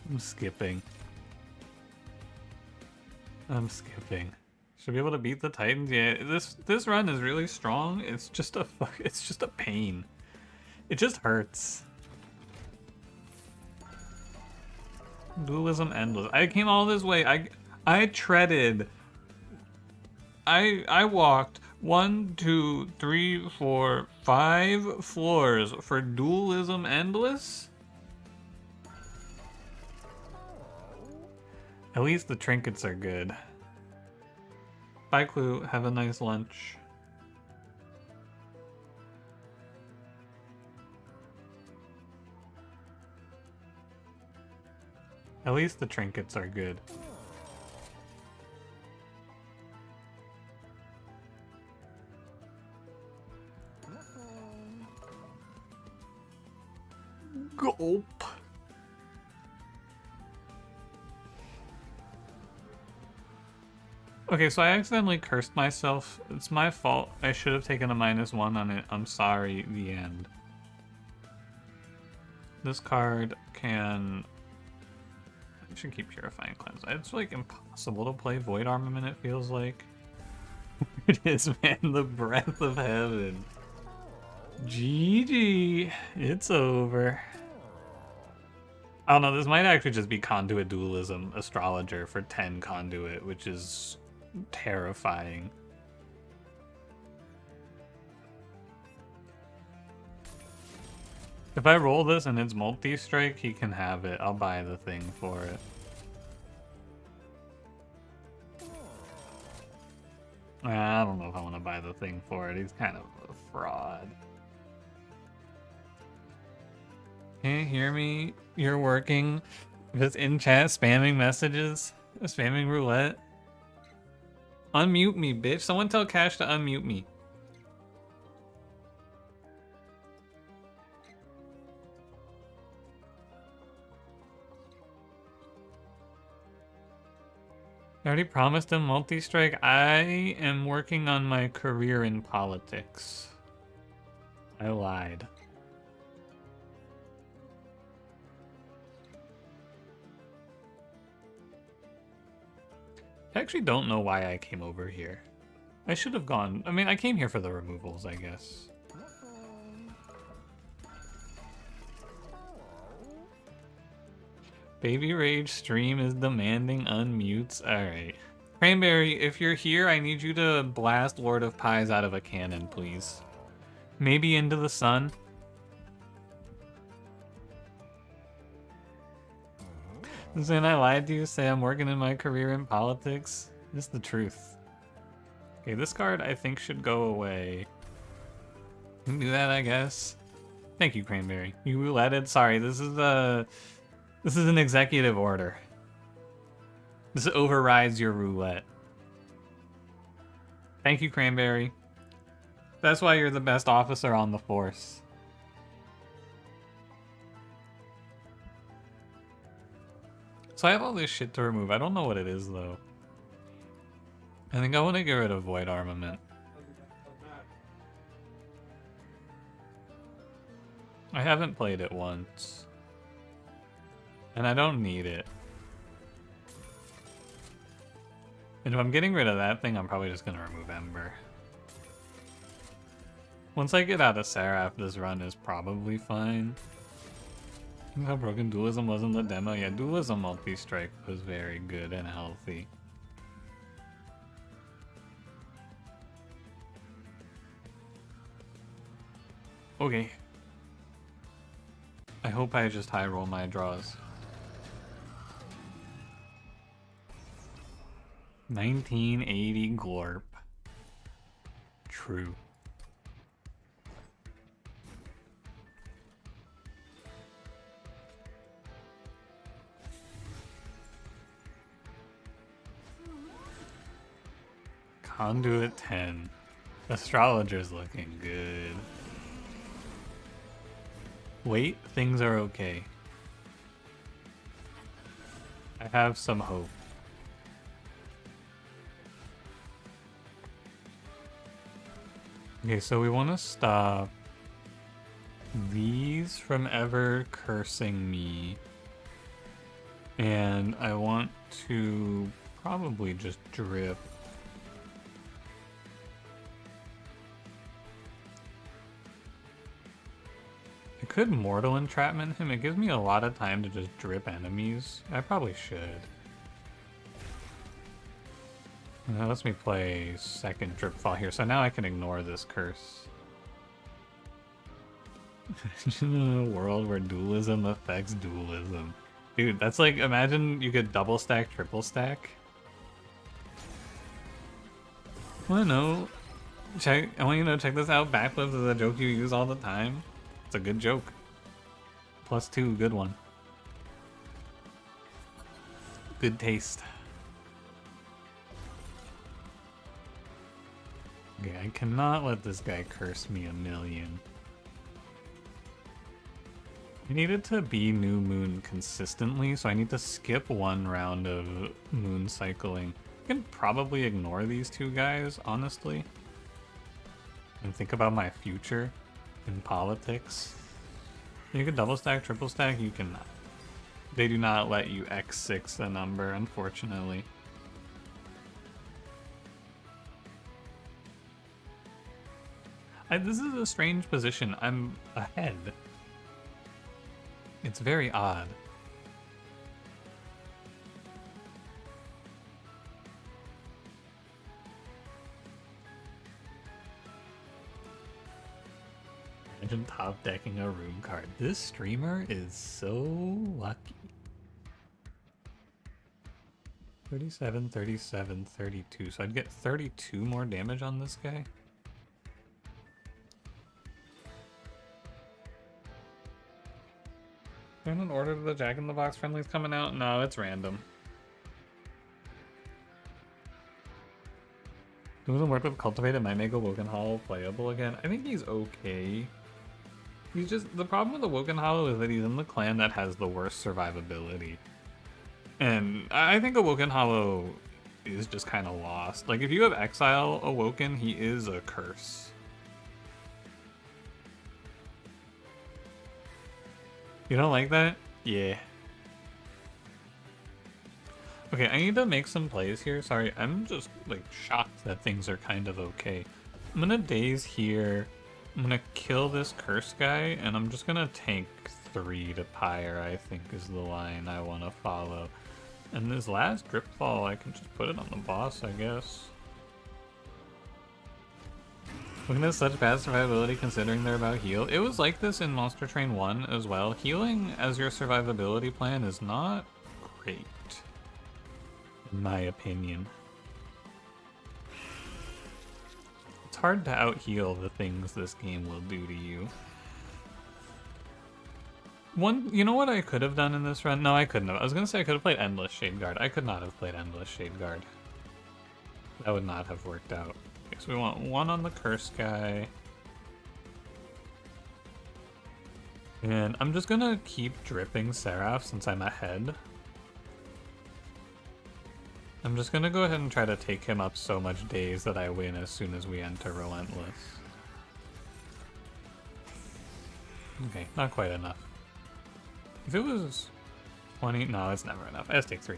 I'm skipping. I'm skipping. Should be able to beat the Titans. Yeah, this run is really strong. It's just a pain. It just hurts. Dualism endless. I came all this way. I treaded. I walked 1, 2, 3, 4, 5 floors for Dualism endless. At least the trinkets are good. Bye, Clue. Have a nice lunch. At least the trinkets are good. Gulp. Okay, so I accidentally cursed myself. It's my fault. I should have taken a -1 on it. I'm sorry, the end. This card can... I should keep Purifying Cleanse. It's like impossible to play Void Armament, it feels like. It is, man, the breath of heaven. GG. It's over. I don't know, this might actually just be Conduit Dualism Astrologer for 10 Conduit, which is terrifying. If I roll this and it's multi-strike, he can have it. I'll buy the thing for it. I don't know if I want to buy the thing for it. He's kind of a fraud. Can't you hear me? You're working. Just in chat spamming messages. Spamming roulette. Unmute me, bitch. Someone tell Cash to unmute me. I already promised him multi-strike. I am working on my career in politics. I lied. I actually don't know why I came over here. I should have gone. I mean, I came here for the removals, I guess. Baby Rage stream is demanding unmutes. Alright. Cranberry, if you're here, I need you to blast Lord of Pies out of a cannon, please. Maybe into the sun. Then I lied to you, say I'm working in my career in politics. It's the truth. Okay, this card I think should go away. You can do that, I guess. Thank you, Cranberry. You rouletted? Sorry, this is an executive order. This overrides your roulette. Thank you, Cranberry. That's why you're the best officer on the force. So I have all this shit to remove. I don't know what it is, though. I think I want to get rid of Void Armament. I haven't played it once. And I don't need it. And if I'm getting rid of that thing, I'm probably just going to remove Ember. Once I get out of Seraph, this run is probably fine. How broken Dualism was in the demo? Yeah, Dualism multi-strike was very good and healthy. Okay. I hope I just high roll my draws. 1980 Glorp. True. Conduit 10. Astrologer's looking good. Wait, things are okay. I have some hope. Okay, so we want to stop these from ever cursing me. And I want to probably just drip. I could Mortal Entrapment him. It gives me a lot of time to just drip enemies. I probably should. And that lets me play second drip fall here, so now I can ignore this curse. In a world where dualism affects dualism. Dude, that's like, imagine you could double stack, triple stack. I want you to know, check this out. Backflips is a joke you use all the time. It's a good joke. +2, good one. Good taste. Okay, I cannot let this guy curse me a million. I needed to be New Moon consistently, so I need to skip one round of moon cycling. I can probably ignore these two guys, honestly. And think about my future in politics. You can double stack, triple stack, you cannot. They do not let you X6 a number, unfortunately. This is a strange position. I'm ahead. It's very odd. Imagine top decking a room card. This streamer is so lucky. 37, 37, 32. So I'd get 32 more damage on this guy. Is there an order to the Jack in the Box friendlies coming out? No, it's random. Doesn't work with Cultivated might make Awoken Hollow playable again. I think he's okay. He's just, the problem with Awoken Hollow is that he's in the clan that has the worst survivability. And I think Awoken Hollow is just kind of lost. Like, if you have Exile Awoken, he is a curse. You don't like that? Yeah. Okay, I need to make some plays here. Sorry, I'm just, like, shocked that things are kind of okay. I'm gonna daze here. I'm gonna kill this curse guy, and I'm just gonna tank 3 to Pyre, I think is the line I want to follow. And this last drip fall, I can just put it on the boss, I guess. Looking at such bad survivability considering they're about heal. It was like this in Monster Train 1 as well. Healing as your survivability plan is not great, in my opinion. It's hard to out-heal the things this game will do to you. You know what I could have done in this run? No, I couldn't have. I was gonna say I could have played Endless Shadeguard. I could not have played Endless Shadeguard. That would not have worked out. Okay, so we want 1 on the curse guy. And I'm just gonna keep dripping Seraph since I'm ahead. I'm just gonna go ahead and try to take him up so much days that I win as soon as we enter Relentless. Okay, not quite enough. If it was 20, no, it's never enough. Let's take 3.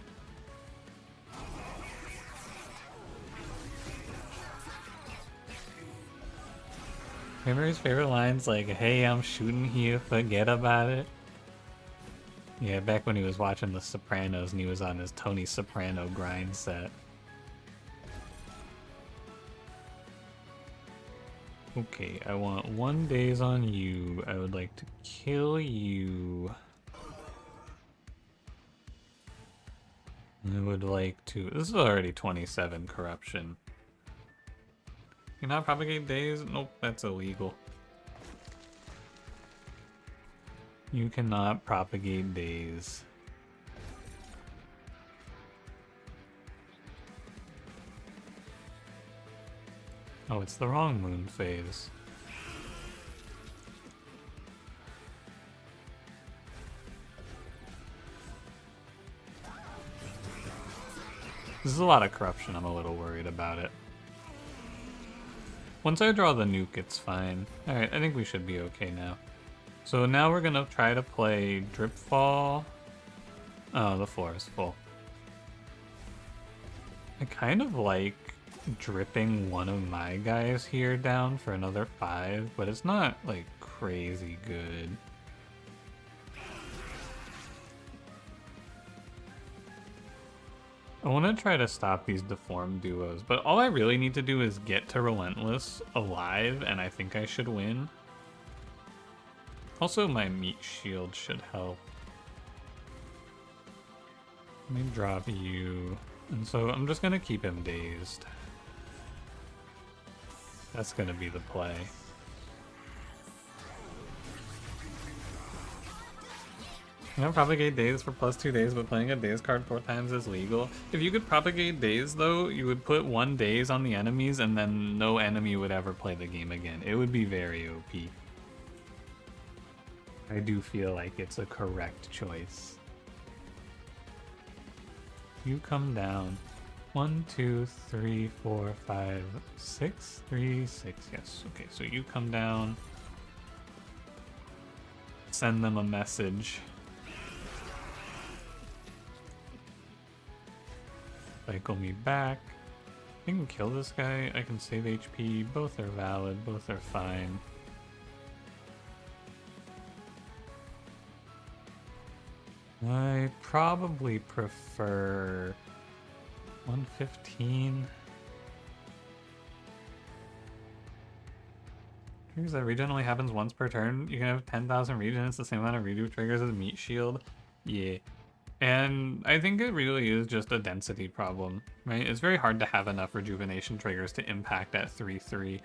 Remember his favorite lines like, "Hey, I'm shooting here, forget about it." Yeah, back when he was watching The Sopranos and he was on his Tony Soprano grind set. Okay, I want 1 daze on you. I would like to kill you. I would like to... This is already 27 corruption. You not propagate days? Nope, that's illegal. You cannot propagate days. Oh, it's the wrong moon phase. This is a lot of corruption, I'm a little worried about it. Once I draw the nuke, it's fine. Alright, I think we should be okay now. So now we're gonna try to play Dripfall. Oh, the floor is full. I kind of like dripping one of my guys here down for another 5, but it's not, like, crazy good. I want to try to stop these deformed duos, but all I really need to do is get to Relentless alive, and I think I should win. Also, my meat shield should help. Let me drop you. And so I'm just going to keep him dazed. That's going to be the play. You know, propagate days for +2 days, but playing a daze card 4 times is legal. If you could propagate days, though, you would put 1 daze on the enemies, and then no enemy would ever play the game again. It would be very OP. I do feel like it's a correct choice. You come down. 1, 2, 3, 4, 5, 6, 3, 6. Yes. Okay, so you come down. Send them a message. Cycle me back. I can kill this guy, I can save HP, both are valid, both are fine. I probably prefer 115. Triggers that regen only happens once per turn. You can have 10,000 regen, it's the same amount of redo triggers as Meat Shield. Yeah. And I think it really is just a density problem, right? It's very hard to have enough rejuvenation triggers to impact at 3-3.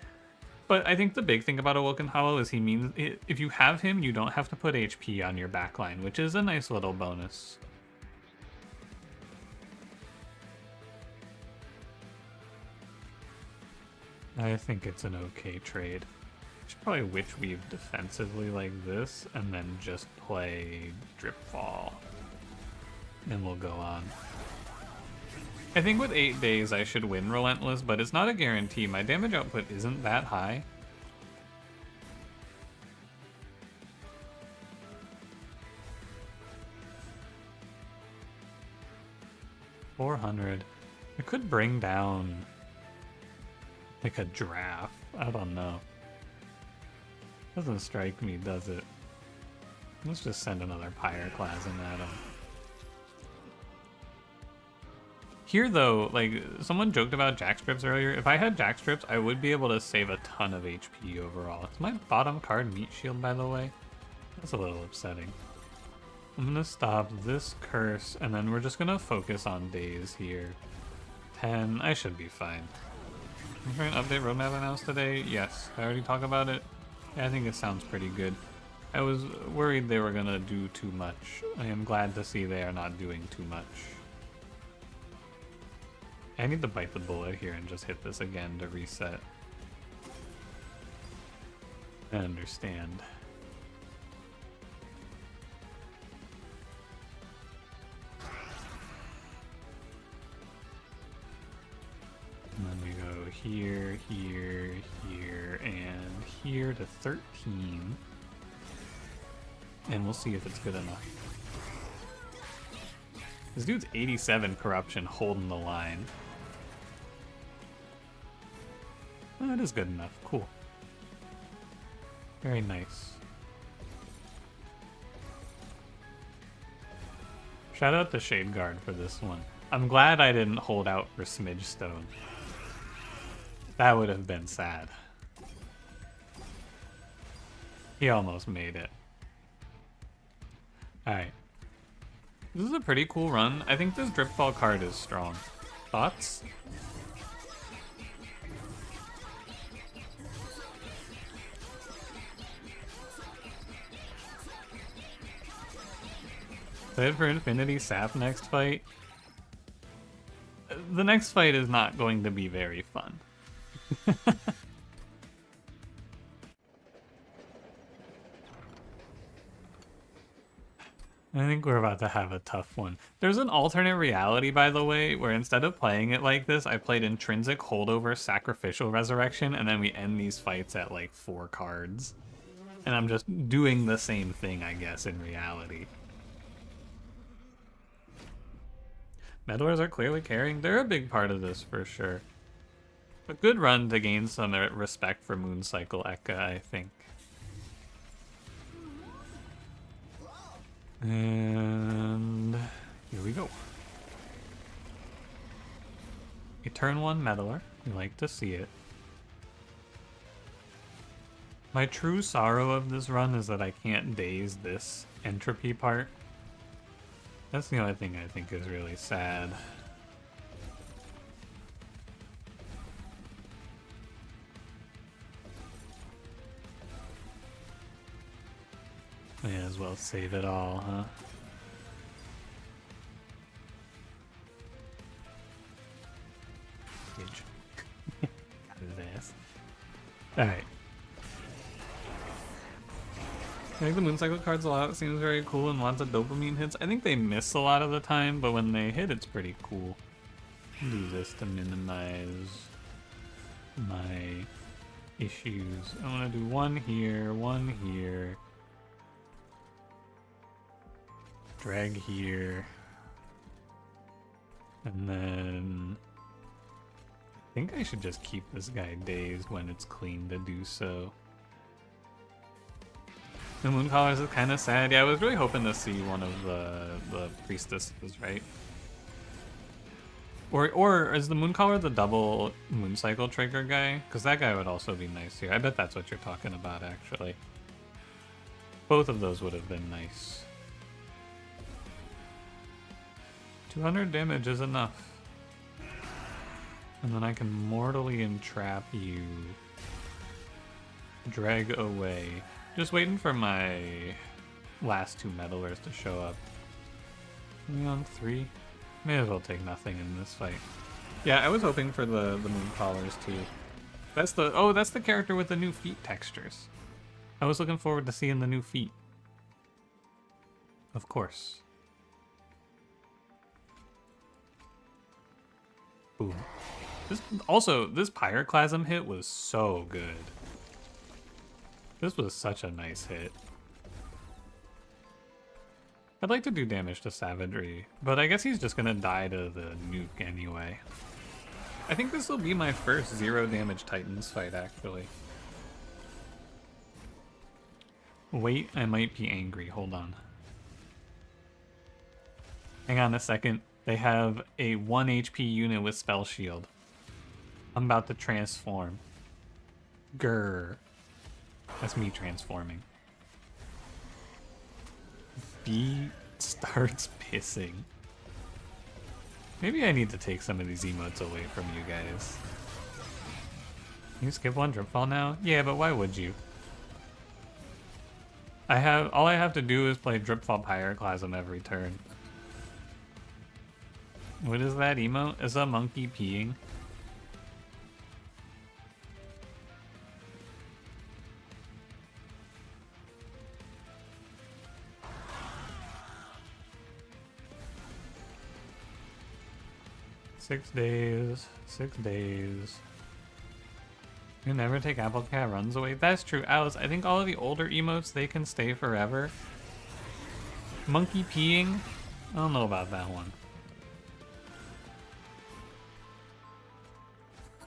But I think the big thing about Awoken Hollow is he means if you have him, you don't have to put HP on your backline, which is a nice little bonus. I think it's an okay trade. I should probably Witch Weave defensively like this, and then just play Drip Fall. And we'll go on. I think with 8 days I should win Relentless, but it's not a guarantee. My damage output isn't that high. $400. I could bring down like a Giraffe. I don't know. Doesn't strike me, does it? Let's just send another Pyroclasm at him. Here though, like, someone joked about Jackstrips earlier. If I had Jackstrips, I would be able to save a ton of HP overall. Is my bottom card Meat Shield, by the way? That's a little upsetting. I'm gonna stop this curse, and then we're just gonna focus on days here. 10, I should be fine. I'm trying to update roadmap announced today. Yes, I already talked about it. Yeah, I think it sounds pretty good. I was worried they were gonna do too much. I am glad to see they are not doing too much. I need to bite the bullet here and just hit this again to reset. I understand. And then we go here, here, here, and here to 13. And we'll see if it's good enough. This dude's 87 corruption holding the line. Oh, that is good enough. Cool. Very nice. Shout out to Shade Guard for this one. I'm glad I didn't hold out for Smidge Stone. That would have been sad. He almost made it. Alright. This is a pretty cool run. I think this Dripfall card is strong. Thoughts? Excited for Infinity Sap next fight? The next fight is not going to be very fun. I think we're about to have a tough one. There's an alternate reality, by the way, where instead of playing it like this, I played Intrinsic, Holdover, Sacrificial Resurrection, and then we end these fights at like 4 cards. And I'm just doing the same thing, I guess, in reality. Meddlers are clearly carrying. They're a big part of this, for sure. A good run to gain some respect for Mooncycle Ekka, I think. And here we go. A turn 1 Meddler. We like to see it. My true sorrow of this run is that I can't daze this entropy part. That's the only thing I think is really sad. May as well save it all, huh? Got his ass. Alright. I think the Mooncycle card's a lot. It seems very cool and lots of dopamine hits. I think they miss a lot of the time, but when they hit, it's pretty cool. Do this to minimize my issues. I want to do one here. Drag here. And then think I should just keep this guy dazed when it's clean to do so. The Moon Collars is kind of sad. Yeah, I was really hoping to see one of the priestesses, right? Or is the Moon Collar the double Moon Cycle trigger guy? Because that guy would also be nice here. I bet that's what you're talking about, actually. Both of those would have been nice. 200 damage is enough. And then I can mortally entrap you. Drag away. Just waiting for my last two meddlers to show up. Only on 3? May as well take nothing in this fight. Yeah, I was hoping for the Moon Collars too. That's the character with the new feet textures. I was looking forward to seeing the new feet. Of course. Boom. This Pyroclasm hit was so good. This was such a nice hit. I'd like to do damage to Savagery, but I guess he's just gonna die to the nuke anyway. I think this will be my first 0 damage Titans fight, actually. Wait, I might be angry. Hold on. Hang on a second. They have a 1 HP unit with Spell Shield. I'm about to transform. Grr. That's me transforming. B starts pissing. Maybe I need to take some of these emotes away from you guys. Can you skip one Dripfall now? Yeah, but why would you? All I have to do is play Dripfall Pyroclasm every turn. What is that emote? Is a monkey peeing? Six days. You never take Apple Cat runs away. That's true, Alice. I think all of the older emotes, they can stay forever. Monkey peeing? I don't know about that one.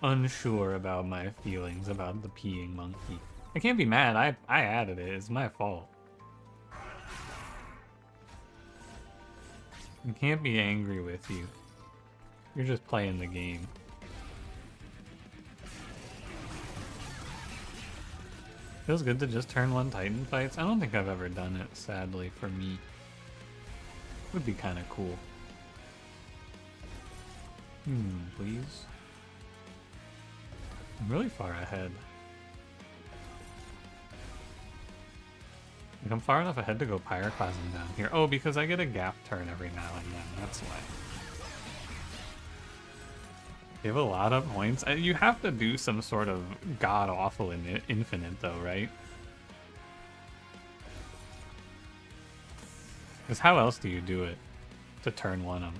Unsure about my feelings about the peeing monkey. I can't be mad. I added it. It's my fault. I can't be angry with you. You're just playing the game. Feels good to just turn 1 Titan fights. I don't think I've ever done it, sadly, for me. Would be kind of cool. Please. I'm really far ahead. Like, I'm far enough ahead to go Pyroclasm down here. Oh, because I get a gap turn every now and then. That's why. You have a lot of points. You have to do some sort of god-awful infinite, though, right? Because how else do you do it to turn 1 them?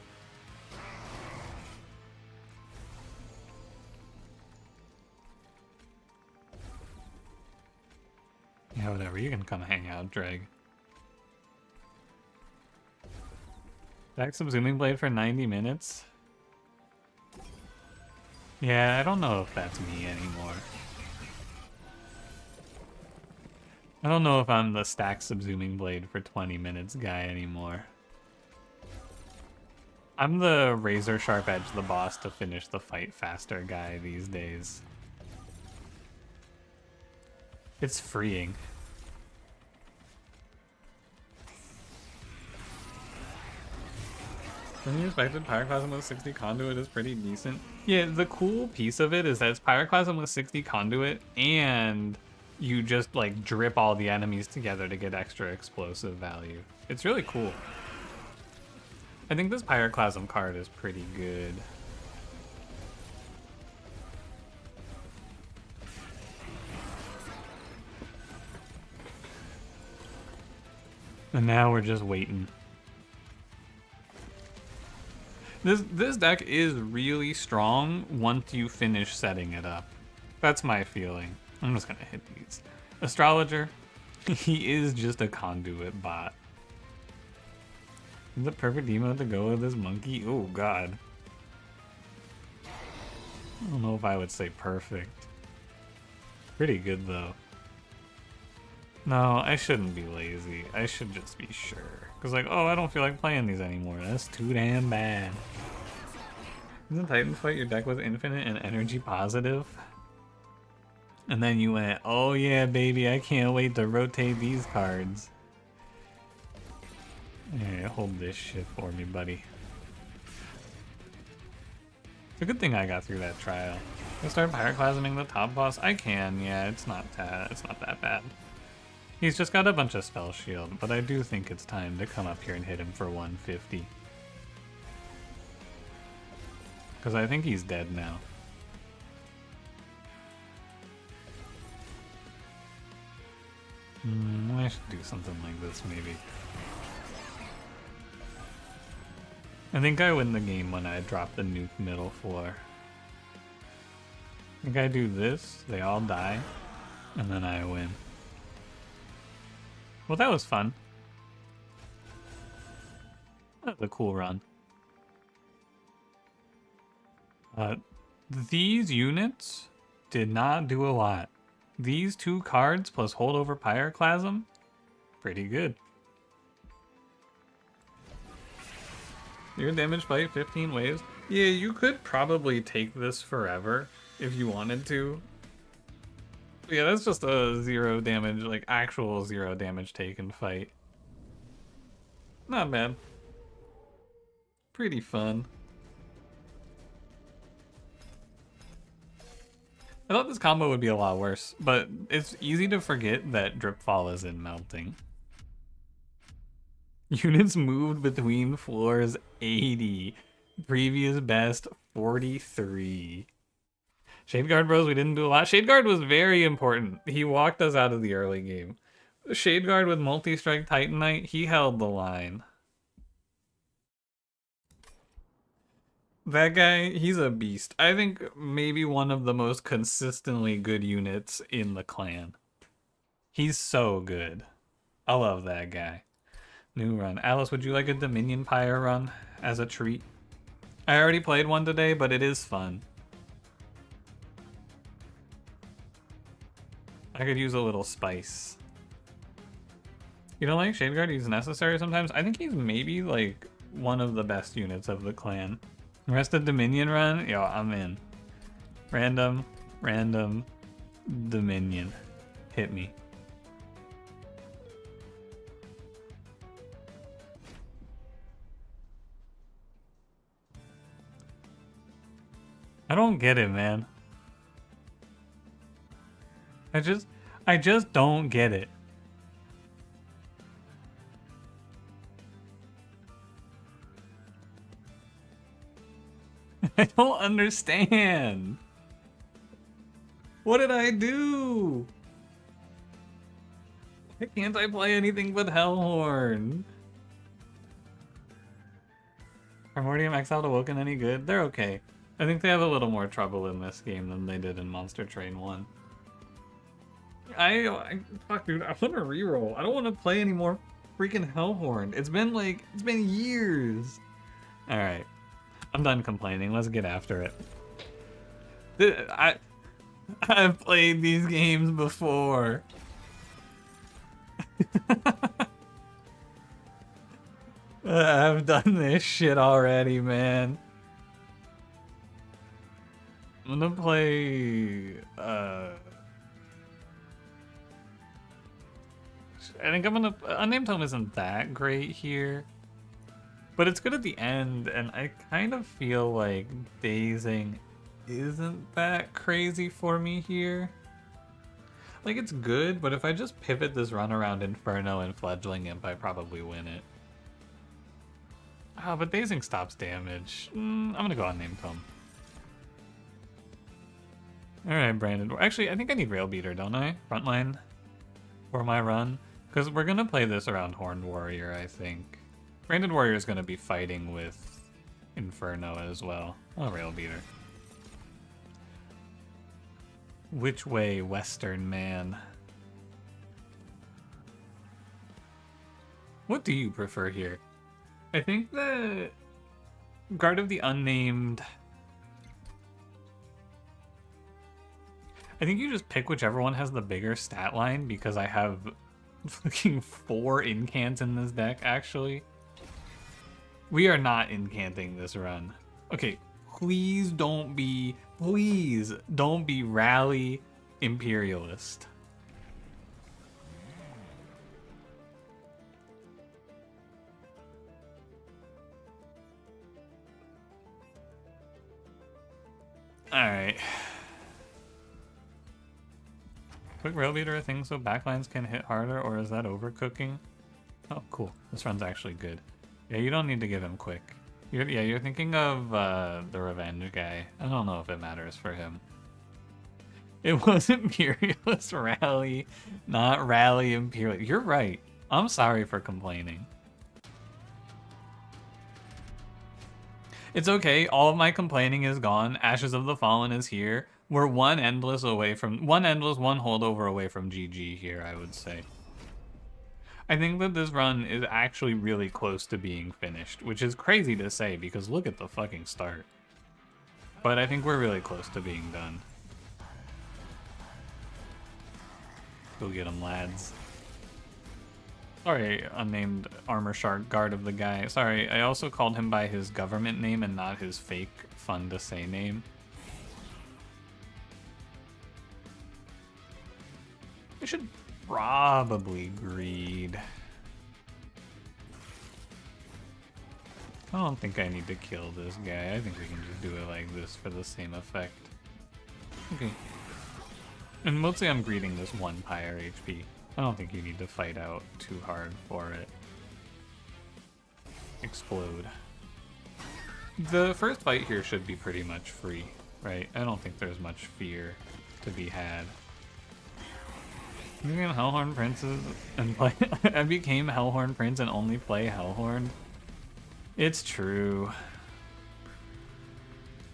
Yeah, whatever. You can come hang out, Dreg. Back Subsuming Blade for 90 minutes? Yeah, I don't know if that's me anymore. I don't know if I'm the stack Subsuming Blade for 20 minutes guy anymore. I'm the Razor Sharp Edge the boss to finish the fight faster guy these days. It's freeing. When you expected Pyroclasm with 60 Conduit is pretty decent. Yeah, the cool piece of it is that it's Pyroclasm with 60 Conduit and you just like drip all the enemies together to get extra explosive value. It's really cool. I think this Pyroclasm card is pretty good. And now we're just waiting. This deck is really strong once you finish setting it up. That's my feeling. I'm just gonna hit these. Astrologer, he is just a conduit bot. The perfect emote to go with this monkey. Oh god. I don't know if I would say perfect. Pretty good though. No, I shouldn't be lazy. I should just be sure. Because like, oh, I don't feel like playing these anymore. That's too damn bad. In the Titan fight, your deck was infinite and energy positive. And then you went, oh yeah, baby, I can't wait to rotate these cards. Yeah, hold this shit for me, buddy. It's a good thing I got through that trial. Can I start pyroclasming the top boss? I can, yeah, it's not that bad. He's just got a bunch of spell shield, but I do think it's time to come up here and hit him for 150. Because I think he's dead now. I should do something like this, maybe. I think I win the game when I drop the nuke middle floor. I think I do this, they all die, and then I win. Well, that was fun. That was a cool run. These units did not do a lot. These two cards plus holdover pyroclasm, pretty good. You're damaged by 15 waves. Yeah, you could probably take this forever if you wanted to. Yeah, that's just a 0 damage, like actual 0 damage taken fight. Not bad. Pretty fun. I thought this combo would be a lot worse, but it's easy to forget that Dripfall is in melting. Units moved between floors 80. Previous best 43. Shadeguard Bros, we didn't do a lot. Shadeguard was very important. He walked us out of the early game. Shadeguard with multi-strike Titanite, he held the line. That guy, he's a beast. I think maybe one of the most consistently good units in the clan. He's so good. I love that guy. New run. Alice, would you like a Dominion Pyre run as a treat? I already played one today, but it is fun. I could use a little spice. You don't like Shadeguard? He's necessary sometimes. I think he's maybe like one of the best units of the clan. Rest of Dominion run? Yo, I'm in. Random, Dominion. Hit me. I don't get it, man. I just don't get it. I don't understand. What did I do? Why can't I play anything but Hellhorn? Primordium Exiled Awoken any good? They're okay. I think they have a little more trouble in this game than they did in Monster Train 1. Fuck, dude, I want to reroll. I don't want to play any more freaking Hellhorn. It's been years. All right, I'm done complaining. Let's get after it. I've played these games before. I've done this shit already, man. I'm gonna play, I think I'm gonna... Unnamed Home isn't that great here. But it's good at the end, and I kind of feel like dazing isn't that crazy for me here. Like, it's good, but if I just pivot this run around Inferno and Fledgling Imp, I probably win it. Ah, but dazing stops damage. I'm gonna go Unnamed Home. Alright, Brandon. Actually, I think I need Rail Beater, don't I? Frontline for my run. Because we're going to play this around Horned Warrior, I think. Branded Warrior is going to be fighting with Inferno as well. Oh, Rail Beater. Which way, Western man? What do you prefer here? I think the Guard of the Unnamed I think you just pick whichever one has the bigger stat line because I have fucking 4 incants in this deck, actually. We are not incanting this run. Okay, please don't be Rally Imperialist. Alright. Quick rail beater a thing so backlines can hit harder, or is that overcooking? Oh, cool. This run's actually good. Yeah, you don't need to give him quick. You're thinking of the revenge guy. I don't know if it matters for him. It was Imperialist Rally, not Rally Imperial. You're right. I'm sorry for complaining. It's okay. All of my complaining is gone. Ashes of the Fallen is here. We're one endless, one holdover away from GG here, I would say. I think that this run is actually really close to being finished, which is crazy to say because look at the fucking start. But I think we're really close to being done. Go get him, lads. Sorry, unnamed armor shark guard of the guy. Sorry, I also called him by his government name and not his fake fun to say name. I should probably greed. I don't think I need to kill this guy. I think we can just do it like this for the same effect. Okay. And mostly I'm greeting this 1 pyre HP. I don't think you need to fight out too hard for it. Explode. The first fight here should be pretty much free, right? I don't think there's much fear to be had. You became Hellhorn Princes and play. I became Hellhorn Prince and only play Hellhorn. It's true.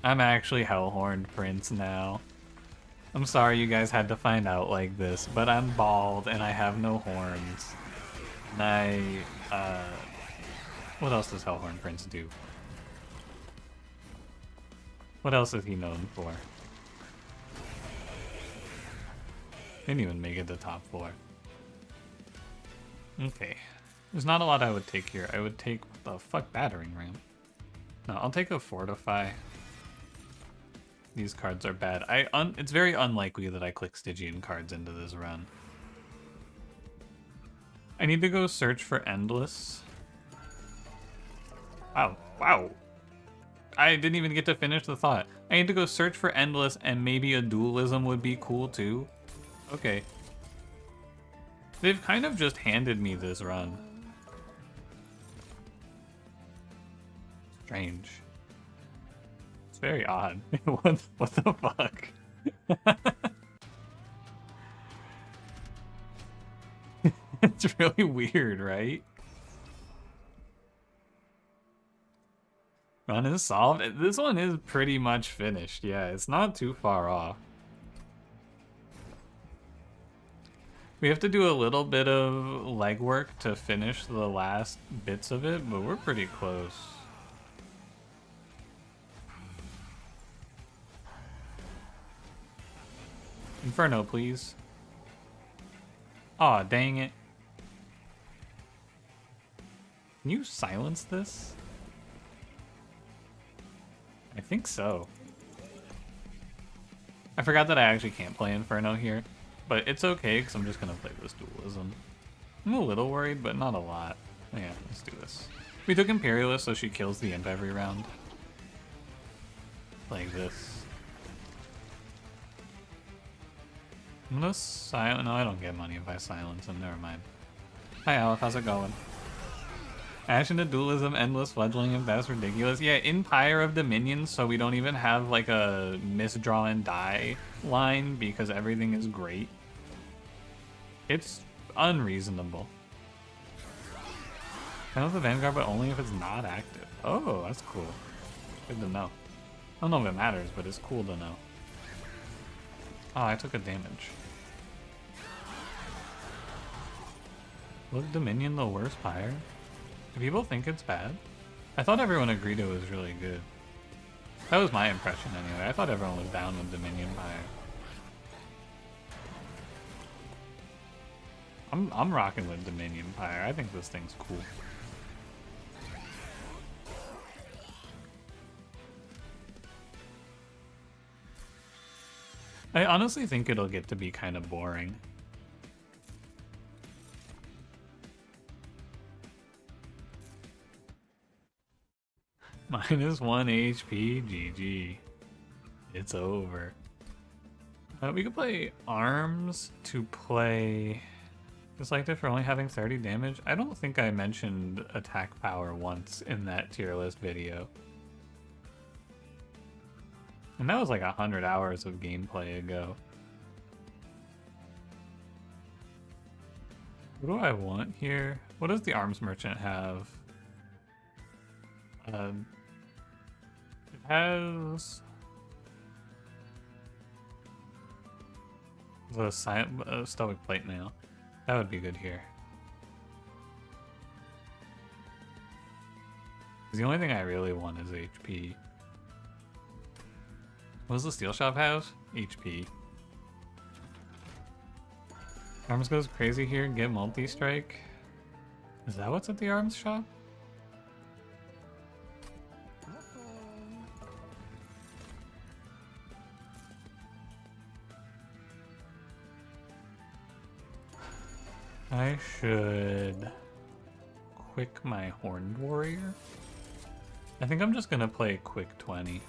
I'm actually Hellhorn Prince now. I'm sorry you guys had to find out like this, but I'm bald and I have no horns. And what else does Hellhorn Prince do? What else is he known for? Didn't even make it to top 4. Okay. There's not a lot I would take here. I would take, what the fuck, battering ram. No, I'll take a fortify. These cards are bad. It's very unlikely that I click Stygian cards into this run. I need to go search for Endless. Wow. I didn't even get to finish the thought. I need to go search for Endless and maybe a dualism would be cool too. Okay. They've kind of just handed me this run. Strange. It's very odd. What the fuck? It's really weird, right? Run is solved. This one is pretty much finished. Yeah, it's not too far off. We have to do a little bit of legwork to finish the last bits of it, but we're pretty close. Inferno, please. Aw, dang it. Can you silence this? I think so. I forgot that I actually can't play Inferno here, but it's okay because I'm just gonna play this dualism. I'm a little worried, but not a lot. Yeah, let's do this. We took Imperialist, so she kills the imp every round. Like this. I'm gonna silence. No, I don't get money if I silence him. Never mind. Hi, Aleph. How's it going? Ash into dualism, endless fledgling, and that's ridiculous. Yeah, in Pyre of Dominion, so we don't even have like a misdraw and die line because everything is great. It's unreasonable. Kind of the Vanguard, but only if it's not active. Oh, that's cool. Good to know. I don't know if it matters, but it's cool to know. Oh, I took a damage. Was Dominion the worst Pyre? Do people think it's bad? I thought everyone agreed it was really good. That was my impression anyway. I thought everyone was down with Dominion Pyre. I'm rocking with Dominion Pyre. I think this thing's cool. I honestly think it'll get to be kind of boring. -1 HP, GG. It's over. We could play arms to play Selected for only having 30 damage. I don't think I mentioned attack power once in that tier list video. And that was like 100 hours of gameplay ago. What do I want here? What does the arms merchant have? It has the stoic plate mail. That would be good here. The only thing I really want is HP. What does the steel shop have? HP. Arms goes crazy here, get multi-strike. Is that what's at the arms shop? I should quick my Horned Warrior. I think I'm just gonna play quick 20.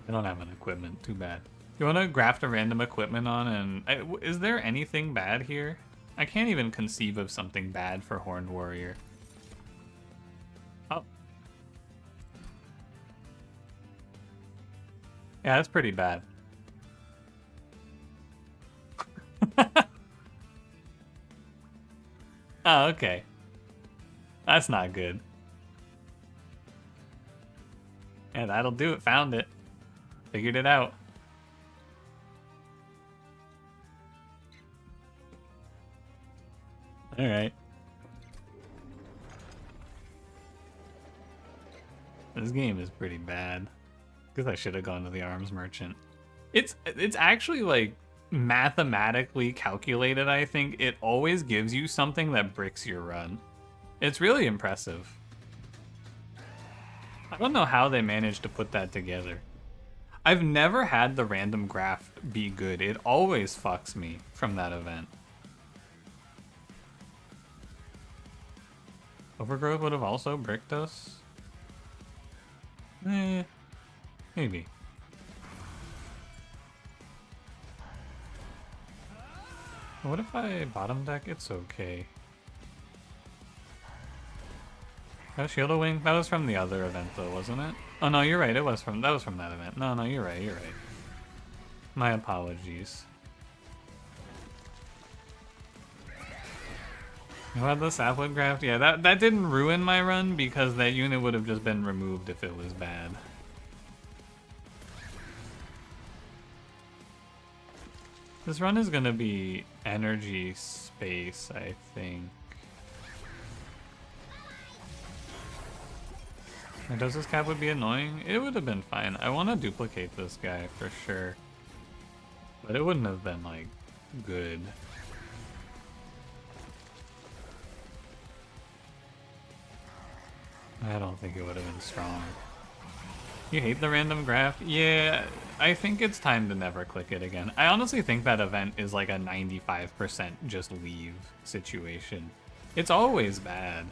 I don't have an equipment, too bad. You wanna graft a random equipment on and... is there anything bad here? I can't even conceive of something bad for Horned Warrior. Oh. Yeah, that's pretty bad. Oh, okay. That's not good. Yeah, that'll do it. Found it. Figured it out. Alright. This game is pretty bad. Guess I should have gone to the arms merchant. It's actually like mathematically calculated, I think. It always gives you something that bricks your run. It's really impressive. I don't know how they managed to put that together. I've never had the random graft be good. It always fucks me from that event. Overgrowth would have also bricked us. Maybe. What if I bottom deck? It's okay. Shield of Wing? That was from the other event though, wasn't it? Oh no, you're right, that was from that event. No, you're right. My apologies. You had the sapwood graft? Yeah, that didn't ruin my run because that unit would have just been removed if it was bad. This run is gonna be energy space, I think. And does this cap would be annoying? It would have been fine. I want to duplicate this guy for sure. But it wouldn't have been, like, good. I don't think it would have been strong. You hate the random graft? Yeah, I think it's time to never click it again. I honestly think that event is like a 95% just leave situation. It's always bad.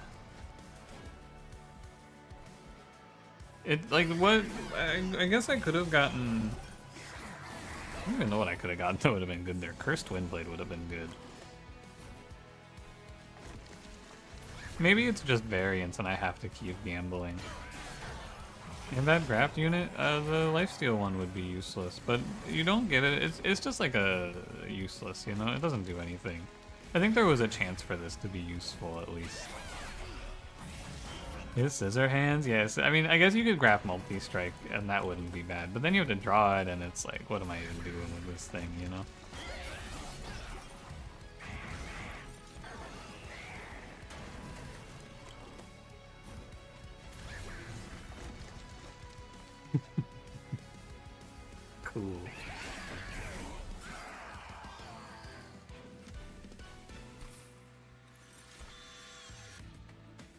It, like, what? I guess I could have gotten... I don't even know what I could have gotten that would have been good there. Cursed Windblade would have been good. Maybe it's just variance and I have to keep gambling. In that graft unit, the lifesteal one would be useless, but you don't get it. It's just like a useless, you know? It doesn't do anything. I think there was a chance for this to be useful at least. His scissor hands, yes. I mean, I guess you could graft multi-strike and that wouldn't be bad, but then you have to draw it and it's like, what am I even doing with this thing, you know? Cool.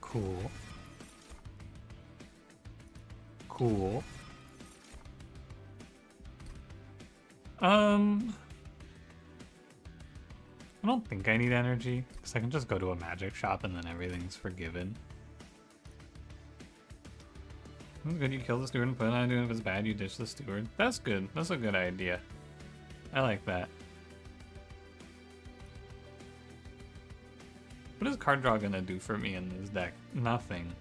Cool. Cool. I don't think I need energy, because I can just go to a magic shop and then everything's forgiven. It's good you kill the steward and put it on, and if it's bad you ditch the steward. That's good. That's a good idea. I like that. What is card draw gonna do for me in this deck? Nothing.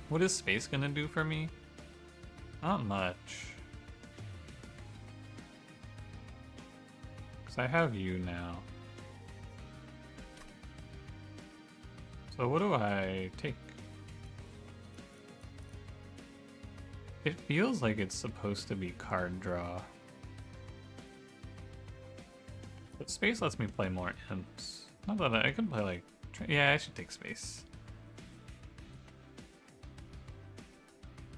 What is space gonna do for me? Not much. Because I have you now. So what do I take? It feels like it's supposed to be card draw. But space lets me play more imps. Not that I could play like... Yeah, I should take space.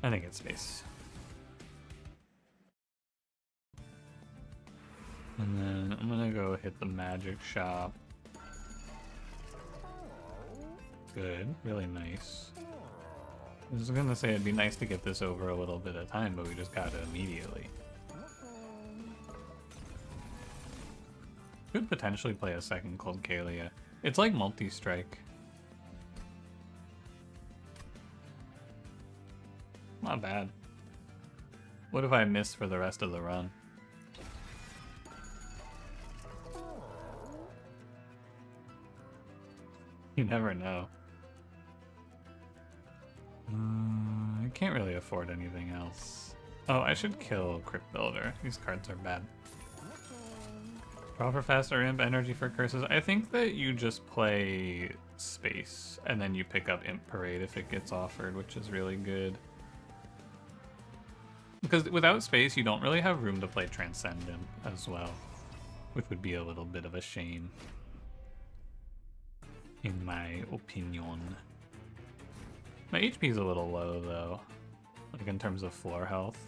I think it's space. And then I'm gonna go hit the magic shop. Good, really nice. I was gonna say it'd be nice to get this over a little bit of time, but we just got it immediately. Could potentially play a second Cold Kalia. It's like multi-strike. Not bad. What if I miss for the rest of the run? You never know. I can't really afford anything else. Oh, I should kill Crypt Builder. These cards are bad. Draw for faster imp, energy for curses. I think that you just play space and then you pick up Imp Parade if it gets offered, which is really good. Because without space, you don't really have room to play Transcendent as well, which would be a little bit of a shame, in my opinion. My HP is a little low, though, like in terms of floor health.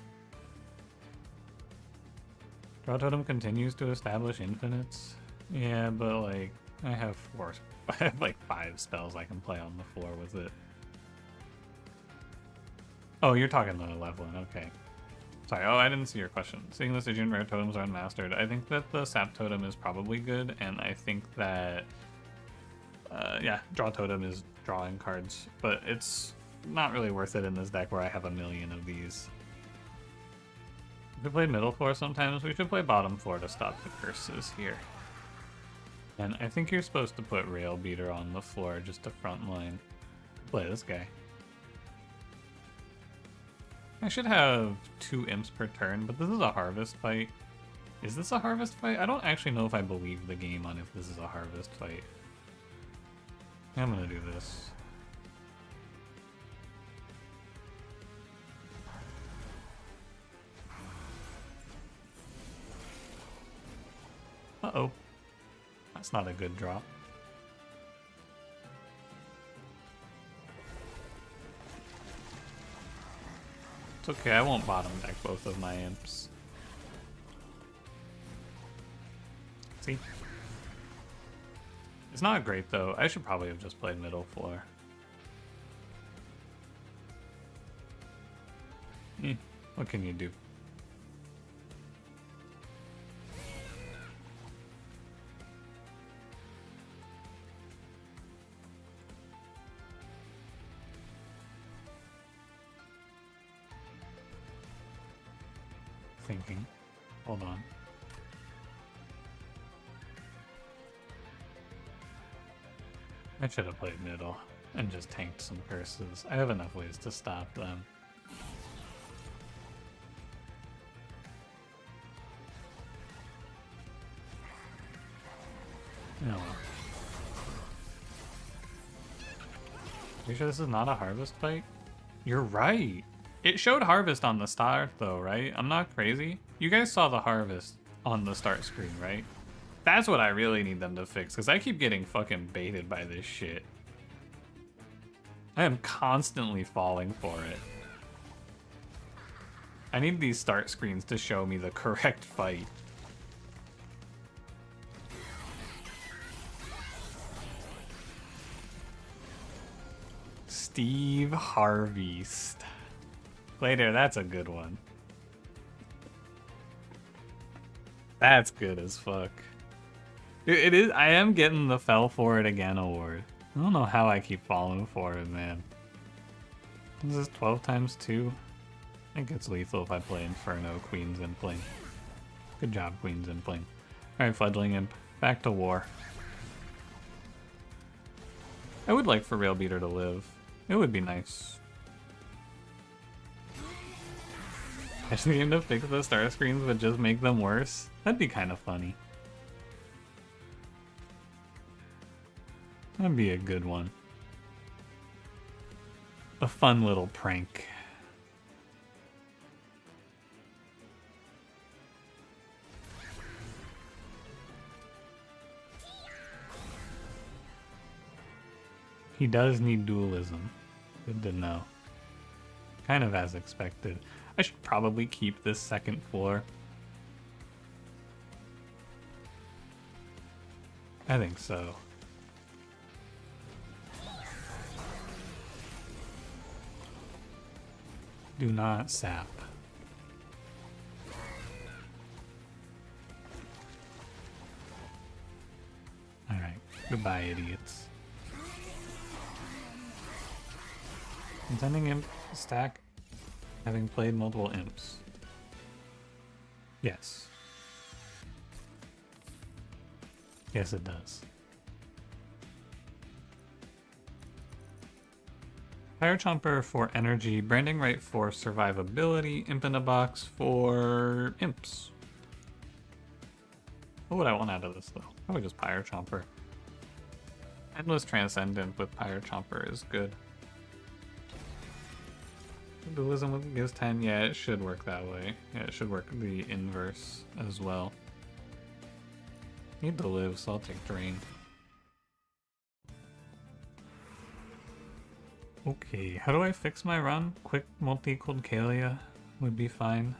Draw Totem continues to establish infinites. Yeah, but like, I have like 5 spells I can play on the floor with it. Oh, you're talking the leveling, okay. Sorry, oh, I didn't see your question. Seeing this Stygian rare totems are unmastered, I think that the Sap Totem is probably good, and I think that, yeah, Draw Totem is drawing cards, but it's not really worth it in this deck where I have a million of these. We play middle floor sometimes, we should play bottom floor to stop the curses here. And I think you're supposed to put Rail Beater on the floor just to frontline. Play this guy. I should have 2 imps per turn, but this is a harvest fight. Is this a harvest fight? I don't actually know if I believe the game on if this is a harvest fight. I'm gonna do this. Uh-oh. That's not a good drop. It's okay, I won't bottom deck both of my imps. See? It's not great though. I should probably have just played middle floor. What can you do? Thinking. Hold on. I should have played middle and just tanked some curses. I have enough ways to stop them. No. Are you sure this is not a harvest fight? You're right. It showed harvest on the start though, right? I'm not crazy. You guys saw the harvest on the start screen, right? That's what I really need them to fix, because I keep getting fucking baited by this shit. I am constantly falling for it. I need these start screens to show me the correct fight. Steve Harveyst. Later, that's a good one. That's good as fuck. It is. I am getting the Fell For It Again award. I don't know how I keep falling for it, man. This is 12 times 2. I think it's lethal if I play Inferno, Queens, and Plane. Good job, Queens and Plane. Alright, Fledgling Imp. Back to war. I would like for Railbeater to live. It would be nice. I just need to fix the star screens but just make them worse. That'd be kind of funny. That'd be a good one. A fun little prank. He does need dualism. Good to know. Kind of as expected. I should probably keep this second floor. I think so. Do not sap. Alright, goodbye, idiots. Intending imp stack, having played multiple imps. Yes. Yes, it does. Fire Chomper for energy, Branding Right for survivability, Imp in a Box for imps. What would I want out of this though? Probably just Pyre Chomper. Endless Transcendent with Pyre Chomper is good. Dualism gives 10, yeah, it should work that way. Yeah, it should work the inverse as well. Need to live, so I'll take Drain. Okay, how do I fix my run? Quick multi-equaled Kalia would be fine.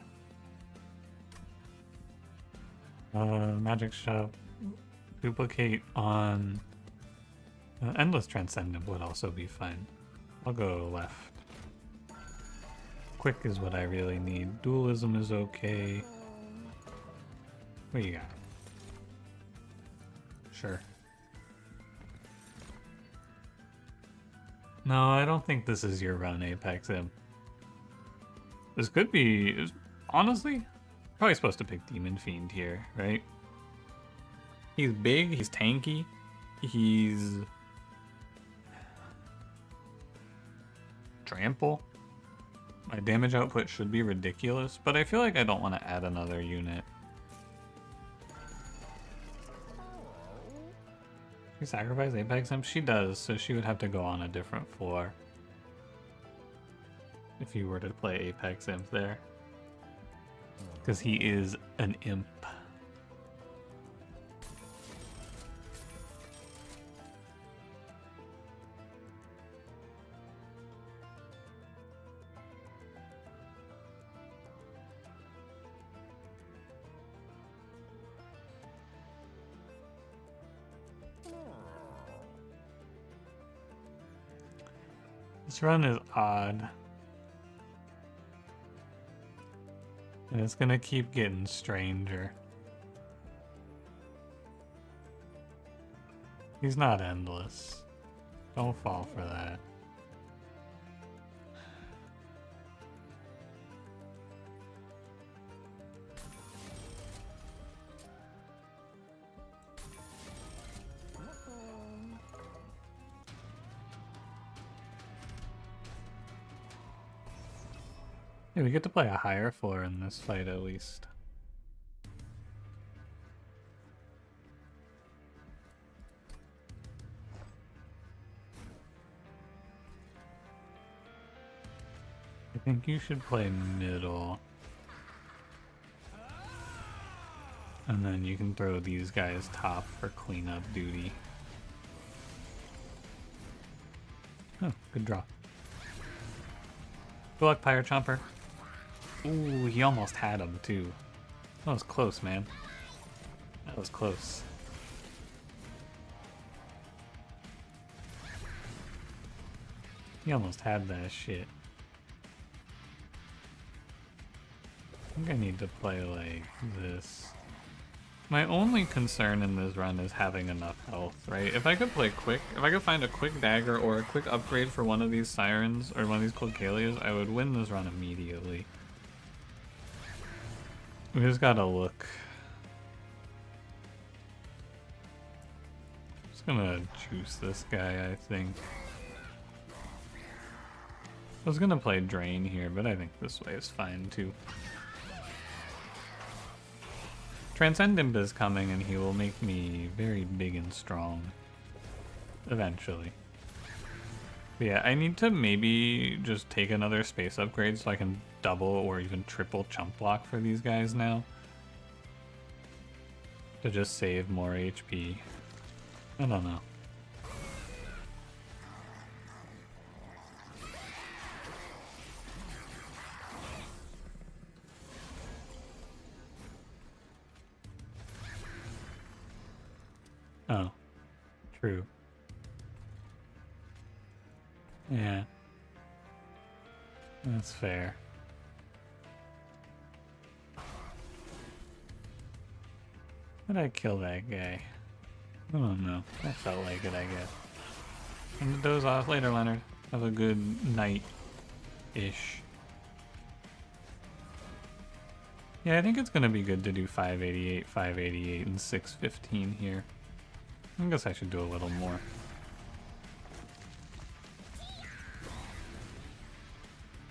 Magic Shop. Duplicate on... Endless Transcendent would also be fine. I'll go left. Quick is what I really need. Dualism is okay. What you got? Sure. No, I don't think this is your run, Apex Imp. This could be... Honestly, probably supposed to pick Demon Fiend here, right? He's big, he's tanky, he's... Trample. My damage output should be ridiculous, but I feel like I don't want to add another unit. She sacrifice Apex Imp? She does, so she would have to go on a different floor. If you were to play Apex Imp there. Because he is an imp. This run is odd. And it's gonna keep getting stranger. He's not endless. Don't fall for that. Yeah, we get to play a higher floor in this fight at least. I think you should play middle. And then you can throw these guys top for cleanup duty. Oh, good draw. Good luck, Pyre Chomper. Ooh, he almost had him too. That was close, man. That was close. He almost had that shit. I think I need to play like this. My only concern in this run is having enough health, right? If I could play quick, if I could find a quick dagger or a quick upgrade for one of these sirens or one of these Clocalias, I would win this run immediately. We just gotta look. Just gonna juice this guy, I think. I was gonna play Drain here, but I think this way is fine too. Transcendent is coming and he will make me very big and strong. Eventually. But yeah, I need to maybe just take another space upgrade so I can double or even triple chump block for these guys now. To just save more HP. I don't know. Oh, true. Yeah. That's fair. Did I kill that guy? I don't know. I felt like it, I guess. I'm gonna doze off later, Leonard. Have a good night-ish. Yeah, I think it's gonna be good to do 588, 588, and 615 here. I guess I should do a little more.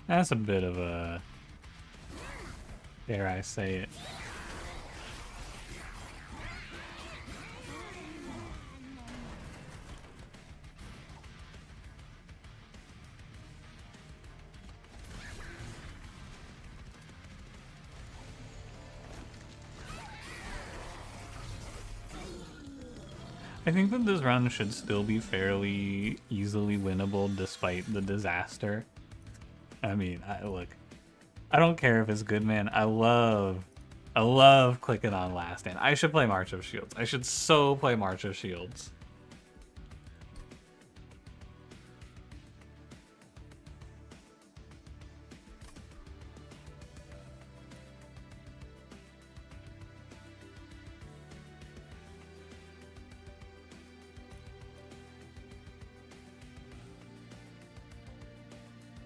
That's a bit of a... dare I say it. I think that this run should still be fairly easily winnable despite the disaster. I mean, look, I don't care if it's good, man. I love clicking on Last Stand. I should play March of Shields. I should so play March of Shields.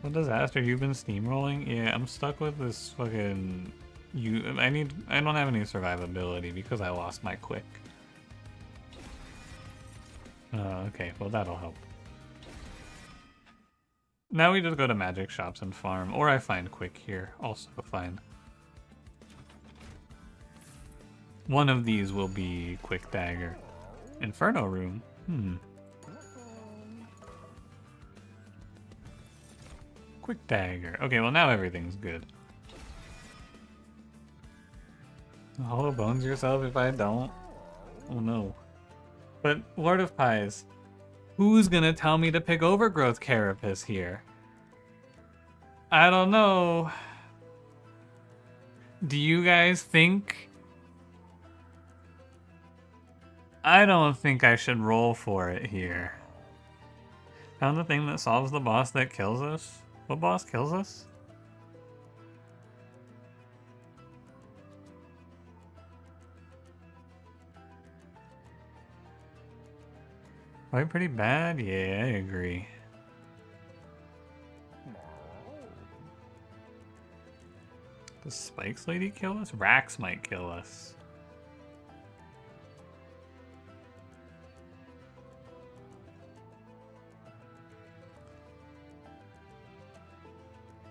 What disaster? You've been steamrolling? Yeah, I'm stuck with this fucking... I don't have any survivability because I lost my quick. Okay, well that'll help. Now we just go to magic shops and farm, or I find quick here, also fine. One of these will be quick dagger. Inferno room? Quick dagger. Okay, well now everything's good. Hollow bones yourself if I don't? Oh no. But Lord of Pies, who's gonna tell me to pick Overgrowth Carapace here? I don't know. Do you guys think? I don't think I should roll for it here. Found the thing that solves the boss that kills us? What boss kills us? Quite pretty bad? Yeah, I agree. Does Spikes Lady kill us? Rax might kill us.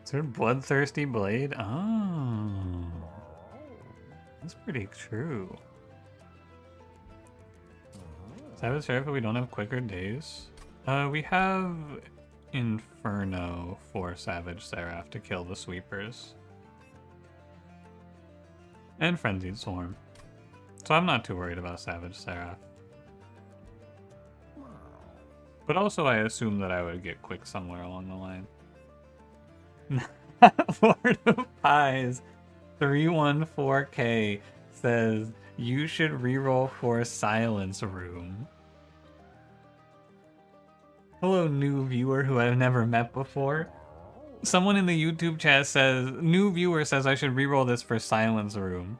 Is there Bloodthirsty Blade? Oh. That's pretty true. Savage Seraph if we don't have quicker days? We have Inferno for Savage Seraph to kill the sweepers. And Frenzied Swarm. So I'm not too worried about Savage Seraph. But also I assume that I would get quick somewhere along the line. Lord of Pies 314K says you should reroll for Silence Room. Hello, new viewer who I've never met before. Someone in the YouTube chat says, new viewer says I should reroll this for Silence Room.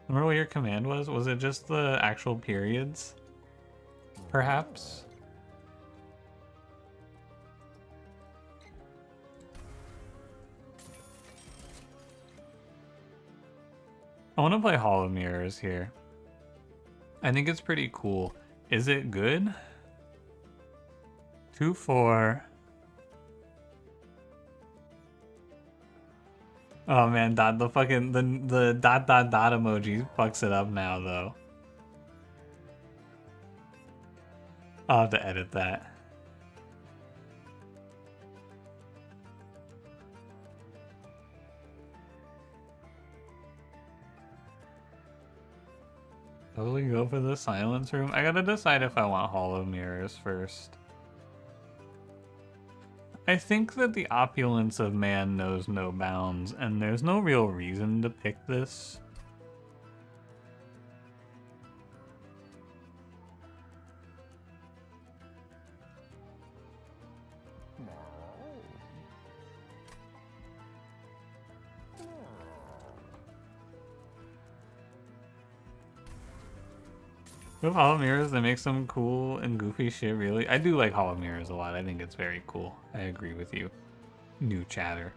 Remember what your command was? Was it just the actual periods? Perhaps? I want to play Hall of Mirrors here. I think it's pretty cool. Is it good? 2-4. Oh man, the fucking the dot emoji fucks it up now though. I'll have to edit that. Totally go for the Silence Room. I gotta decide if I want Hall of Mirrors first. I think that the opulence of man knows no bounds, and there's no real reason to pick this. With Hall of Mirrors, they make some cool and goofy shit, really. I do like Hall of Mirrors a lot. I think it's very cool. I agree with you. New chatter.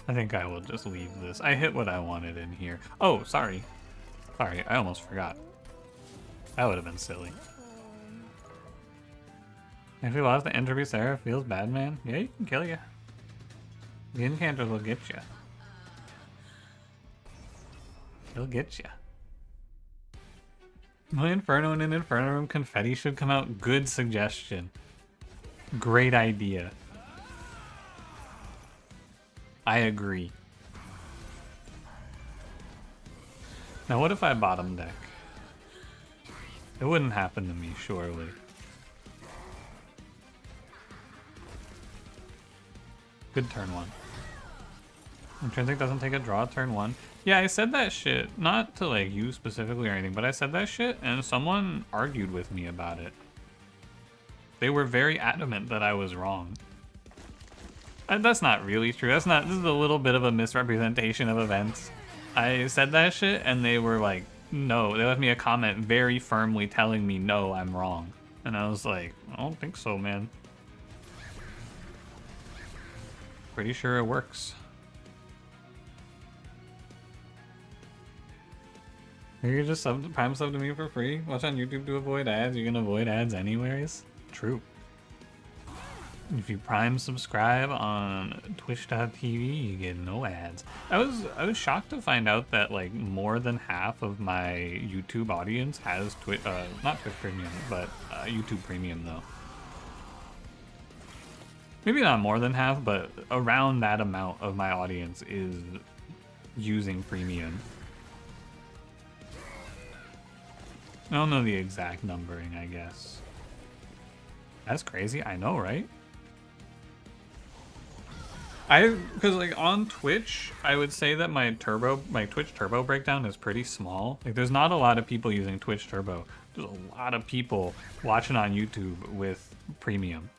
I think I will just leave this. I hit what I wanted in here. Oh, sorry. Sorry, I almost forgot. That would have been silly. If you lost the Entropy Sarah, feels bad, man. Yeah, you can kill you. The Incanters will get you. He'll get you. No Inferno in an Inferno Room confetti should come out. Good suggestion. Great idea. I agree. Now what if I bottom deck? It wouldn't happen to me, surely. Good turn one. Intrinsic doesn't take a draw turn one. Yeah, I said that shit, not to like you specifically or anything, but I said that shit and someone argued with me about it. They were very adamant that I was wrong. And that's not really true. This is a little bit of a misrepresentation of events. I said that shit and they were like, no. They left me a comment very firmly telling me, no, I'm wrong. And I was like, I don't think so, man. Pretty sure it works. You can just prime sub to me for free. Watch on YouTube to avoid ads. You can avoid ads anyways. True. If you prime subscribe on twitch.tv, you get no ads. I was shocked to find out that like more than half of my YouTube audience has not Twitch Premium, but YouTube Premium though. Maybe not more than half, but around that amount of my audience is using Premium. I don't know the exact numbering, I guess. That's crazy, I know, right? Because like on Twitch, I would say that my Twitch Turbo breakdown is pretty small. Like there's not a lot of people using Twitch Turbo. There's a lot of people watching on YouTube with Premium.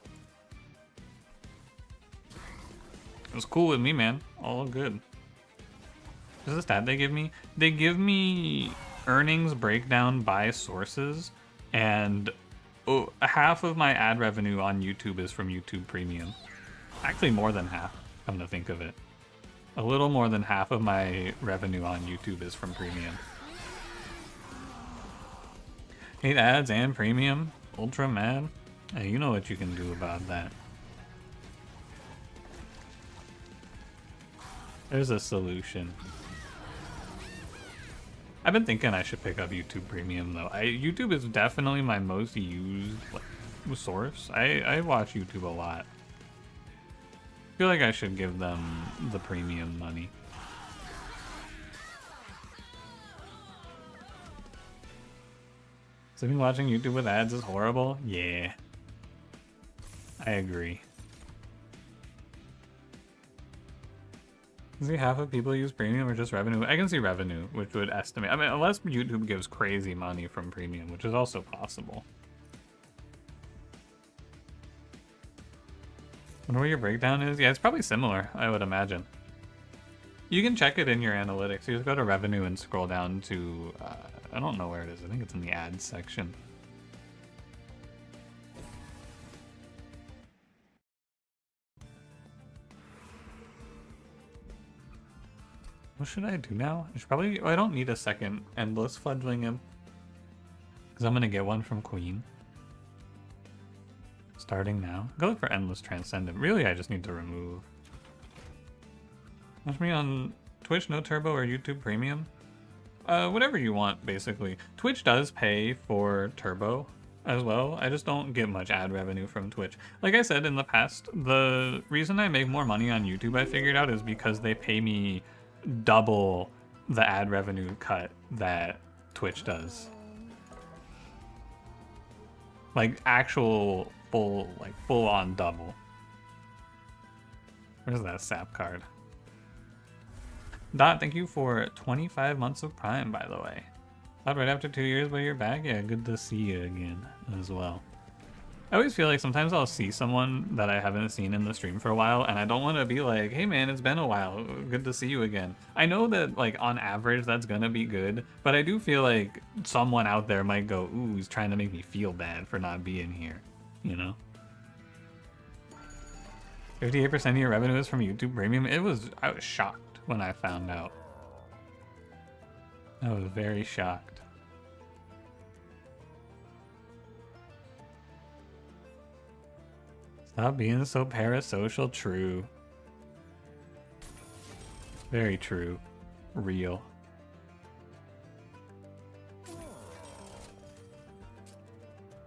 It was cool with me, man. All good. This is the stat they give me. They give me earnings breakdown by sources, and half of my ad revenue on YouTube is from YouTube Premium. Actually, more than half, come to think of it. A little more than half of my revenue on YouTube is from Premium. Hate ads and Premium? Ultra mad? Hey, you know what you can do about that. There's a solution. I've been thinking I should pick up YouTube Premium though. YouTube is definitely my most used source. I watch YouTube a lot. I feel like I should give them the premium money. Sitting watching YouTube with ads is horrible? Yeah. I agree. See, half of people use premium or just revenue? I can see revenue, which would estimate. I mean, unless YouTube gives crazy money from premium, which is also possible. I wonder what your breakdown is? Yeah, it's probably similar, I would imagine. You can check it in your analytics. You just go to revenue and scroll down to, I don't know where it is. I think it's in the ads section. What should I do now? I should probably, I don't need a second endless fledgling imp. Because I'm going to get one from Queen. Starting now. Go look for endless transcendent. Really, I just need to remove. Watch me on Twitch, no turbo, or YouTube premium. Whatever you want, basically. Twitch does pay for turbo as well. I just don't get much ad revenue from Twitch. Like I said in the past, the reason I make more money on YouTube, I figured out, is because they pay me double the ad revenue cut that Twitch does. Like actual full on double. Where's that sap card? Dot, thank you for 25 months of Prime, by the way. Not right after 2 years, but you're back? Yeah, good to see you again as well. I always feel like sometimes I'll see someone that I haven't seen in the stream for a while, and I don't want to be like, hey man, it's been a while, good to see you again. I know that, like, on average that's gonna be good, but I do feel like someone out there might go, ooh, he's trying to make me feel bad for not being here, you know? 58% of your revenue is from YouTube Premium? I was shocked when I found out. I was very shocked. Stop being so parasocial. True. Very true. Real.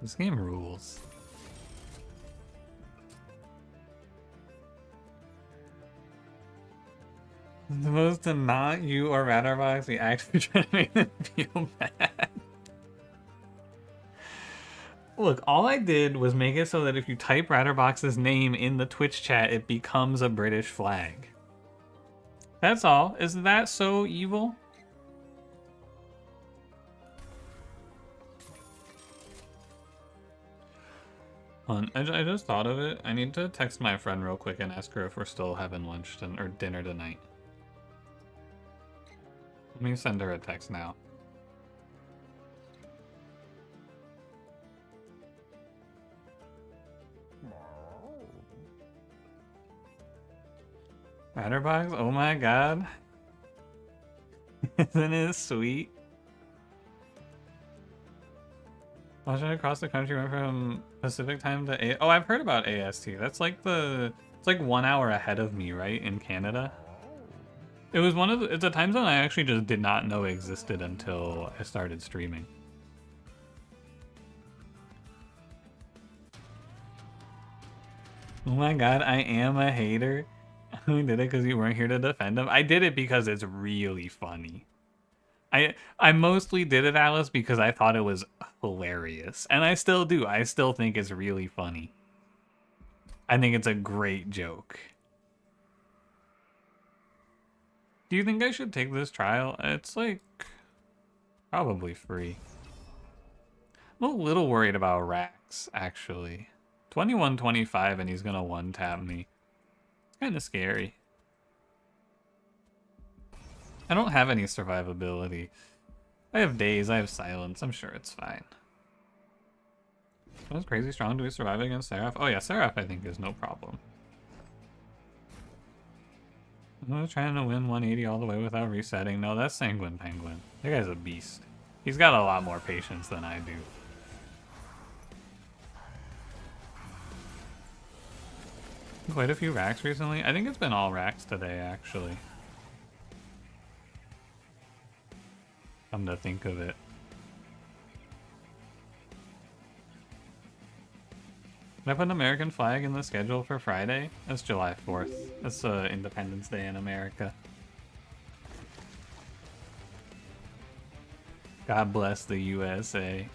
This game rules. Supposed to not you or Ratterbox, we actually try to make them feel bad. Look, all I did was make it so that if you type Ratterbox's name in the Twitch chat, it becomes a British flag. That's all. Is that so evil? I just thought of it. I need to text my friend real quick and ask her if we're still having lunch or dinner tonight. Let me send her a text now. Ratterbox? Oh my god. Isn't it sweet? Watching across the country went from Pacific time to A. Oh, I've heard about AST. That's like it's like 1 hour ahead of me, right? In Canada. It was it's a time zone I actually just did not know existed until I started streaming. Oh my god, I am a hater. I did it because you weren't here to defend him. I did it because it's really funny. I mostly did it, Alice, because I thought it was hilarious. And I still do. I still think it's really funny. I think it's a great joke. Do you think I should take this trial? It's like probably free. I'm a little worried about Rax, actually. 21-25 and he's gonna one-tap me. It's kind of scary. I don't have any survivability. I have days, I have silence. I'm sure it's fine. That was crazy strong. Do we survive against Seraph? Oh yeah, Seraph I think is no problem. I'm trying to win 180 all the way without resetting. No, that's Sanguine Penguin. That guy's a beast. He's got a lot more patience than I do. Quite a few racks recently. I think it's been all racks today, actually. Come to think of it. Can I put an American flag in the schedule for Friday? That's July 4th. That's Independence Day in America. God bless the USA.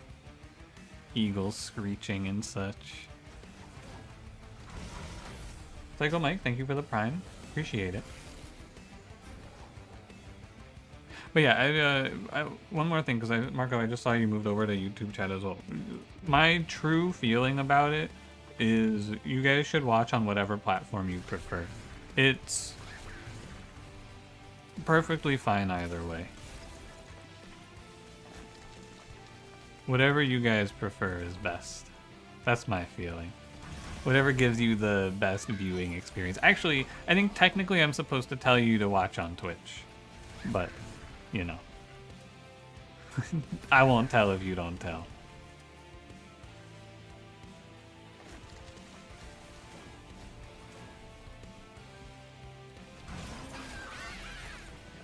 eagles screeching and such. Psycho Mike, thank you for the prime. Appreciate it. But yeah, one more thing, because Marco, I just saw you moved over to YouTube chat as well. My true feeling about it is you guys should watch on whatever platform you prefer. It's perfectly fine either way. Whatever you guys prefer is best. That's my feeling. Whatever gives you the best viewing experience. Actually, I think technically I'm supposed to tell you to watch on Twitch. But, you know. I won't tell if you don't tell.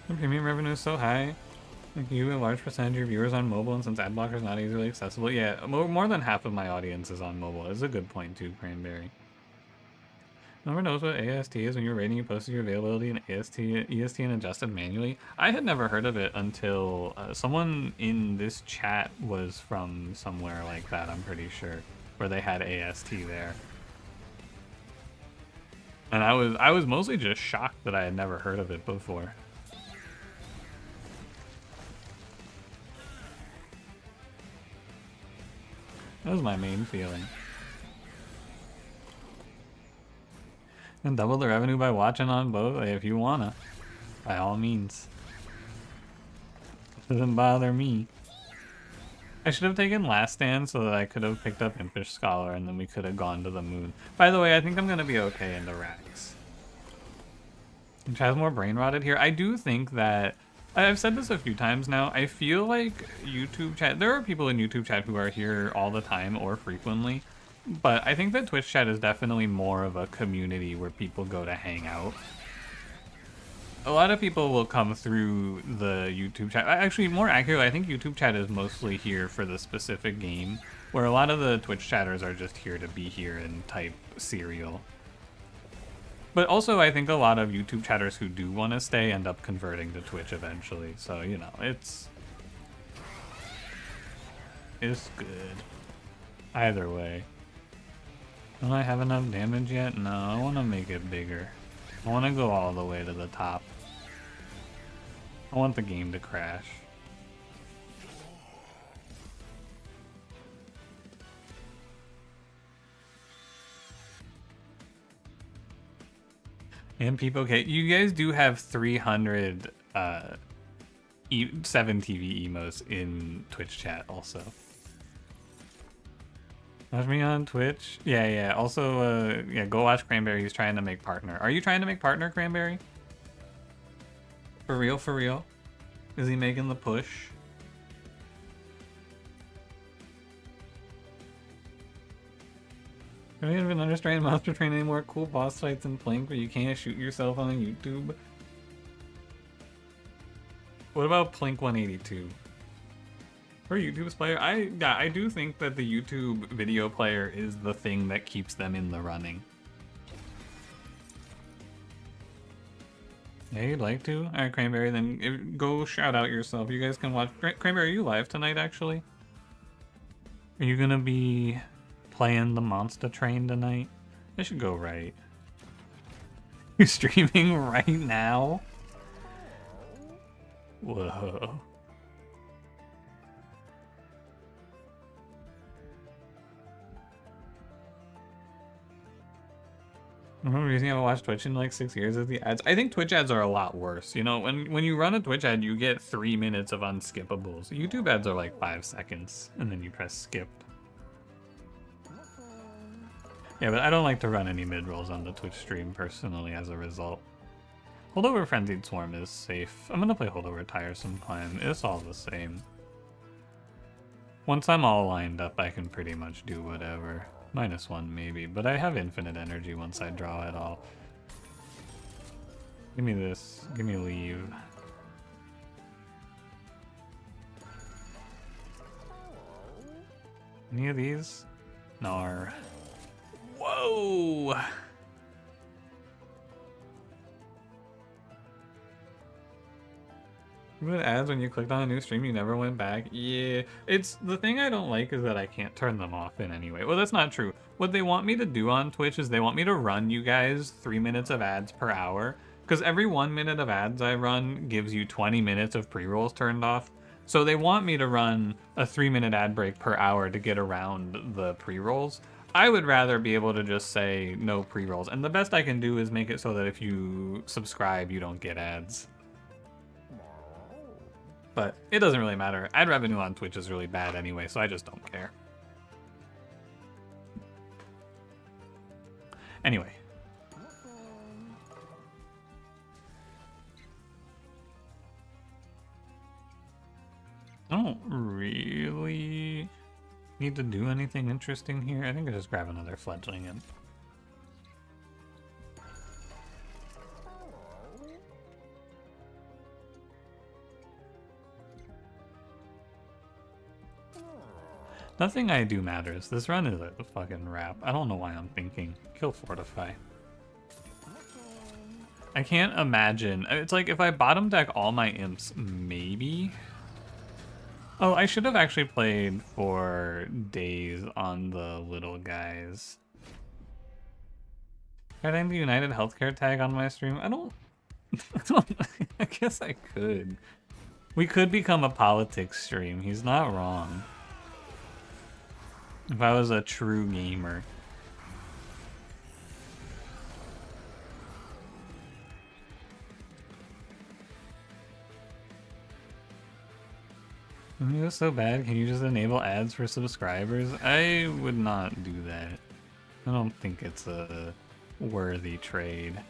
The premium revenue is so high. Like you, a large percentage of your viewers on mobile, and since ad blocker is not easily accessible, yeah, more than half of my audience is on mobile. Is a good point too, Cranberry. No one knows what AST is. When you're rating, you posted your availability in EST and adjusted manually. I had never heard of it until someone in this chat was from somewhere like that, I'm pretty sure, where they had AST there. And I was mostly just shocked that I had never heard of it before. That was my main feeling. And double the revenue by watching on both, if you wanna. By all means. Doesn't bother me. I should have taken Last Stand so that I could have picked up Impish Scholar and then we could have gone to the moon. By the way, I think I'm gonna be okay into Rax. Which has more brain rotted here. I do think that I've said this a few times now. I feel like YouTube chat, there are people in YouTube chat who are here all the time or frequently, but I think that Twitch chat is definitely more of a community where people go to hang out. A lot of people will come through the YouTube chat. Actually, more accurately, I think YouTube chat is mostly here for the specific game, where a lot of the Twitch chatters are just here to be here and type serial. But also, I think a lot of YouTube chatters who do want to stay end up converting to Twitch eventually. So, you know, it's good. Either way. Don't I have enough damage yet? No, I want to make it bigger. I want to go all the way to the top. I want the game to crash. And people, okay, you guys do have 300 7 TV emotes in Twitch chat also. Watch me on Twitch? Yeah. Also, yeah, go watch Cranberry. He's trying to make partner. Are you trying to make partner, Cranberry? For real, for real? Is he making the push? I don't even understand Monster Train anymore. Cool boss fights in Plink where you can't shoot yourself on YouTube. What about Plink 182? For YouTube's player, I do think that the YouTube video player is the thing that keeps them in the running. Yeah, you'd like to? Alright, Cranberry, then go shout out yourself. You guys can watch. Cranberry, are you live tonight, actually? Are you gonna be playing the Monster Train tonight? I should go right. You're streaming right now? Whoa. The reason I haven't watched Twitch in like 6 years is the ads. I think Twitch ads are a lot worse. You know, when you run a Twitch ad, you get 3 minutes of unskippables. YouTube ads are like 5 seconds, and then you press skip. Yeah, but I don't like to run any mid-rolls on the Twitch stream personally as a result. Holdover Frenzied Swarm is safe. I'm gonna play Holdover Tiresome Climb. It's all the same. Once I'm all lined up, I can pretty much do whatever. -1 maybe, but I have infinite energy once I draw it all. Give me this. Give me leave. Any of these? Nar. Whoa! With ads when you clicked on a new stream, you never went back. Yeah, it's the thing I don't like is that I can't turn them off in any way. Well, that's not true. What they want me to do on Twitch is they want me to run you guys 3 minutes of ads per hour, because every 1 minute of ads I run gives you 20 minutes of pre-rolls turned off. So they want me to run a 3-minute ad break per hour to get around the pre-rolls. I would rather be able to just say no pre-rolls, and the best I can do is make it so that if you subscribe, you don't get ads. But it doesn't really matter. Ad revenue on Twitch is really bad anyway, so I just don't care. Anyway. I don't really need to do anything interesting here. I think I'll just grab another fledgling in. Nothing I do matters. This run is a fucking wrap. I don't know why I'm thinking. Kill Fortify. I can't imagine. It's like if I bottom deck all my imps, maybe. Oh, I should have actually played for days on the little guys. Could I the United Healthcare tag on my stream? I don't I guess I could. We could become a politics stream. He's not wrong. If I was a true gamer. I mean, it was so bad. Can you just enable ads for subscribers? I would not do that. I don't think it's a worthy trade.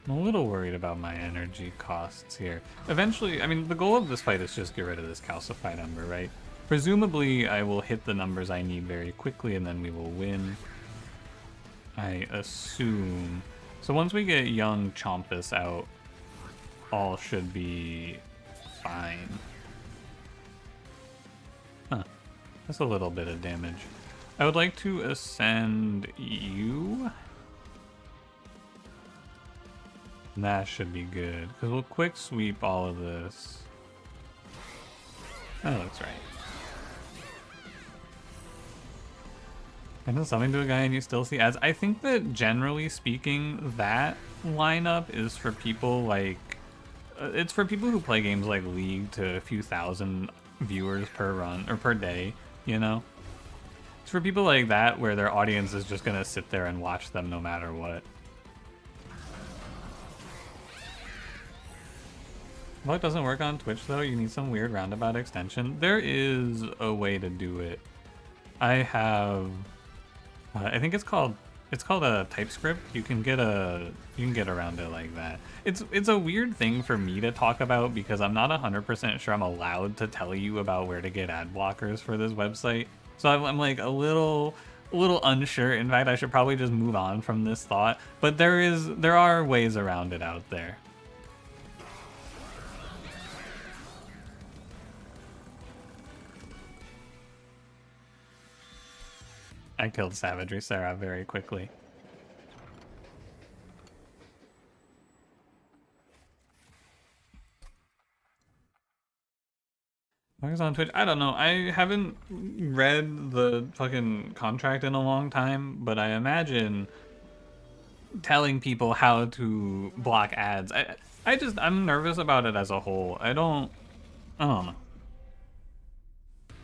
I'm a little worried about my energy costs here. Eventually, I mean, the goal of this fight is just get rid of this calcified ember, right? Presumably, I will hit the numbers I need very quickly, and then we will win. I assume. So once we get young Chompus out, all should be fine. Huh. That's a little bit of damage. I would like to ascend you. That should be good, because we'll quick sweep all of this. That looks right. And then something to a guy and you still see ads. I think that generally speaking, that lineup is for people like... it's for people who play games like League to a few thousand viewers per run, or per day, you know? It's for people like that where their audience is just gonna sit there and watch them no matter what. Well, it doesn't work on Twitch though. You need some weird roundabout extension. There is a way to do it. I have, I think it's called a TypeScript. You can get around it like that. It's a weird thing for me to talk about because I'm not 100% sure I'm allowed to tell you about where to get ad blockers for this website. So I'm like a little unsure. In fact, I should probably just move on from this thought. But there are ways around it out there. I killed Savagery Sarah very quickly. Who's on Twitch? I don't know. I haven't read the fucking contract in a long time, but I imagine telling people how to block ads. I'm nervous about it as a whole. I don't know. You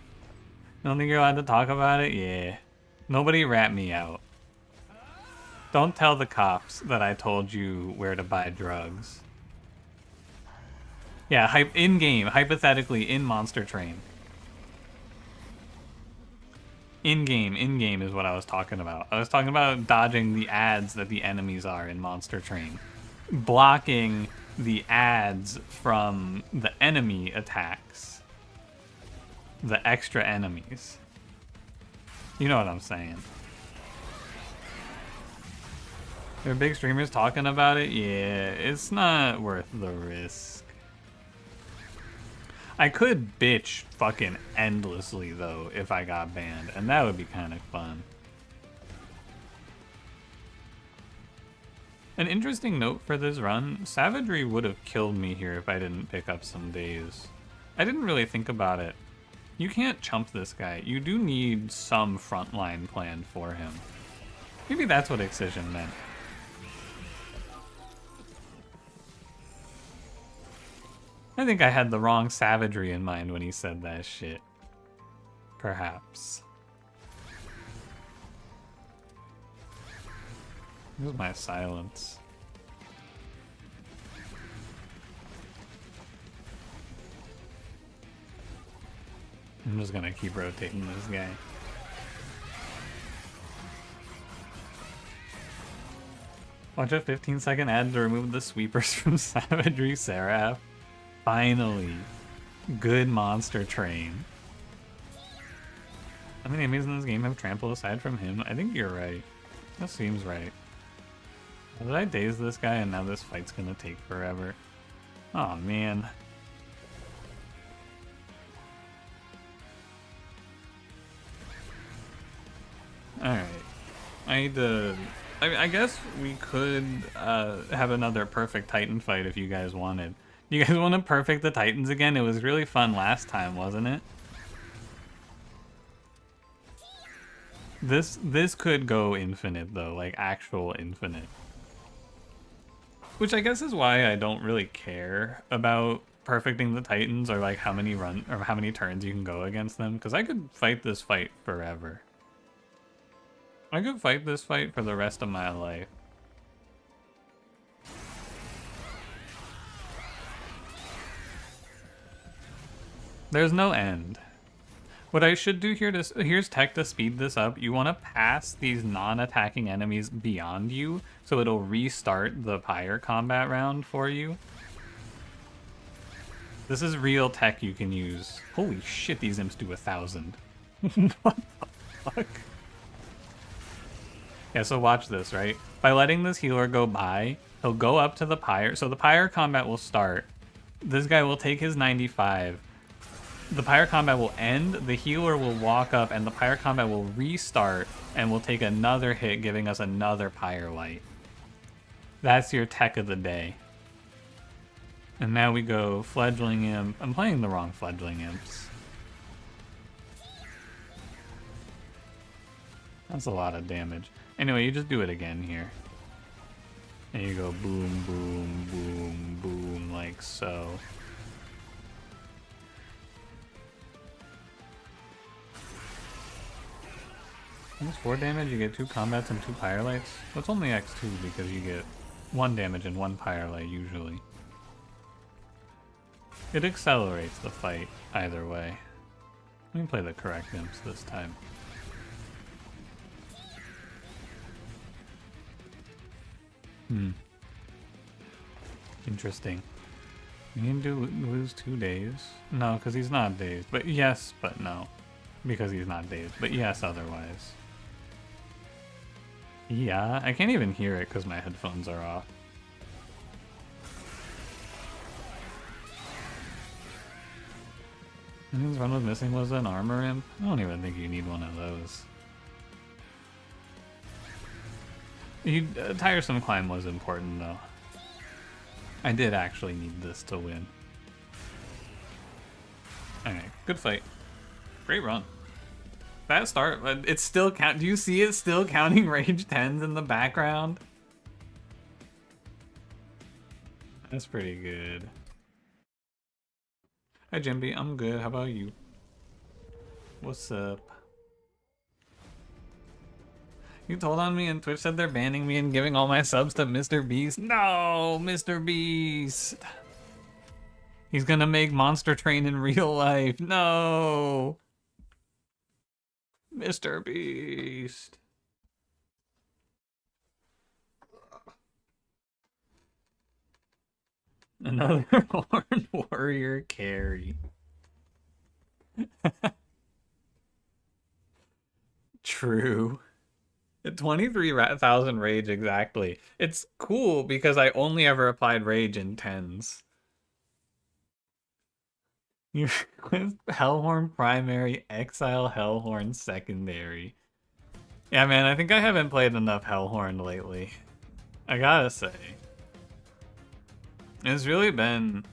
don't think you're allowed to talk about it? Yeah. Nobody rat me out. Don't tell the cops that I told you where to buy drugs. Yeah, in-game, hypothetically, in Monster Train. In-game is what I was talking about. I was talking about dodging the ads that the enemies are in Monster Train. Blocking the ads from the enemy attacks. The extra enemies. You know what I'm saying. There are big streamers talking about it? Yeah, it's not worth the risk. I could bitch fucking endlessly, though, if I got banned, and that would be kind of fun. An interesting note for this run, Savagery would have killed me here if I didn't pick up some days. I didn't really think about it. You can't chump this guy. You do need some frontline plan for him. Maybe that's what Excision meant. I think I had the wrong Savagery in mind when he said that shit. Perhaps. Here's my silence. I'm just gonna keep rotating this guy. Watch a 15-second ad to remove the sweepers from Savagery Seraph. Finally. Good monster train. How many enemies in this game have trample aside from him? I think you're right. That seems right. Did I daze this guy and now this fight's gonna take forever? Oh man. Alright. I need to... I guess we could have another perfect Titan fight if you guys wanted. You guys want to perfect the Titans again? It was really fun last time, wasn't it? This could go infinite though, like actual infinite. Which I guess is why I don't really care about perfecting the Titans or like how many turns you can go against them, because I could fight this fight forever. I could fight this fight for the rest of my life. There's no end. What I should do here here's tech to speed this up. You want to pass these non-attacking enemies beyond you, so it'll restart the pyre combat round for you. This is real tech you can use. Holy shit, these imps do 1,000. What the fuck? Yeah, so watch this, right? By letting this healer go by, he'll go up to the pyre. So the pyre combat will start. This guy will take his 95. The pyre combat will end, the healer will walk up, and the pyre combat will restart, and will take another hit, giving us another pyre light. That's your tech of the day. And now we go Fledgling Imp. I'm playing the wrong Fledgling Imps. That's a lot of damage. Anyway, you just do it again here. And you go boom, boom, boom, boom, like so. It's 4 damage, you get 2 combats and 2 pyre lights. Well, it's only X2 because you get 1 damage and 1 pyre light usually. It accelerates the fight either way. Let me play the correct imps this time. Interesting. You need to lose 2 days? No, because he's not dazed. But yes, but no. Because he's not dazed. But yes, otherwise. Yeah, I can't even hear it because my headphones are off. I think this one was missing was an armor imp. I don't even think you need one of those. Tiresome climb was important though. I did actually need this to win. Alright, good fight. Great run. That start, it's still count. Do you see it still counting rage 10s in the background? That's pretty good. Hi Jimby, I'm good. How about you? What's up? You told on me and Twitch said they're banning me and giving all my subs to Mr. Beast. No, Mr. Beast. He's gonna make Monster Train in real life. No. Mr. Beast. Another Horned Warrior carry. True. 23,000 rage exactly. It's cool because I only ever applied rage in 10s. You with Hellhorn primary, Exile Hellhorn secondary. Yeah, man, I think I haven't played enough Hellhorn lately. I gotta say, it's really been...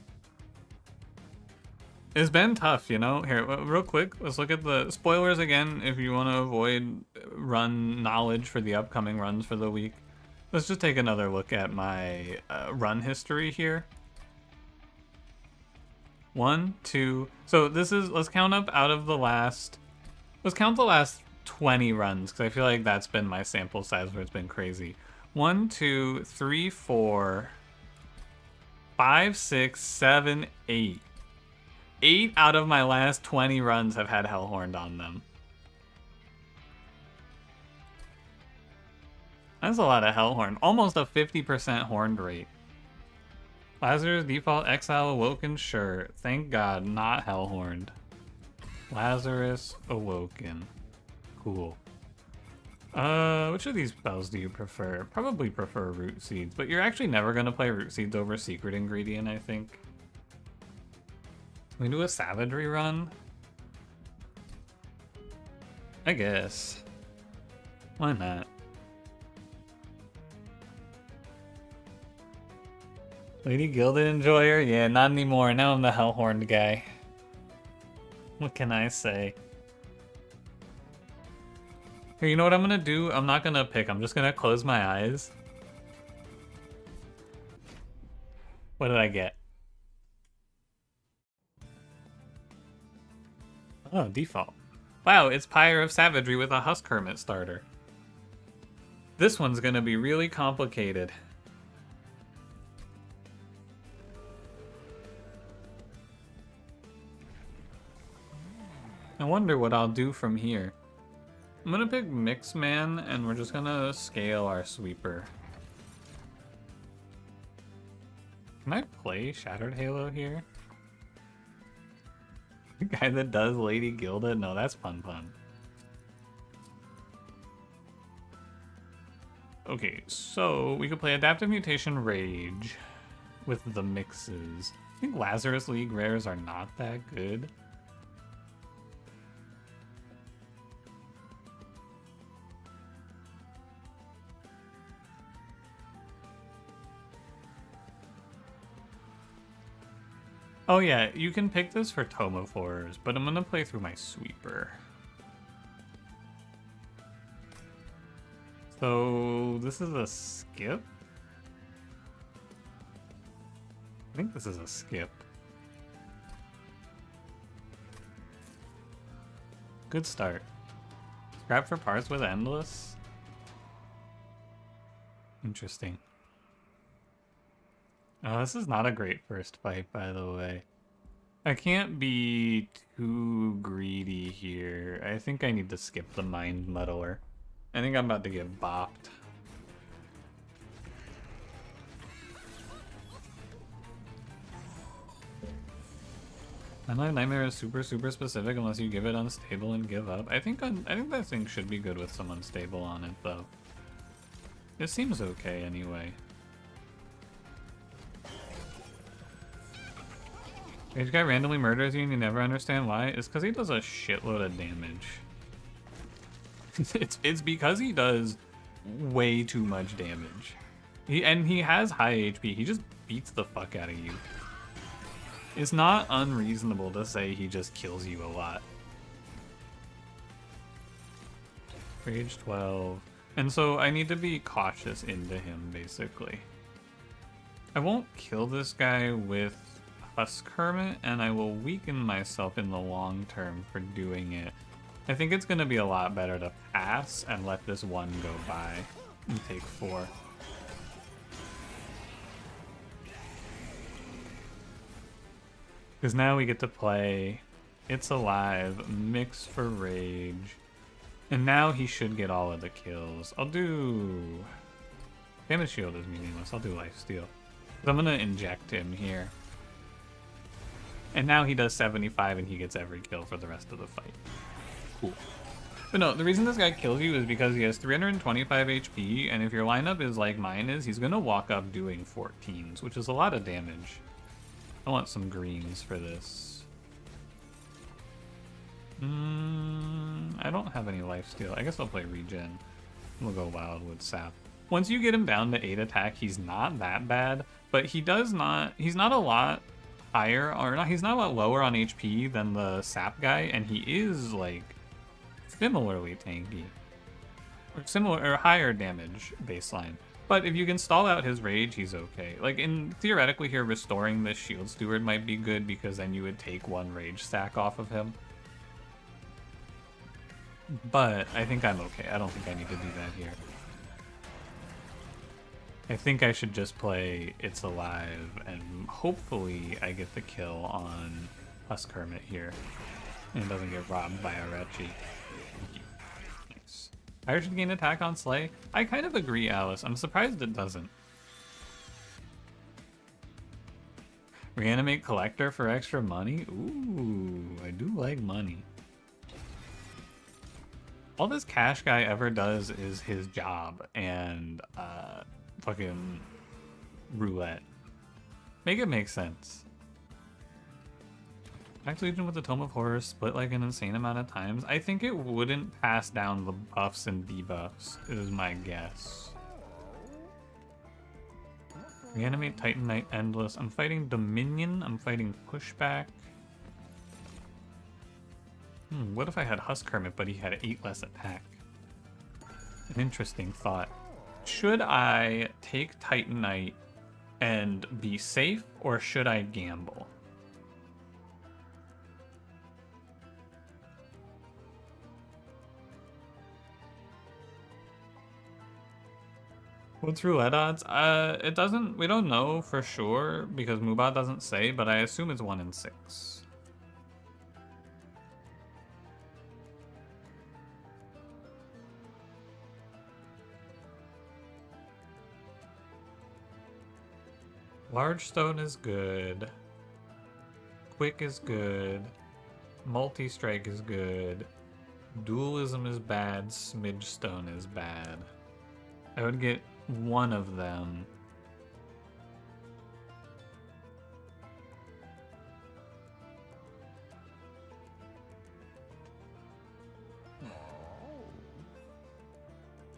It's been tough, you know? Here, real quick, let's look at the spoilers again if you want to avoid run knowledge for the upcoming runs for the week. Let's just take another look at my run history here. 1, 2... So this is... Let's count up out of the last... Let's count the last 20 runs, because I feel like that's been my sample size where it's been crazy. 1, 2, 3, 4, 5, 6, 7, 8. 8 out of my last 20 runs have had Hellhorned on them. That's a lot of Hellhorn. Almost a 50% horned rate. Lazarus default exile awoken, sure. Thank God, not Hellhorned. Lazarus awoken. Cool. Which of these spells do you prefer? Probably prefer Root Seeds, but you're actually never gonna play Root Seeds over Secret Ingredient, I think. Can we do a Savagery run? I guess. Why not? Lady Gilded Enjoyer? Yeah, not anymore. Now I'm the Hellhorned guy. What can I say? Here, you know what I'm gonna do? I'm not gonna pick. I'm just gonna close my eyes. What did I get? Oh, default. Wow, it's Pyre of Savagery with a Husk Hermit starter. This one's gonna be really complicated. I wonder what I'll do from here. I'm gonna pick Mixman, and we're just gonna scale our sweeper. Can I play Shattered Halo here? The guy that does Lady Gilded? No, that's Pun Pun. Okay, so we could play Adaptive Mutation Rage with the mixes. I think Lazarus League rares are not that good. Oh yeah, you can pick this for Tome of Horrors, but I'm gonna play through my sweeper. So this is a skip? I think this is a skip. Good start. Scrap for parts with Endless? Interesting. Oh, this is not a great first fight, by the way. I can't be too greedy here. I think I need to skip the Mind Muddler. I think I'm about to get bopped. Unlike Nightmare is super specific unless you give it unstable and give up. I think that thing should be good with some unstable on it, though. It seems okay anyway. Rage guy randomly murders you and you never understand why. It's because he does a shitload of damage. it's because he does way too much damage. He has high HP. He just beats the fuck out of you. It's not unreasonable to say he just kills you a lot. Rage 12. And so I need to be cautious into him, basically. I won't kill this guy with Husk Hermit, and I will weaken myself in the long term for doing it. I think it's going to be a lot better to pass and let this one go by and take 4. Because now we get to play It's Alive, Mix for Rage, and now he should get all of the kills. I'll do... Damage Shield is meaningless. I'll do Lifesteal. I'm going to inject him here. And now he does 75 and he gets every kill for the rest of the fight. Cool. But no, the reason this guy kills you is because he has 325 HP, and if your lineup is like mine is, he's gonna walk up doing 14s, which is a lot of damage. I want some greens for this. I don't have any lifesteal. I guess I'll play regen. We'll go Wildwood Sap. Once you get him down to 8 attack, he's not that bad, but he's not a lot higher, or not, he's not a lot lower on HP than the sap guy, and he is like similarly tanky. Or similar or higher damage baseline. But if you can stall out his rage, he's okay. Like, theoretically here, restoring this Shield Steward might be good, because then you would take 1 rage stack off of him. But I think I'm okay. I don't think I need to do that here. I think I should just play It's Alive, and hopefully I get the kill on Husk Hermit here, and doesn't get robbed by a Retchi. Nice. I should gain attack on Slay. I kind of agree, Alice. I'm surprised it doesn't. Reanimate Collector for extra money? Ooh, I do like money. All this cash guy ever does is his job and fucking roulette. Make it make sense. Max Legion with the Tome of Horrors split like an insane amount of times. I think it wouldn't pass down the buffs and debuffs, is my guess. Reanimate Titan Knight Endless. I'm fighting Dominion. I'm fighting Pushback. What if I had Husk Hermit, but he had 8 less attack? An interesting thought. Should I take Titan Knight and be safe, or should I gamble? What's roulette odds? It doesn't, we don't know for sure because Muba doesn't say, but I assume it's 1 in 6. Large Stone is good. Quick is good. Multi-strike is good. Dualism is bad. Smidge Stone is bad. I would get one of them.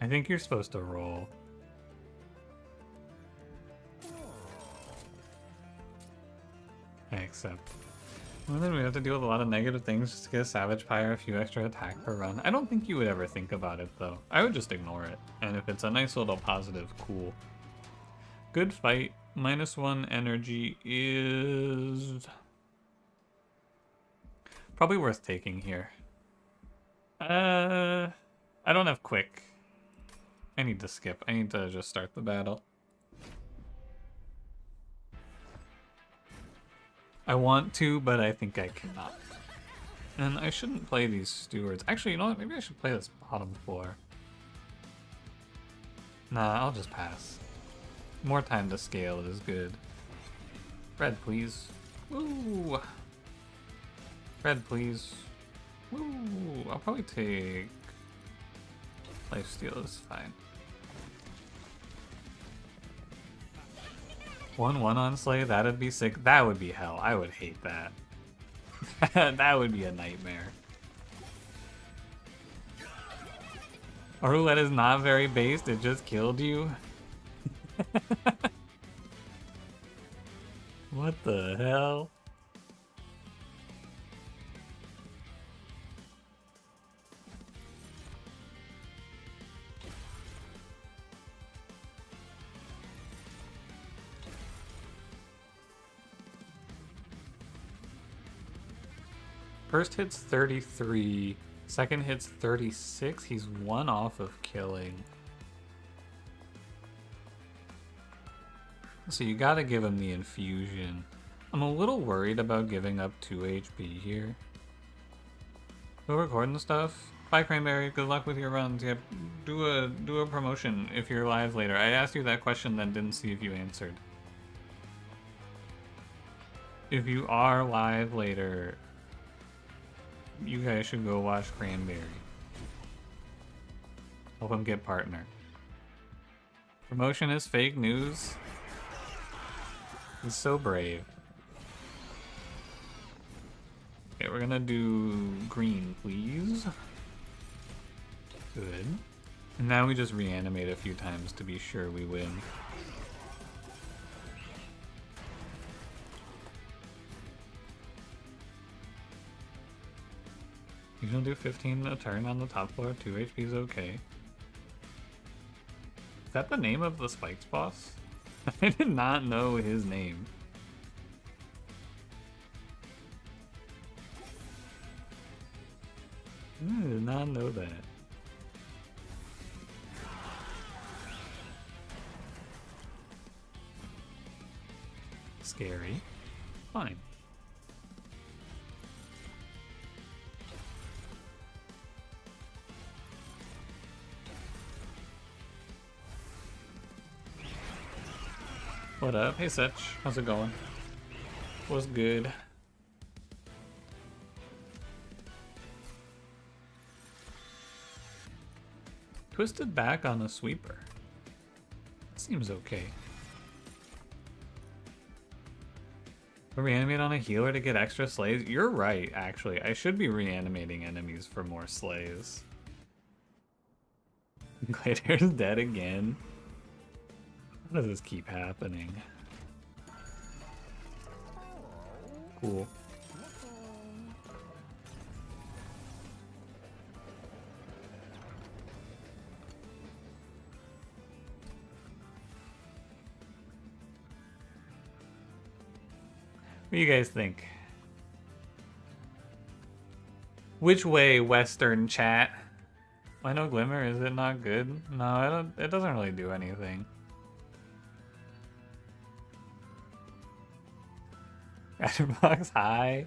I think you're supposed to roll. I accept. Well, then we have to deal with a lot of negative things just to get a Savage Pyre, a few extra attack per run. I don't think you would ever think about it, though. I would just ignore it. And if it's a nice little positive, cool. Good fight. -1 energy is probably worth taking here. I don't have quick. I need to skip. I need to just start the battle. I want to, but I think I cannot. And I shouldn't play these stewards. Actually, you know what? Maybe I should play this bottom floor. Nah, I'll just pass. More time to scale is good. Red, please. Woo! Red, please. Woo! I'll probably take... Lifesteal is fine. 1-1 on Slay, that'd be sick. That would be hell. I would hate that. That would be a nightmare. A roulette is not very based, it just killed you. What the hell? First hit's 33, second hit's 36. He's 1 off of killing. So you gotta give him the infusion. I'm a little worried about giving up 2 HP here. Still recording stuff? Bye, Cranberry. Good luck with your runs. Yep. Do a promotion if you're live later. I asked you that question, then didn't see if you answered. If you are live later, you guys should go watch Cranberry. Help him get partner. Promotion is fake news. He's so brave. Okay, we're gonna do green, please. Good. And now we just reanimate a few times to be sure we win. You can do 15 a turn on the top floor, 2 HP is okay. Is that the name of the Spikes boss? I did not know his name. I did not know that. Scary. Fine. What up? Hey Setch, how's it going? What's good? Twisted back on a sweeper. Seems okay. Reanimate on a healer to get extra slays? You're right, actually. I should be reanimating enemies for more slays. Glader's dead again. How does this keep happening? Cool. What do you guys think? Which way, Western chat? Why no glimmer? Is it not good? No, it doesn't really do anything. Ratterbox high.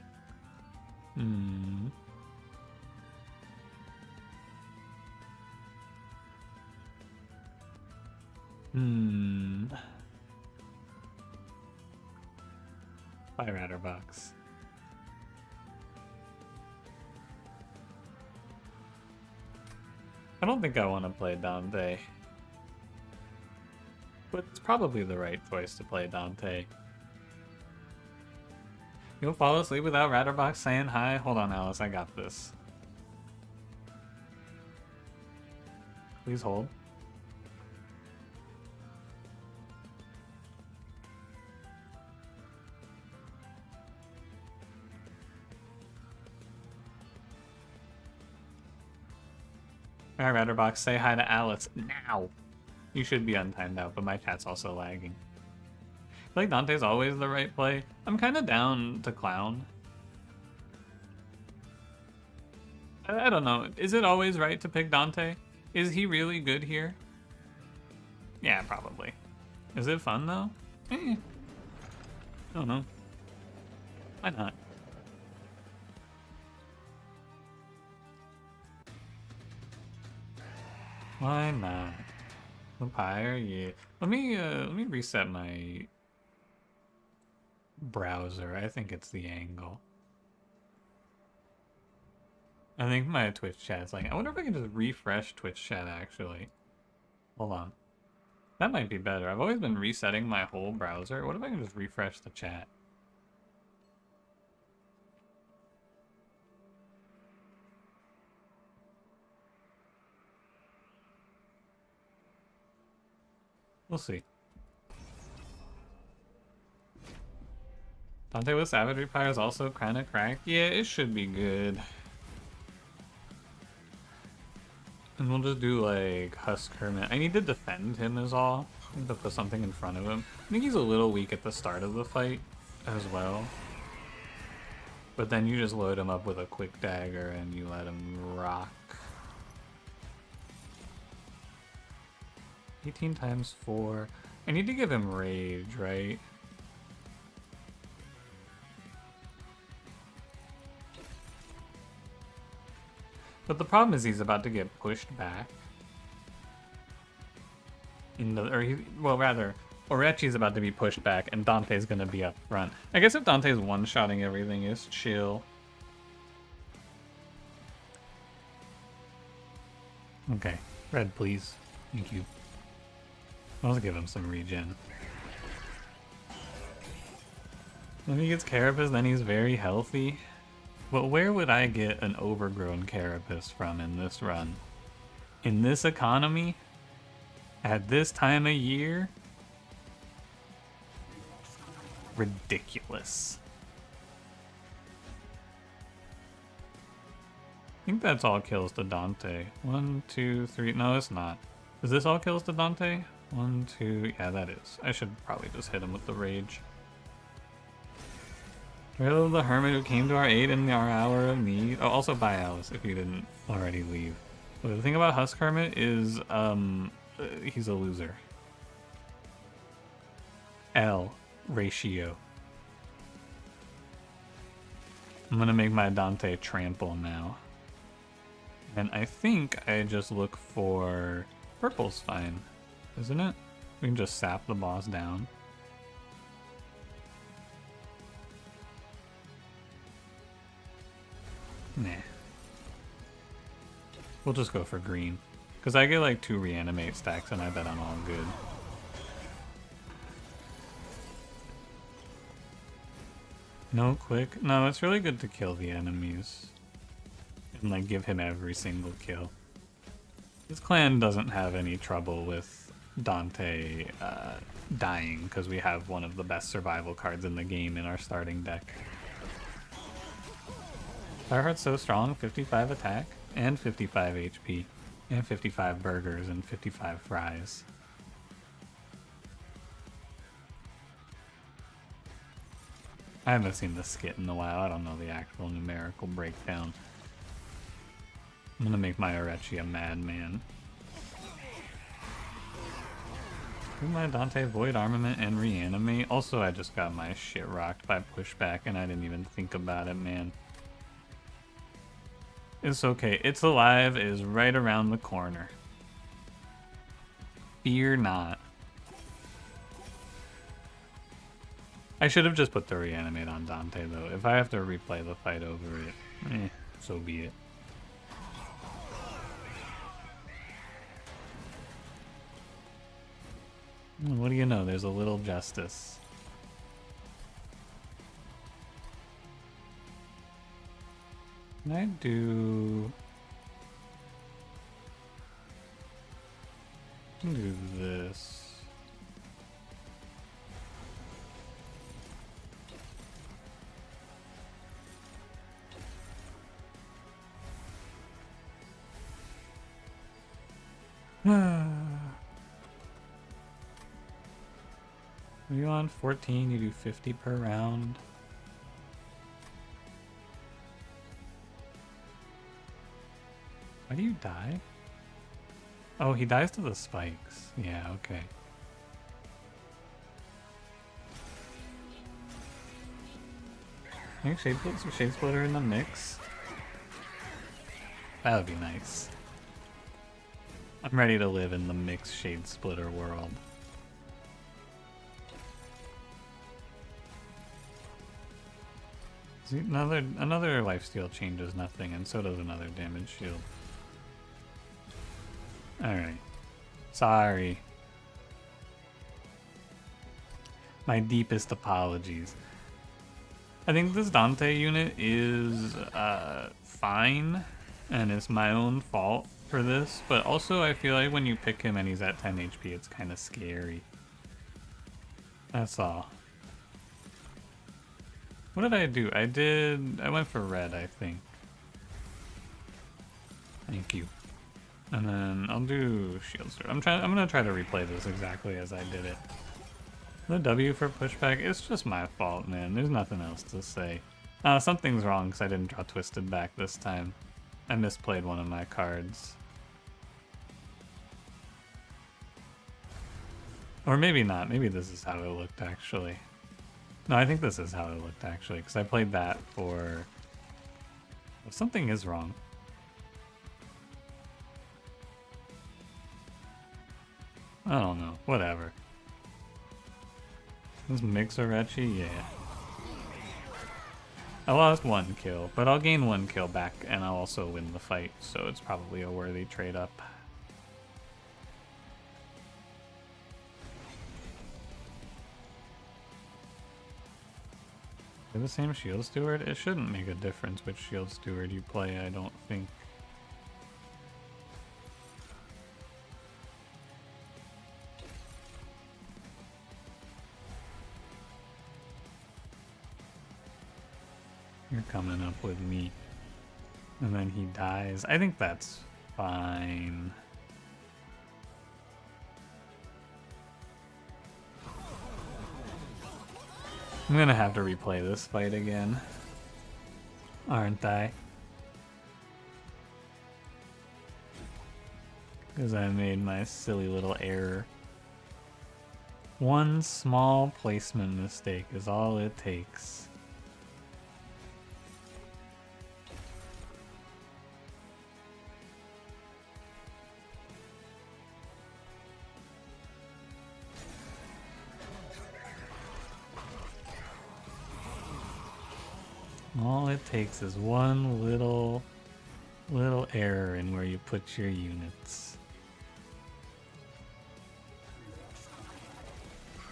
Bye, Ratterbox. I don't think I want to play Dante. But it's probably the right choice to play Dante. You'll fall asleep without Ratterbox saying hi? Hold on, Alice, I got this. Please hold. Alright, Ratterbox, say hi to Alice now. You should be untimed out, but my chat's also lagging. I feel like Dante's always the right play. I'm kind of down to Clown. I don't know. Is it always right to pick Dante? Is he really good here? Yeah, probably. Is it fun, though? I don't know. Why not? Why not? Vampire, yeah. Let me reset my browser. I think it's the angle. I think my Twitch chat's like, I wonder if I can just refresh Twitch chat actually. Hold on. That might be better. I've always been resetting my whole browser. What if I can just refresh the chat? We'll see. Dante with Savagery Fire is also kind of cracked. Yeah, it should be good. And we'll just do like Husk Hermit. I need to defend him is all. I need to put something in front of him. I think he's a little weak at the start of the fight as well. But then you just load him up with a quick dagger and you let him rock. 18 times 4. I need to give him rage, right? But the problem is he's about to get pushed back. Well, rather, Orechi's about to be pushed back and Dante's gonna be up front. I guess if Dante's one-shotting everything is chill. Okay, red please. Thank you. I'll give him some regen. When he gets Carapace, then he's very healthy. But where would I get an overgrown Carapace from in this run? In this economy, at this time of year, ridiculous. I think that's all kills to Dante. 1, 2, 3. No, it's not. Is this all kills to Dante? 1, 2. Yeah, that is. I should probably just hit him with the rage. Hail the hermit who came to our aid in our hour of need. Oh, also bye Alice if you didn't already leave. But the thing about Husk Hermit is, he's a loser. L ratio. I'm gonna make my Dante trample now. And I think I just look for purple's fine, isn't it? We can just sap the boss down. Nah. We'll just go for green. Because I get like 2 reanimate stacks and I bet I'm all good. No quick. No, it's really good to kill the enemies. And like give him every single kill. This clan doesn't have any trouble with Dante dying because we have one of the best survival cards in the game in our starting deck. Fireheart's so strong, 55 attack, and 55 HP, and 55 burgers, and 55 fries. I haven't seen this skit in a while, I don't know the actual numerical breakdown. I'm gonna make my Orechi a madman. Do my Dante Void Armament and reanimate. Also, I just got my shit rocked by pushback and I didn't even think about it, man. It's okay. It's Alive is right around the corner. Fear not. I should have just put the reanimate on Dante, though. If I have to replay the fight over it, so be it. What do you know? There's a little justice. Can I do this? Are you on 14? You do 50 per round. Why do you die? Oh, he dies to the spikes. Yeah, okay. I think Shade Splitter in the mix. That would be nice. I'm ready to live in the mixed Shade Splitter world. See, another lifesteal changes nothing, and so does another damage shield. Alright. Sorry. My deepest apologies. I think this Dante unit is fine, and it's my own fault for this, but also I feel like when you pick him and he's at 10 HP, it's kind of scary. That's all. What did I do? I went for red, I think. Thank you. And then I'll do shield sword. I'm gonna try to replay this exactly as I did it. The W for pushback, it's just my fault, man. There's nothing else to say. Something's wrong because I didn't draw Twisted back this time. I misplayed one of my cards. Or maybe not. Maybe this is how it looked, actually. No, I think this is how it looked, actually, because I played that for... Something is wrong. I don't know. Whatever. This mix Orechi? Yeah. I lost 1 kill, but I'll gain 1 kill back, and I'll also win the fight, so it's probably a worthy trade-up. They're the same Shield Steward? It shouldn't make a difference which Shield Steward you play, I don't think. You're coming up with me. And then he dies. I think that's fine. I'm gonna have to replay this fight again, aren't I? Because I made my silly little error. One small placement mistake is all it takes. All it takes is one little error in where you put your units.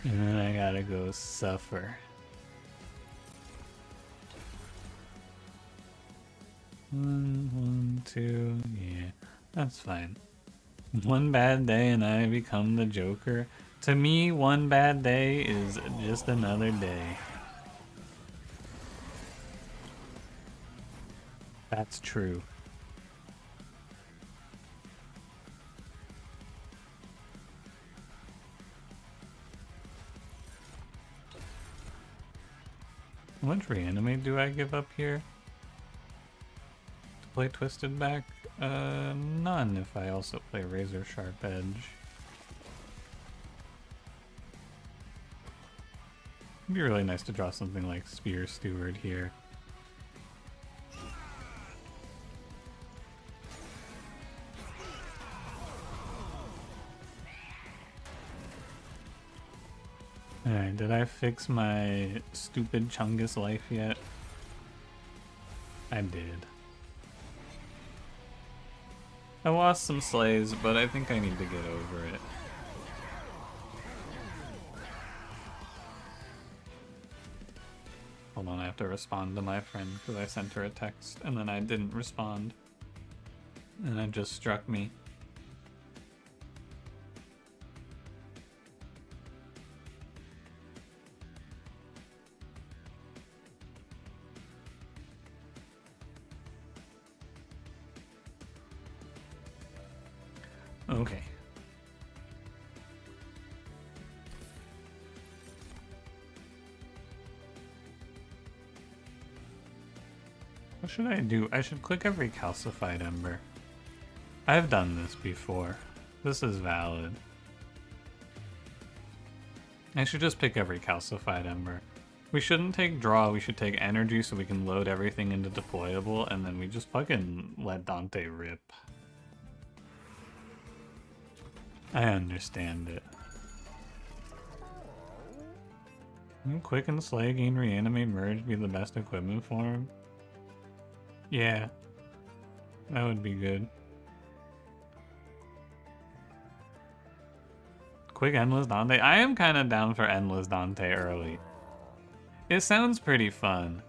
And then I gotta go suffer. One, two, yeah, that's fine. One bad day and I become the Joker. To me, one bad day is just another day. That's true. How much reanimate do I give up here? To play Twisted Back? None if I also play Razor Sharp Edge. It'd be really nice to draw something like Spear Steward here. Alright, did I fix my stupid Chungus life yet? I did. I lost some slays, but I think I need to get over it. Hold on, I have to respond to my friend because I sent her a text and then I didn't respond. And it just struck me. Okay. What should I do? I should click every calcified ember. I've done this before. This is valid. I should just pick every calcified ember. We shouldn't take draw, we should take energy so we can load everything into deployable and then we just fucking let Dante rip. I understand it. Quick and Slay, gain reanimate, merge, be the best equipment for him. Yeah, that would be good. Quick Endless Dante. I am kind of down for Endless Dante early. It sounds pretty fun.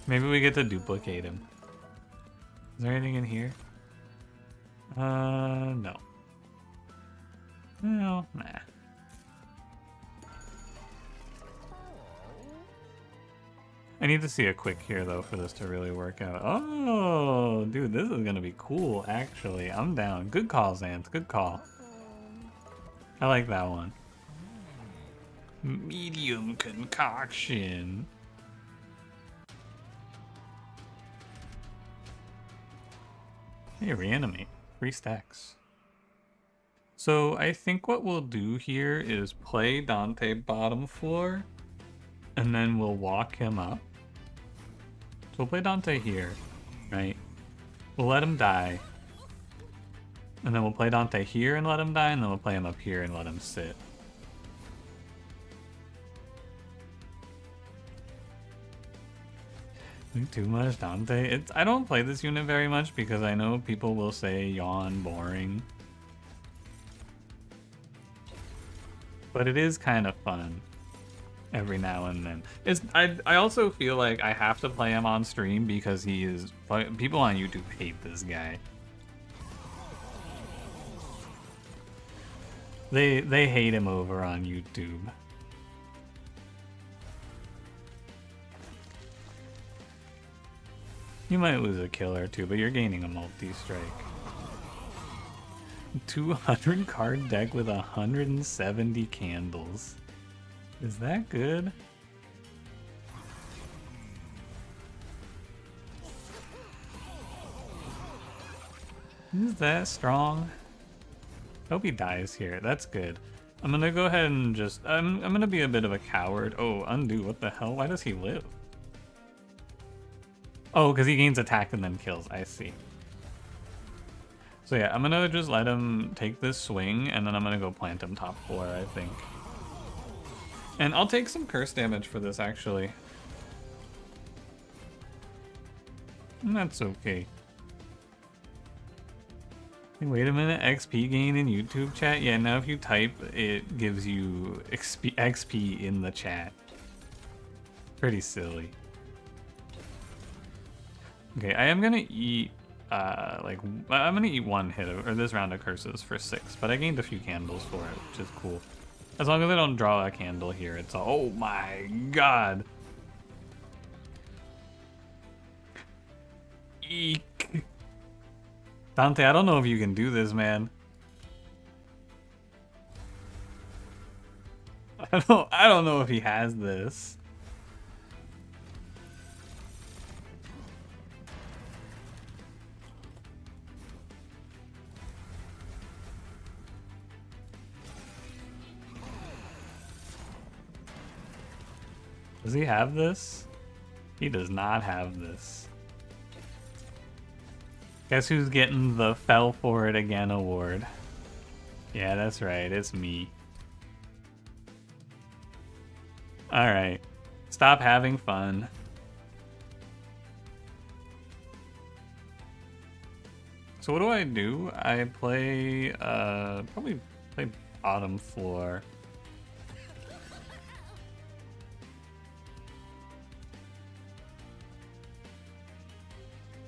Maybe we get to duplicate him. Is there anything in here? No. No, nah. I need to see a quick here, though, for this to really work out. Oh, dude, this is gonna be cool, actually. I'm down. Good call, Xanth. Good call. I like that one. Medium concoction. Hey, reanimate. 3 stacks. So I think what we'll do here is play Dante bottom floor, and then we'll walk him up. So we'll play Dante here, right? We'll let him die. And then we'll play Dante here and let him die, and then we'll play him up here and let him sit. Too much Dante? I don't play this unit very much because I know people will say yawn boring. But it is kind of fun every now and then. I also feel like I have to play him on stream because he is... People on YouTube hate this guy. They hate him over on YouTube. You might lose a kill or two, but you're gaining a multi-strike. 200 card deck with 170 candles. Is that good? Is that strong? Hope he dies here. That's good. I'm gonna go ahead and just... I'm gonna be a bit of a coward. Oh, undo. What the hell? Why does he live? Oh, because he gains attack and then kills. I see. So yeah, I'm gonna just let him take this swing, and then I'm gonna go plant him top 4, I think. And I'll take some curse damage for this, actually. And that's okay. Wait a minute, XP gain in YouTube chat? Yeah, now if you type, it gives you XP in the chat. Pretty silly. Okay, I am gonna eat, I'm gonna eat 1 hit or this round of curses for 6, but I gained a few candles for it, which is cool. As long as I don't draw a candle here, it's all, oh my god. Eek. Dante, I don't know if you can do this, man. I don't know if he has this. Does he have this? He does not have this. Guess who's getting the Fell For It Again award? Yeah, that's right, it's me. Alright. Stop having fun. So what do? I play, probably play bottom floor.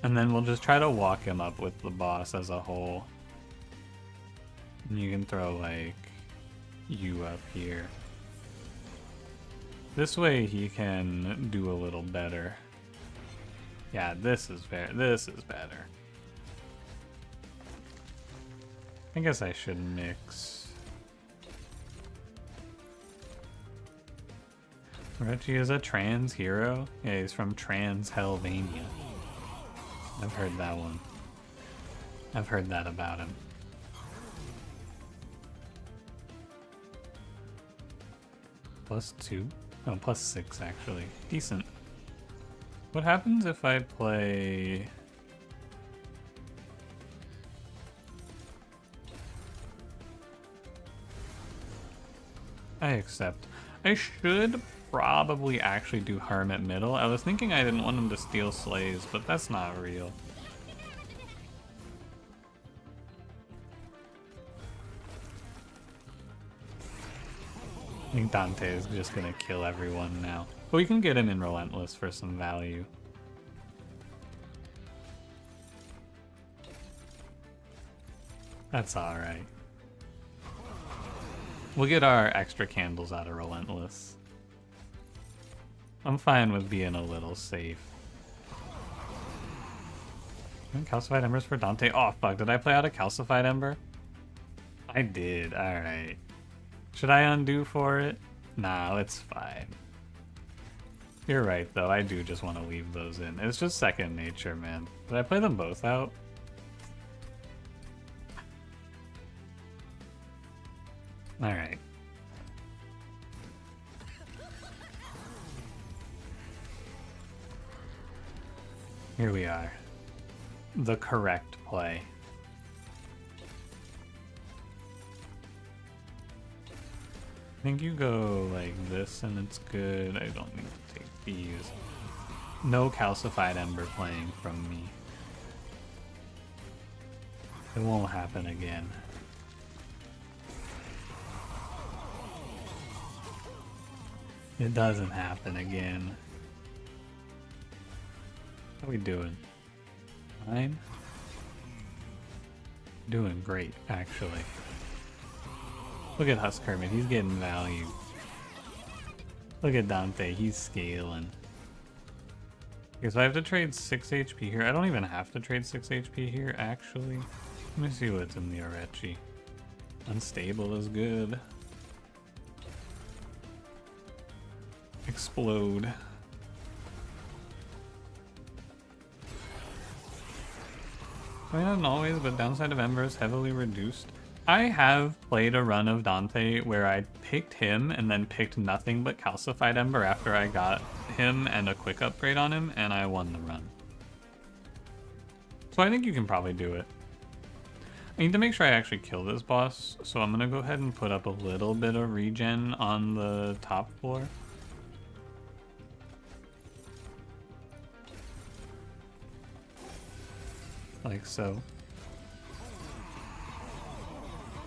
And then we'll just try to walk him up with the boss as a whole. And you can throw, like, you up here. This way he can do a little better. Yeah, this is better. I guess I should mix. Reggie is a trans hero? Yeah, he's from Trans-Helvania. I've heard that one. I've heard that about him. +2? Oh, +6 actually. Decent. What happens if I play... I accept. I should probably actually do Hermit middle. I was thinking I didn't want him to steal slays, but that's not real. I think Dante is just gonna kill everyone now. But we can get him in Relentless for some value. That's alright. We'll get our extra candles out of Relentless. I'm fine with being a little safe. Calcified Embers for Dante. Oh fuck, did I play out a Calcified Ember? I did, alright. Should I undo for it? Nah, it's fine. You're right though, I do just want to leave those in. It's just second nature, man. Did I play them both out? Alright. Here we are. The correct play. I think you go like this and it's good. I don't need to take these. No Calcified Ember playing from me. It won't happen again. It doesn't happen again. How we doing? Fine? Doing great, actually. Look at Husk Hermit, he's getting value. Look at Dante, he's scaling. Okay, so I have to trade 6 HP here. I don't even have to trade 6 HP here, actually. Let me see what's in the Arechi. Unstable is good. Explode. I mean, not always, but downside of Ember is heavily reduced. I have played a run of Dante where I picked him and then picked nothing but Calcified Ember after I got him and a quick upgrade on him, and I won the run. So I think you can probably do it. I need to make sure I actually kill this boss, so I'm gonna go ahead and put up a little bit of regen on the top floor. Like so.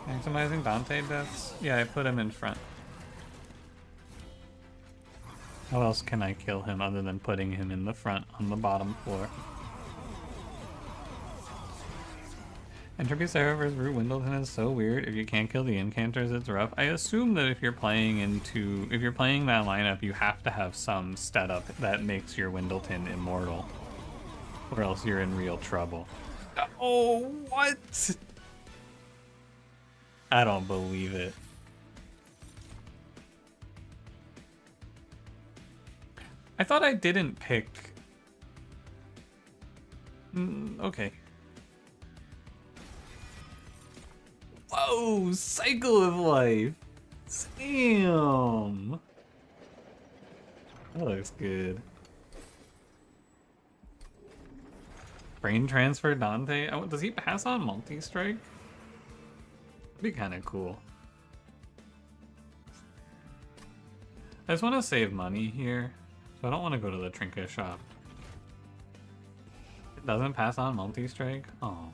Maximizing Dante deaths? Yeah, I put him in front. How else can I kill him other than putting him in the front on the bottom floor? Entropy Sarah vs. Root Windleton is so weird. If you can't kill the incanters, it's rough. I assume that if you're playing that lineup, you have to have some setup that makes your Windleton immortal. Or else you're in real trouble. Oh, what? I don't believe it. I thought I didn't pick... okay. Whoa, Cycle of Life. Damn. That looks good. Brain transfer Dante. Oh, does he pass on multi-strike? Be kind of cool. I just want to save money here, so I don't want to go to the trinket shop. It doesn't pass on multi-strike? Oh.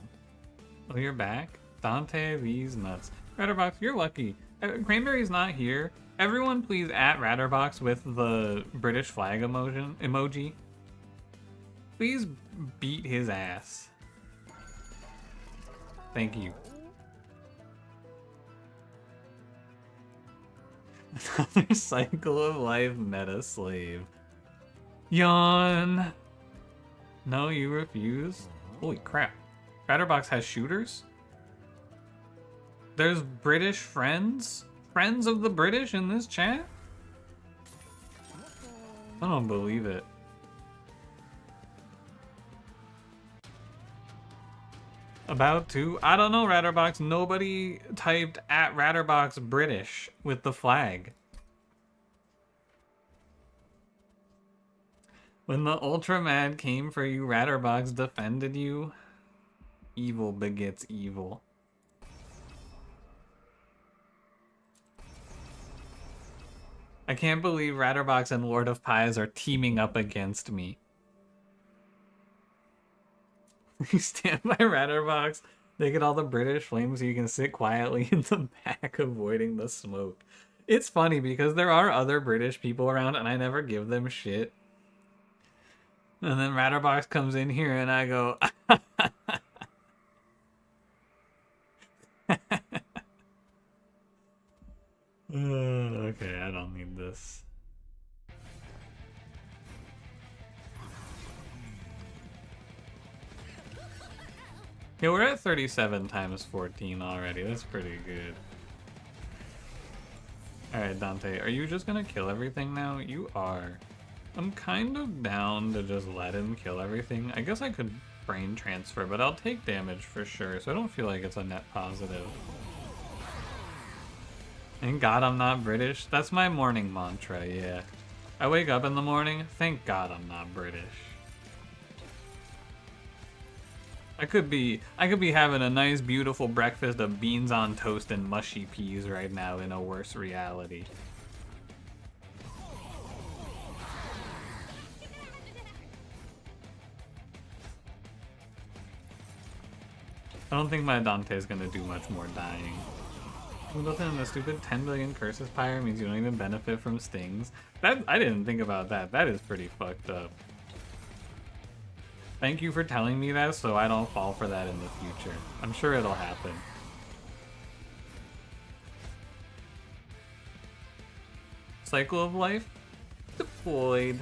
Oh, you're back? Dante, these nuts. Ratterbox, you're lucky. Cranberry's not here. Everyone please at Ratterbox with the British flag emoji. Please beat his ass. Thank you. Another Cycle of Life meta slave. Yawn. No, you refuse? Holy crap. Ratterbox has shooters? There's British friends? Friends of the British in this chat? I don't believe it. About to? I don't know, Ratterbox. Nobody typed at Ratterbox British with the flag. When the Ultra Mad came for you, Ratterbox defended you. Evil begets evil. I can't believe Ratterbox and Lord of Pies are teaming up against me. You stand by Ratterbox, they get all the British flames so you can sit quietly in the back avoiding the smoke. It's funny because there are other British people around and I never give them shit. And then Ratterbox comes in here and I go... okay, I don't need this. Yeah, we're at 37 times 14 already. That's pretty good. Alright, Dante, are you just gonna kill everything now? You are. I'm kind of down to just let him kill everything. I guess I could brain transfer, but I'll take damage for sure, so I don't feel like it's a net positive. Thank God I'm not British. That's my morning mantra, yeah. I wake up in the morning, thank God I'm not British. I could be having a nice beautiful breakfast of beans on toast and mushy peas right now in a worse reality. I don't think my Dante's gonna do much more dying. Windleton and the stupid 10 billion curses pyre means you don't even benefit from stings. That I didn't think about that. That is pretty fucked up. Thank you for telling me that so I don't fall for that in the future. I'm sure it'll happen. Cycle of Life? Deployed.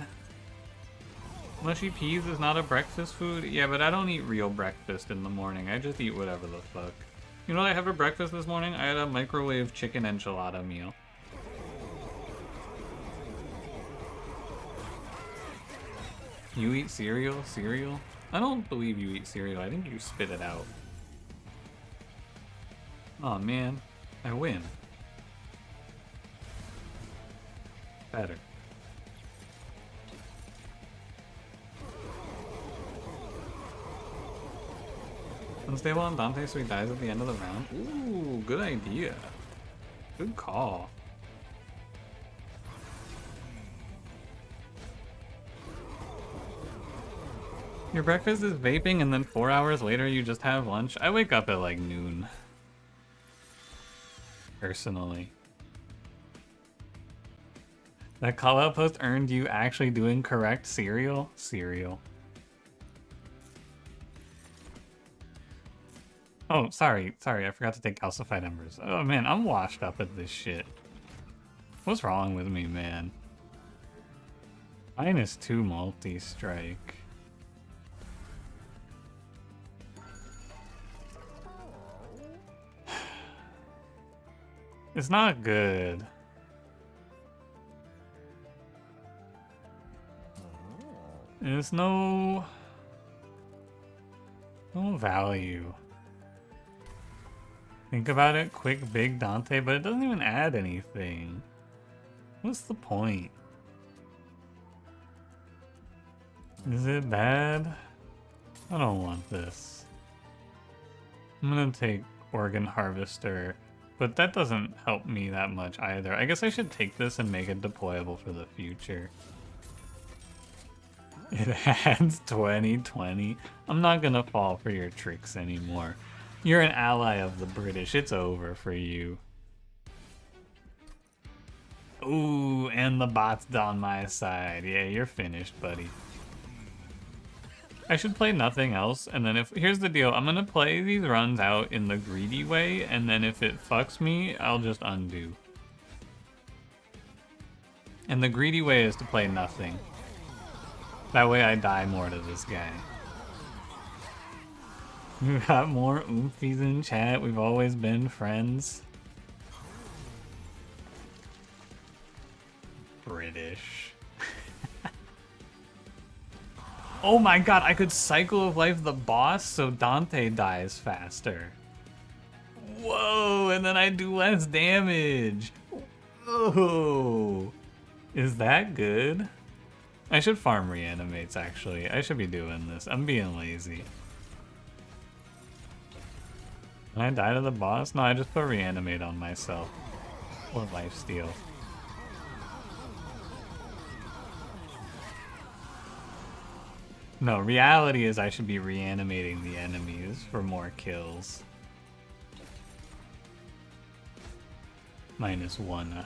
Mushy peas is not a breakfast food? Yeah, but I don't eat real breakfast in the morning. I just eat whatever the fuck. You know what I had for breakfast this morning? I had a microwave chicken enchilada meal. You eat cereal? Cereal? I don't believe you eat cereal. I think you spit it out. Oh man, I win. Better. Unstable on Dante so he dies at the end of the round? Ooh, good idea. Good call. Your breakfast is vaping and then 4 hours later you just have lunch? I wake up at like noon. Personally. That call out post earned you actually doing correct cereal? Cereal. Oh, sorry, I forgot to take calcified embers. Oh man, I'm washed up at this shit. What's wrong with me, man? -2 multi-strike. It's not good. There's no value. Think about it, quick, big Dante, but it doesn't even add anything. What's the point? Is it bad? I don't want this. I'm gonna take Organ Harvester, but that doesn't help me that much either. I guess I should take this and make it deployable for the future. It adds 2020. I'm not gonna fall for your tricks anymore. You're an ally of the British. It's over for you. Ooh, and the bot's on my side. Yeah, you're finished, buddy. I should play nothing else, and then here's the deal. I'm gonna play these runs out in the greedy way, and then if it fucks me, I'll just undo. And the greedy way is to play nothing. That way I die more to this guy. We got more oomfies in chat. We've always been friends. British. Oh my god, I could Cycle of Life the boss so Dante dies faster. Whoa, and then I do less damage. Whoa. Is that good? I should farm reanimates, actually. I should be doing this. I'm being lazy. Can I die to the boss? No, I just put reanimate on myself. Or lifesteal. No, reality is I should be reanimating the enemies for more kills. -1.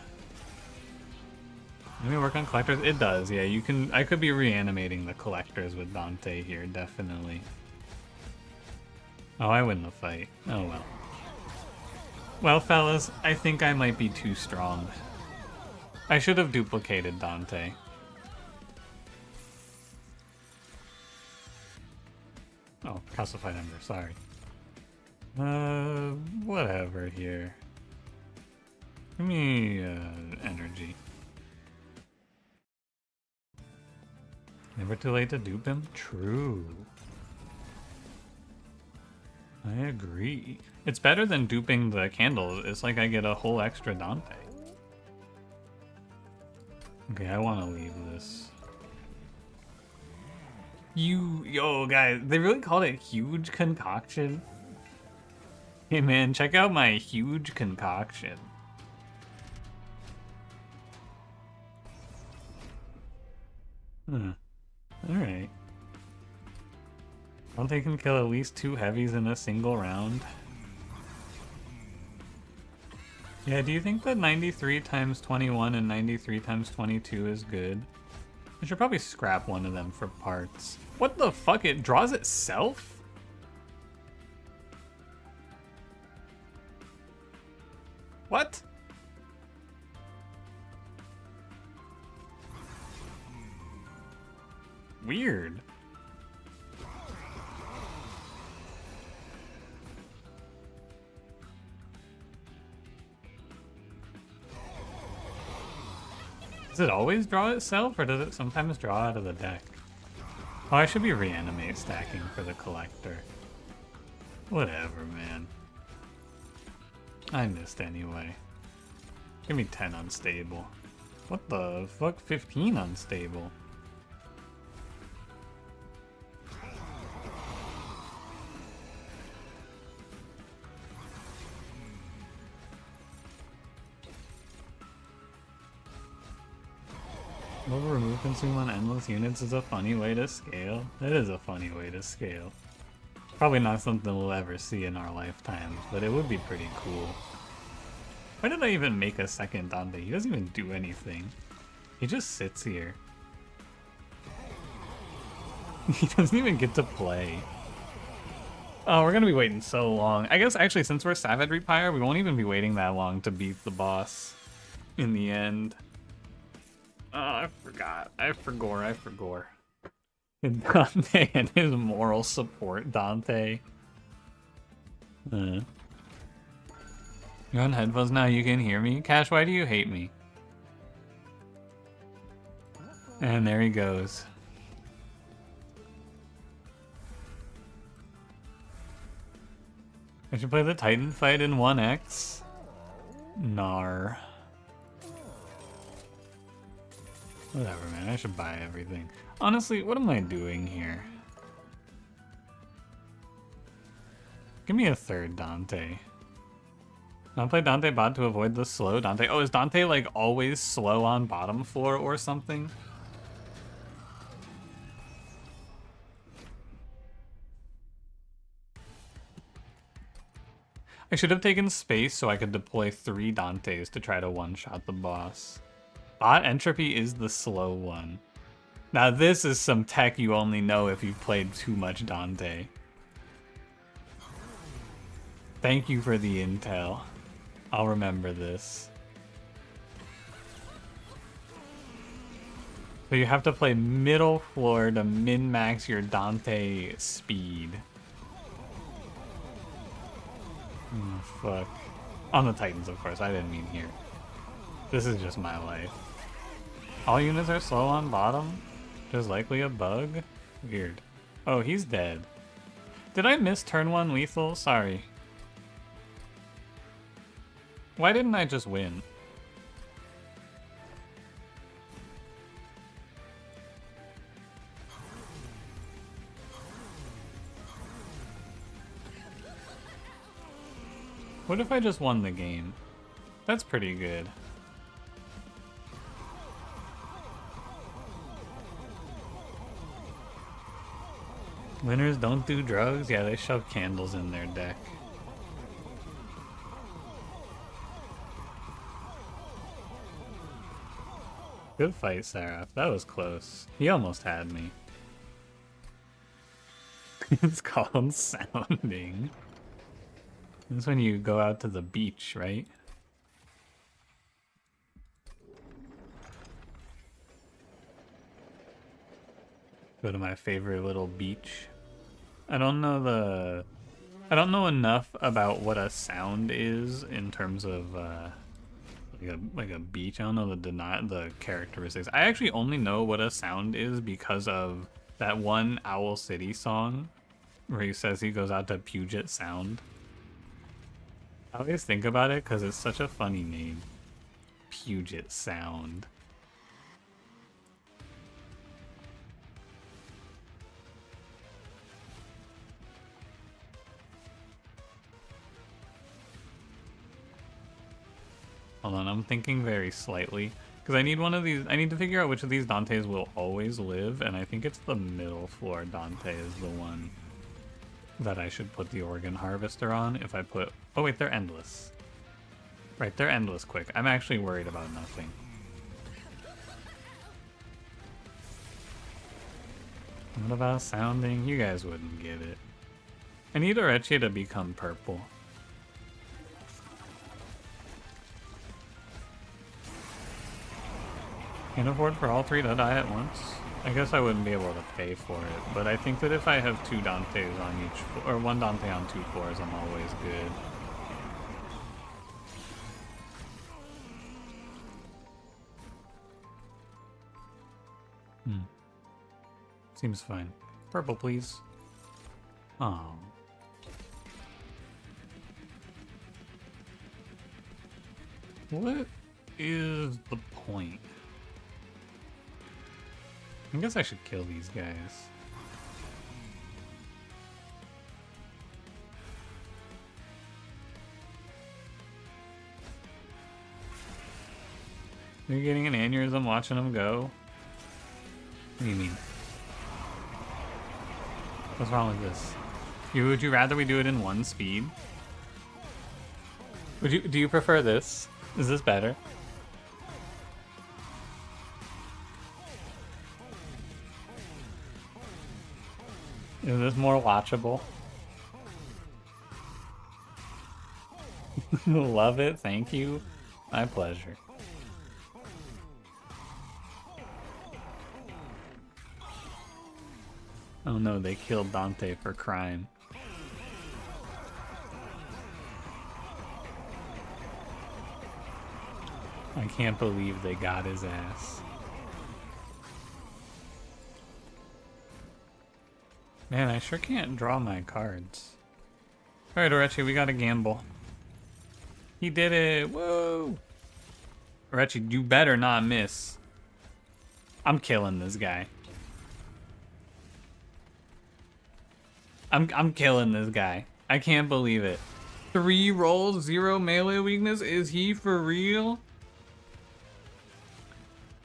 Let me work on collectors. It does, yeah. You can. I could be reanimating the collectors with Dante here, definitely. Oh, I win the fight. Oh well. Well, fellas, I think I might be too strong. I should have duplicated Dante. Oh, calcified ember, sorry. Whatever here. Give me, energy. Never too late to dupe him? True. I agree. It's better than duping the candles. It's like I get a whole extra Dante. Okay, I want to leave this. Yo, guys, they really called it huge concoction? Hey, man, check out my huge concoction. Alright. I don't think I can kill at least 2 heavies in a single round. Yeah, do you think that 93 times 21 and 93 times 22 is good? I should probably scrap one of them for parts. What the fuck? It draws itself? What? Weird. Does it always draw itself, or does it sometimes draw out of the deck? Oh, I should be reanimate stacking for the collector. Whatever, man. I missed anyway. Give me 10 unstable. What the fuck? 15 unstable. Over remove consume on endless units is a funny way to scale. It is a funny way to scale. Probably not something we'll ever see in our lifetimes, but it would be pretty cool. Why did I even make a second Dante? He doesn't even do anything. He just sits here. He doesn't even get to play. Oh, we're gonna be waiting so long. I guess actually since we're Savagery Pyre, we won't even be waiting that long to beat the boss in the end. Oh, I forgot. I forgot. Dante and his moral support, Dante. You're on headphones now, you can hear me? Cash, why do you hate me? And there he goes. I should play the Titan fight in 1x. Nar. Whatever, man. I should buy everything. Honestly, what am I doing here? Give me a third Dante. I'll play Dante bot to avoid the slow Dante. Oh, is Dante like always slow on bottom floor or something? I should have taken space so I could deploy 3 Dantes to try to one-shot the boss. Bot entropy is the slow one. Now this is some tech you only know if you've played too much Dante. Thank you for the intel. I'll remember this. So you have to play middle floor to min-max your Dante speed. Oh, fuck. On the Titans, of course. I didn't mean here. This is just my life. All units are slow on bottom? There's likely a bug? Weird. Oh, he's dead. Did I miss turn 1 lethal? Sorry. Why didn't I just win? What if I just won the game? That's pretty good. Winners don't do drugs? Yeah, they shove candles in their deck. Good fight, Seraph. That was close. He almost had me. It's called sounding. That's when you go out to the beach, right? Go to my favorite little beach. I don't know enough about what a sound is in terms of like a beach. I don't know the characteristics. I actually only know what a sound is because of that one Owl City song where he says he goes out to Puget Sound. I always think about it because it's such a funny name. Puget Sound. Hold on, I'm thinking very slightly. Because I need one of these, I need to figure out which of these Dantes will always live, and I think it's the middle floor Dante is the one that I should put the Organ Harvester on if I put, oh wait, they're endless. Right, they're endless quick. I'm actually worried about nothing. What about sounding? You guys wouldn't get it. I need Oreche to become purple. Can't afford for all 3 to die at once. I guess I wouldn't be able to pay for it, but I think that if I have 2 Dantes on each, or 1 Dante on 2 floors, I'm always good. Seems fine. Purple, please. Oh. What is the point? I guess I should kill these guys. You're getting an aneurysm watching them go? What do you mean? What's wrong with this? Would you rather we do it in 1 speed? Do you prefer this? Is this better? Is this more watchable? Love it, thank you. My pleasure. Oh no, they killed Dante for crime. I can't believe they got his ass. Man, I sure can't draw my cards. Alright, Orechi, we gotta gamble. He did it! Whoa! Orechi, you better not miss. I'm killing this guy. I'm killing this guy. I can't believe it. 3 rolls, 0 melee weakness? Is he for real?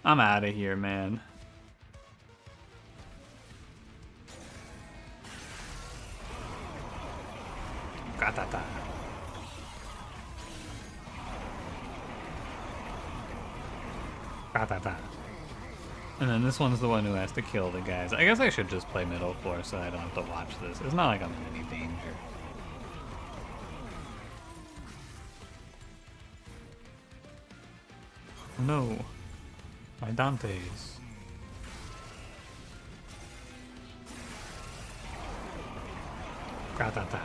I'm out of here, man. Gratata. Gratata. And then this one's the one who has to kill the guys. I guess I should just play middle floor so I don't have to watch this. It's not like I'm in any danger. Oh no. My Dantes. Gratata.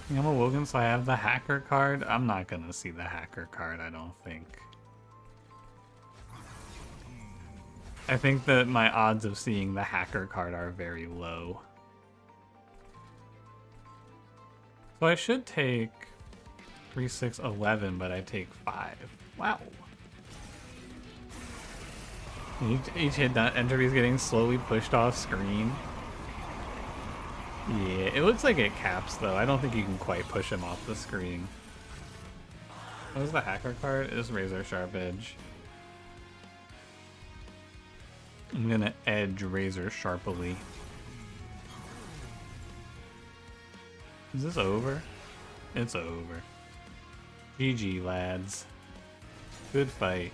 I'm awoken, so I have the hacker card. I'm not gonna see the hacker card, I don't think. I think that my odds of seeing the hacker card are very low. So I should take 3, 6, 11, but I take 5. Wow. Each hit entropy is getting slowly pushed off screen. Yeah, it looks like it caps though. I don't think you can quite push him off the screen. What was the hacker card? It's Razor Sharp Edge. I'm gonna edge Razor Sharply. Is this over? It's over. GG, lads. Good fight.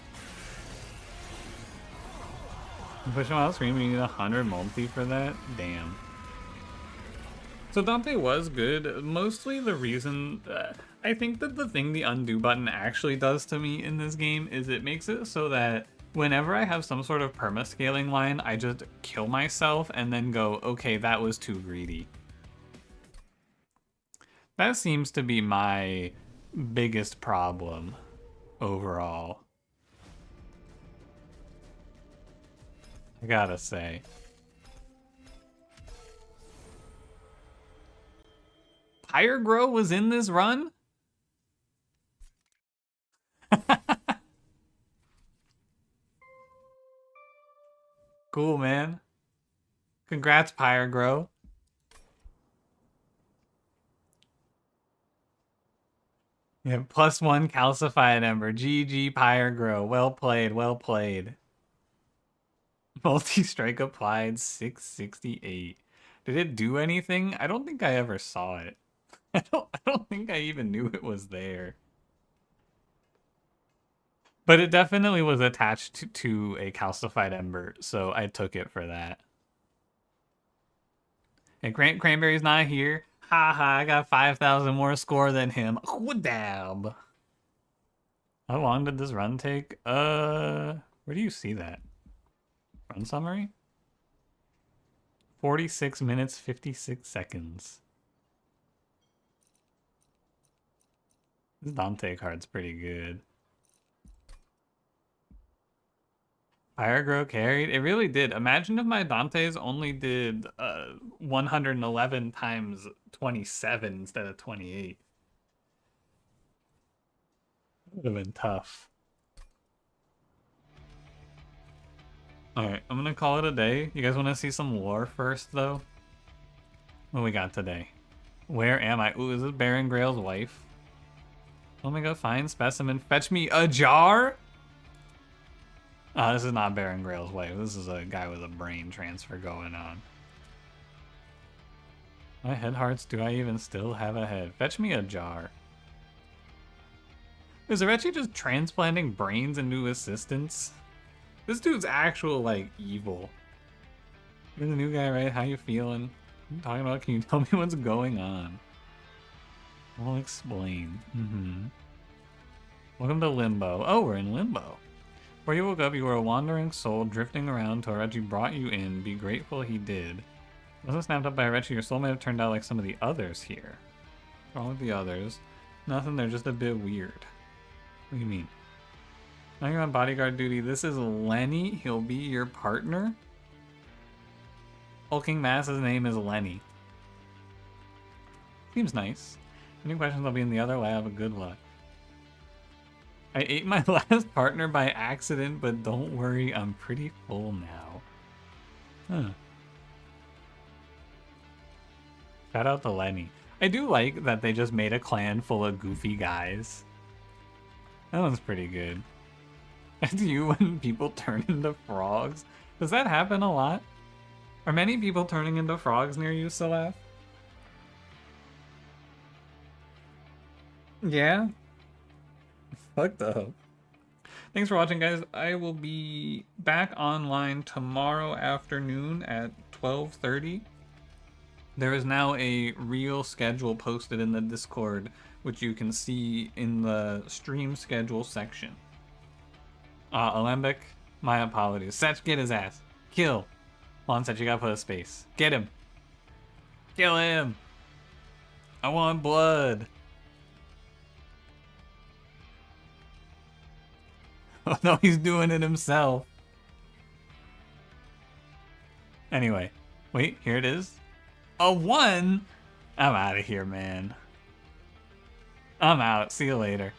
Push him off screen, we need 100 multi for that? Damn. So Dante was good. Mostly the reason... I think that the thing the undo button actually does to me in this game is it makes it so that whenever I have some sort of perma-scaling line, I just kill myself and then go, okay, that was too greedy. That seems to be my biggest problem overall. I gotta say. Pyregrow was in this run? Cool, man. Congrats, Pyregrow. Yeah, +1 calcified ember. GG, Pyregrow. Well played, well played. Multi-strike applied, 668. Did it do anything? I don't think I ever saw it. I don't think I even knew it was there. But it definitely was attached to a calcified ember, so I took it for that. And Cranberry's not here. Haha, I got 5,000 more score than him. Dab. How long did this run take? Where do you see that? Run summary? 46 minutes, 56 seconds. This Dante card's pretty good. Fire Grow carried? It really did. Imagine if my Dantes only did 111 times 27 instead of 28. Would have been tough. Alright, I'm gonna call it a day. You guys want to see some lore first, though? What we got today? Where am I? Ooh, is this Baron Grail's wife? Oh my god, find specimen. Fetch me a jar? This is not Baron Grail's wife. This is a guy with a brain transfer going on. My head hearts, do I even still have a head? Fetch me a jar. Is Arechi just transplanting brains into assistants? This dude's actual, like, evil. You're the new guy, right? How you feeling? What are you talking about? Can you tell me what's going on? I'll explain. Welcome to Limbo. Oh, we're in Limbo. Before you woke up, you were a wandering soul drifting around till Arechi brought you in. Be grateful he did. Wasn't snapped up by Arechi, your soul may have turned out like some of the others here. What's wrong with the others? Nothing, they're just a bit weird. What do you mean? Now you're on bodyguard duty. This is Lenny. He'll be your partner? Hulking Mass's name is Lenny. Seems nice. Any questions? I'll be in the other lab. Good luck. I ate my last partner by accident, but don't worry, I'm pretty full now. Huh. Shout out to Lenny. I do like that they just made a clan full of goofy guys. That one's pretty good. Do you when people turn into frogs? Does that happen a lot? Are many people turning into frogs near you, Salaf? Yeah? Fucked up. Thanks for watching, guys. I will be back online tomorrow afternoon at 12:30. There is now a real schedule posted in the Discord, which you can see in the stream schedule section. Alembic, my apologies. Setch, get his ass. Kill. Hold on, Setch, you gotta put a space. Get him. Kill him. I want blood. Oh no, he's doing it himself. Anyway, wait, here it is. A 1? I'm out of here, man. I'm out. See you later.